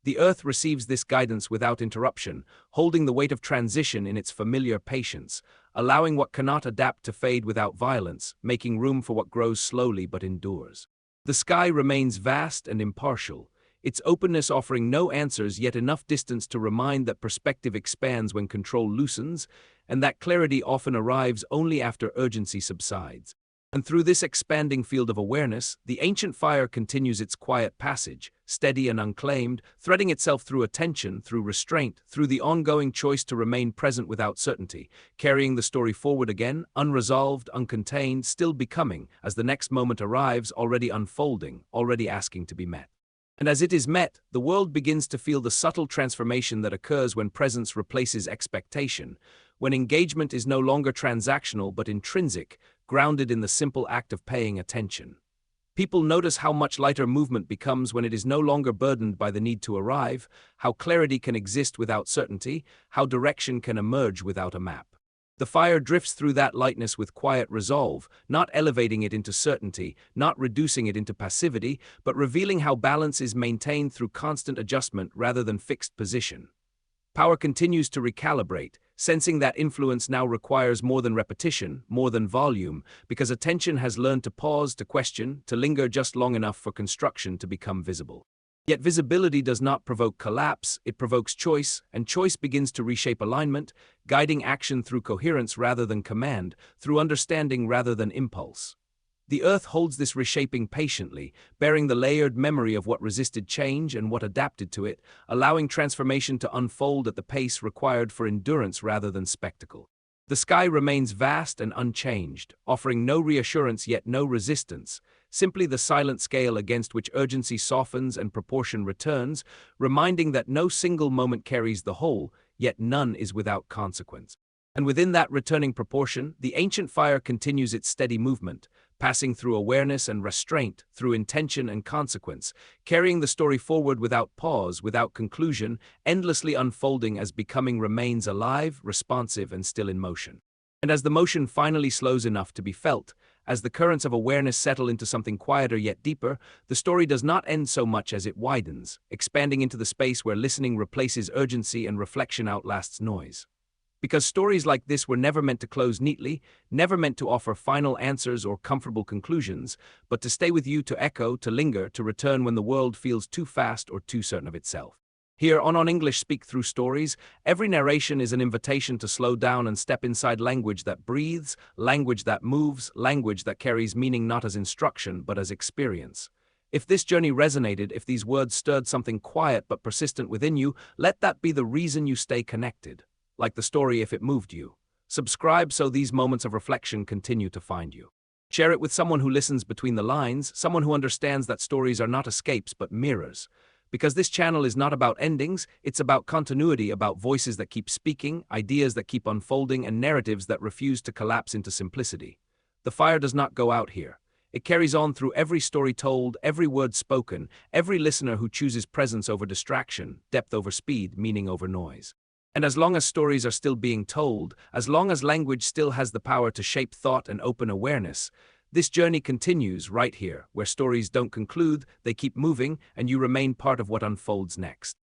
The earth receives this guidance without interruption, holding the weight of transition in its familiar patience, allowing what cannot adapt to fade without violence, making room for what grows slowly but endures. The sky remains vast and impartial, its openness offering no answers yet enough distance to remind that perspective expands when control loosens, and that clarity often arrives only after urgency subsides. And through this expanding field of awareness, the ancient fire continues its quiet passage, steady and unclaimed, threading itself through attention, through restraint, through the ongoing choice to remain present without certainty, carrying the story forward again, unresolved, uncontained, still becoming, as the next moment arrives, already unfolding, already asking to be met. And as it is met, the world begins to feel the subtle transformation that occurs when presence replaces expectation, when engagement is no longer transactional but intrinsic, grounded in the simple act of paying attention. People notice how much lighter movement becomes when it is no longer burdened by the need to arrive, how clarity can exist without certainty, how direction can emerge without a map. The fire drifts through that lightness with quiet resolve, not elevating it into certainty, not reducing it into passivity, but revealing how balance is maintained through constant adjustment rather than fixed position. Power continues to recalibrate, sensing that influence now requires more than repetition, more than volume, because attention has learned to pause, to question, to linger just long enough for construction to become visible. Yet visibility does not provoke collapse, it provokes choice, and choice begins to reshape alignment, guiding action through coherence rather than command, through understanding rather than impulse. The earth holds this reshaping patiently, bearing the layered memory of what resisted change and what adapted to it, allowing transformation to unfold at the pace required for endurance rather than spectacle. The sky remains vast and unchanged, offering no reassurance yet no resistance, simply the silent scale against which urgency softens and proportion returns, reminding that no single moment carries the whole, yet none is without consequence. And within that returning proportion, the ancient fire continues its steady movement, passing through awareness and restraint, through intention and consequence, carrying the story forward without pause, without conclusion, endlessly unfolding as becoming remains alive, responsive, and still in motion. And as the motion finally slows enough to be felt, as the currents of awareness settle into something quieter yet deeper, the story does not end so much as it widens, expanding into the space where listening replaces urgency and reflection outlasts noise. Because stories like this were never meant to close neatly, never meant to offer final answers or comfortable conclusions, but to stay with you, to echo, to linger, to return when the world feels too fast or too certain of itself. Here on English Speak Through Stories, every narration is an invitation to slow down and step inside language that breathes, language that moves, language that carries meaning not as instruction but as experience. If this journey resonated, if these words stirred something quiet but persistent within you, let that be the reason you stay connected. Like the story if it moved you. Subscribe so these moments of reflection continue to find you. Share it with someone who listens between the lines, someone who understands that stories are not escapes but mirrors. Because this channel is not about endings, it's about continuity, about voices that keep speaking, ideas that keep unfolding, and narratives that refuse to collapse into simplicity. The fire does not go out here. It carries on through every story told, every word spoken, every listener who chooses presence over distraction, depth over speed, meaning over noise. And as long as stories are still being told, as long as language still has the power to shape thought and open awareness, This journey continues right here, where stories don't conclude, they keep moving, and you remain part of what unfolds next.